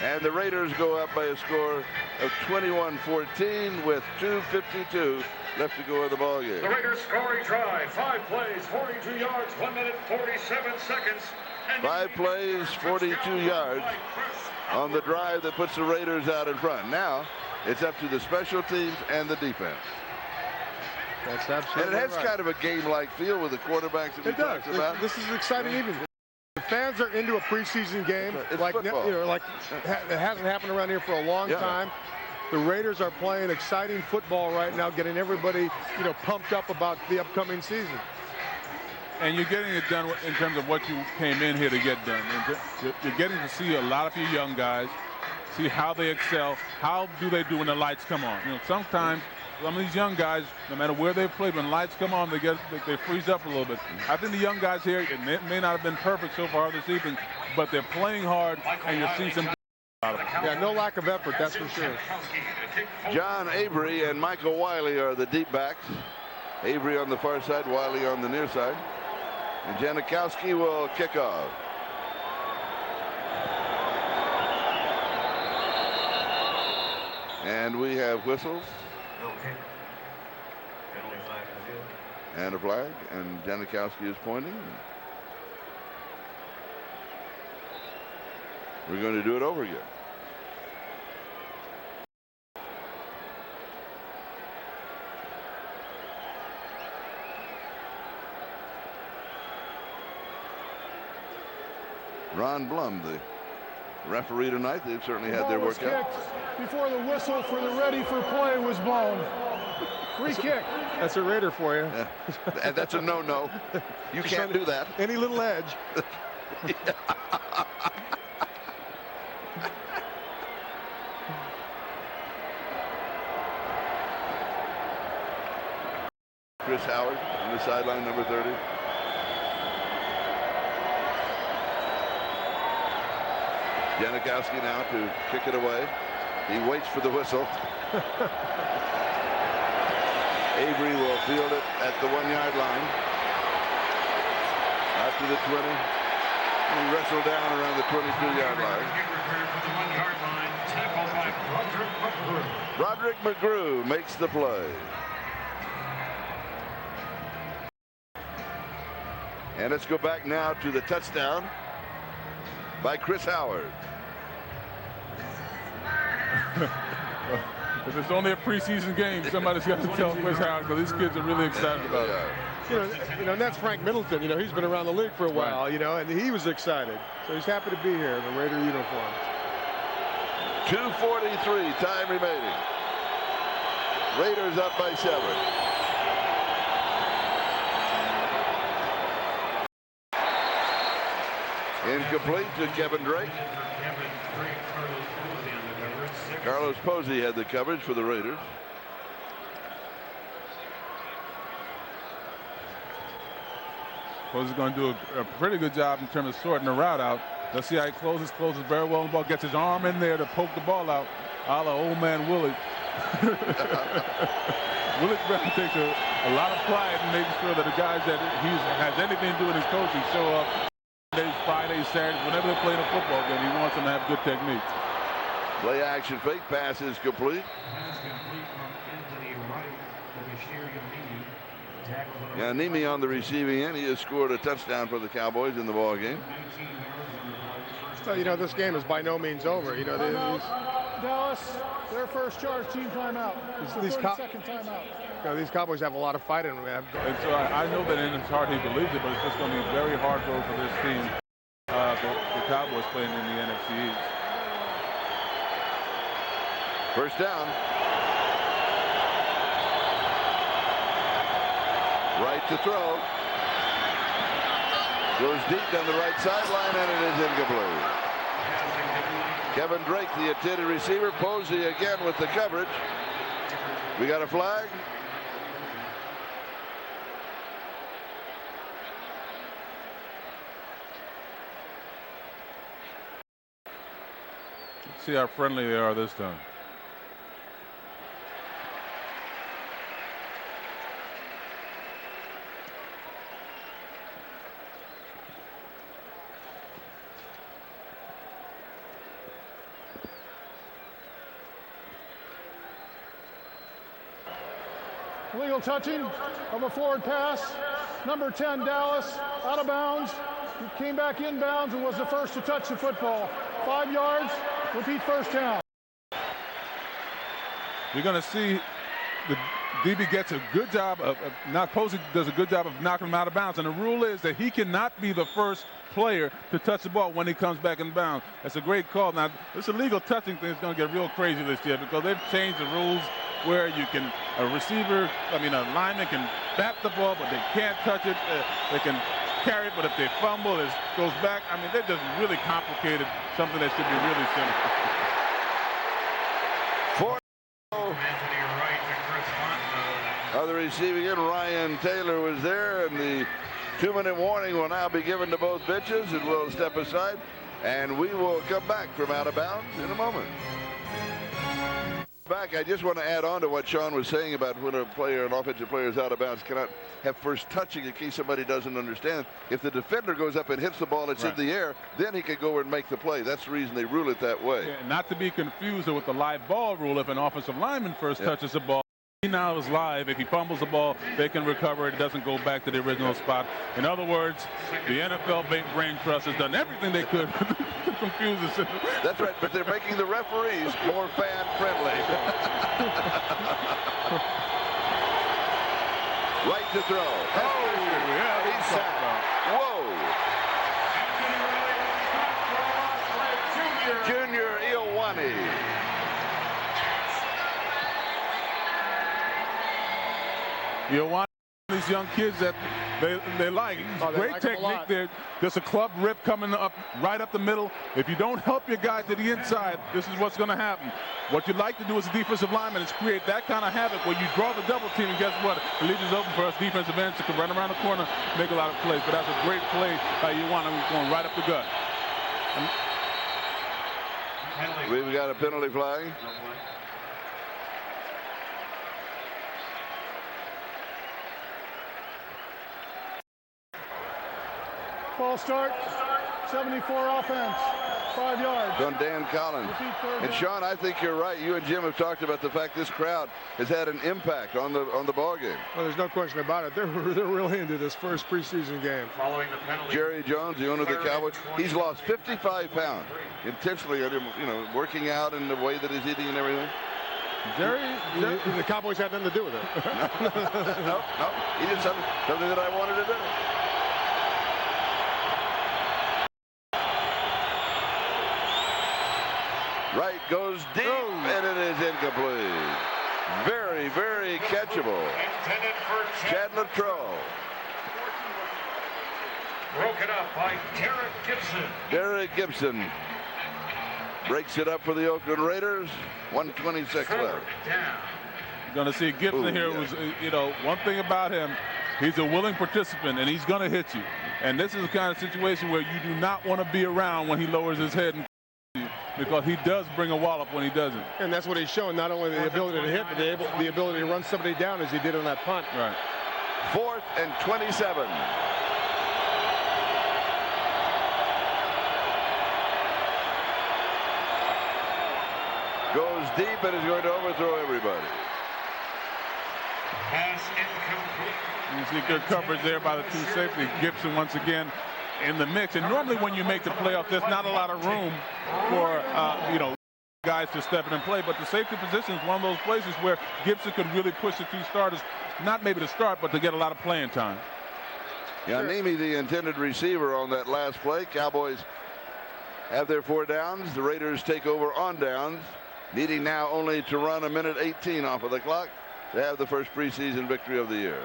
and the Raiders go up by a score of 21-14 with 2:52 left to go in the ball game. The Raiders scoring drive, 5 plays, 42 yards, 1 minute 47 seconds. 5 plays, 42 yards on the drive that puts the Raiders out in front. Now it's up to the special teams and the defense. That's absolutely And it has right. kind of a game-like feel with the quarterbacks that we talked about. This is exciting even. The fans are into a preseason game It's like football. it hasn't happened around here for a long time. The Raiders are playing exciting football right now, getting everybody pumped up about the upcoming season. And you're getting it done in terms of what you came in here to get done. And you're getting to see a lot of your young guys, see how they excel, how do they do when the lights come on. Sometimes some of these young guys, no matter where they've played, when lights come on, they freeze up a little bit. I think the young guys here, it may not have been perfect so far this evening, but they're playing hard, and you'll see some out of them. Yeah, no lack of effort, that's for sure. John Avery and Michael Wiley are the deep backs. Avery on the far side, Wiley on the near side. And Janikowski will kick off. And we have whistles. And a flag, and Janikowski is pointing. We're going to do it over again. Ron Blum, the referee tonight. They've certainly had Ball their was workout. kicked before the whistle for the ready for play was blown. Free kick. That's a Raider for you. Yeah. And that's a no-no. You can't do that. Any little edge. Chris Howard on the sideline, number 30. Janikowski now to kick it away. He waits for the whistle. Avery will field it at the 1-yard line. Out to the 20. He wrestled down around the 22-yard line. Roderick McGrew makes the play. And let's go back now to the touchdown by Chris Howard. If it's only a preseason game, somebody's got to tell Chris Howard, because these kids are really excited about it. You know, that's Frank Middleton. You know, he's been around the league for a while. You know, and he was excited, so he's happy to be here in the Raider uniform. 2:43 time remaining. Raiders up by 7. Incomplete to Kevin Drake. Carlos Posey had the coverage for the Raiders. Posey's going to do a pretty good job in terms of sorting the route out. Let's see how he closes very well on the ball. Gets his arm in there to poke the ball out, a la old man Willie. Willie Brown takes a lot of pride in making sure that the guys that he has anything to do with his coaching show up. Fridays, Saturdays, whenever they're playing a football game, he wants them to have good techniques. Play action fake, pass is complete. Yeah, Nimi on the receiving end. He has scored a touchdown for the Cowboys in the ball game. So, you know, this game is by no means over. You know, Dallas, their first charge, team timeout. These 32nd timeout. You know, these Cowboys have a lot of fight in them. And so I know that in his heart he believes it, but it's just going to be a very hard road for this team. The Cowboys playing in the NFC East. First down. Right to throw. Goes deep down the right sideline, and it is incomplete. Kevin Drake, the intended receiver. Posey again with the coverage. We got a flag. Let's see how friendly they are this time. Illegal touching of a forward pass. Number 10, Dallas, out of bounds. He came back inbounds and was the first to touch the football. 5 yards, repeat first down. You're going to see the DB gets a good job of Posey does a good job of knocking him out of bounds. And the rule is that he cannot be the first player to touch the ball when he comes back in bounds. That's a great call. Now, this illegal touching thing is going to get real crazy this year because they've changed the rules where you can, a lineman can bat the ball, but they can't touch it. They can carry it, but if they fumble, it goes back. I mean, they've just really complicated something that should be really simple. On the receiving end, Ryan Taylor was there, and the 2-minute warning will now be given to both benches, and we'll step aside, and we will come back from out of bounds in a moment. Back, I just want to add on to what Sean was saying about when an offensive player is out of bounds, cannot have first touching in case somebody doesn't understand. If the defender goes up and hits the ball, it's in the air, then he can go and make the play. That's the reason they rule it that way. Yeah, not to be confused with the live ball rule. If an offensive lineman first touches the ball, he now is live. If he fumbles the ball, they can recover it. It doesn't go back to the original spot. In other words, the NFL Brain Trust has done everything they could to confuse us. That's right, but they're making the referees more fan-friendly. Right to throw. Oh, yeah, he's sacked. Whoa. Junior Ioane. Ioane, these young kids that they like. Great like him a technique lot. there. Just a club rip coming up right up the middle. If you don't help your guy to the inside, this is what's going to happen. What you'd like to do as a defensive lineman is create that kind of havoc where you draw the double team, and guess what? It leaves it open for us defensive ends to run around the corner, make a lot of plays. But that's a great play by Ioane, going right up the gut. We've got a penalty flag. False start, 74 offense, 5 yards. On Dan Collins. And Sean, I think you're right. You and Jim have talked about the fact this crowd has had an impact on the ball game. Well, there's no question about it. They're really into this first preseason game. Following the penalty. Jerry Jones, the owner of the Cowboys, he's lost 55 pounds intentionally, working out in the way that he's eating and everything. The Cowboys had nothing to do with it. No. He did something that I wanted to do. Right goes deep, and it is incomplete. Very, very catchable. Chad Latrell. Broken up by Derek Gibson. Derek Gibson breaks it up for the Oakland Raiders. 1:26 left. You're going to see Gibson here. Was one thing about him, he's a willing participant, and he's going to hit you. And this is the kind of situation where you do not want to be around when he lowers his head and because he does bring a wallop when he doesn't. And that's what he's shown, not only the ability to hit, but the ability to run somebody down as he did on that punt. Right. 4th and 27. Goes deep and is going to overthrow everybody. Pass incomplete. You see good coverage there by the two safeties. Gibson once again in the mix. And normally when you make the playoff, there's not a lot of room for, guys to step in and play. But the safety position is one of those places where Gibson could really push the two starters, not maybe to start, but to get a lot of playing time. Yanimi, the intended receiver on that last play. Cowboys have their 4 downs. The Raiders take over on downs, needing now only to run 1:18 off of the clock to have the first preseason victory of the year.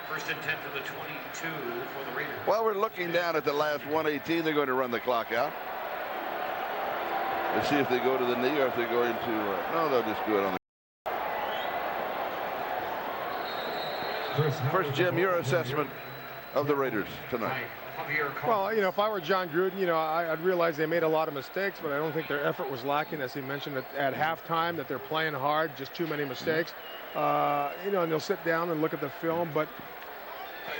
1st and 10 to the 22 for the Raiders. While we're looking down at the last 1:18, they're going to run the clock out. Let's see if they go to the knee or if they go into, no, they'll just do it on the. First, Jim, your assessment of the Raiders tonight. Well, if I were John Gruden, I'd realize they made a lot of mistakes, but I don't think their effort was lacking, as he mentioned at halftime, that they're playing hard, just too many mistakes. And they'll sit down and look at the film, but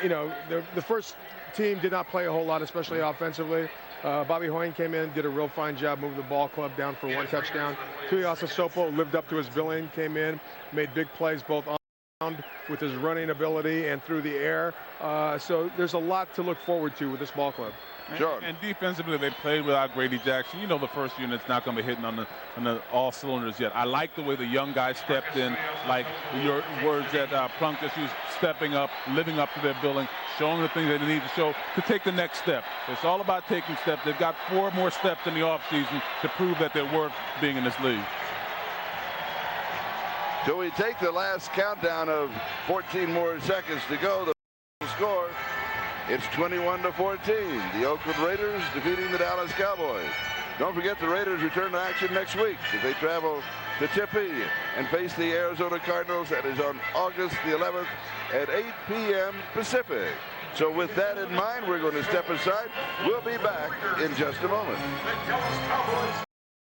the first team did not play a whole lot, especially offensively. Bobby Hoying came in, did a real fine job, moving the ball club down for 1 touchdown. Tuiasa Sopo lived up to his billing, came in, made big plays both on with his running ability and through the air. So there's a lot to look forward to with this ball club. Sure. And defensively, they played without Grady Jackson. The first unit's not going to be hitting on the all cylinders yet. I like the way the young guys stepped in, like your words that Plunkett used, stepping up, living up to their billing, showing the things they need to show to take the next step. It's all about taking steps. They've got 4 more steps in the offseason to prove that they're worth being in this league. So we take the last countdown of 14 more seconds to go. The score, it's 21-14. The Oakland Raiders defeating the Dallas Cowboys. Don't forget the Raiders return to action next week as they travel to Tempe and face the Arizona Cardinals. That is on August the 11th at 8 p.m. Pacific. So with that in mind, we're going to step aside. We'll be back in just a moment.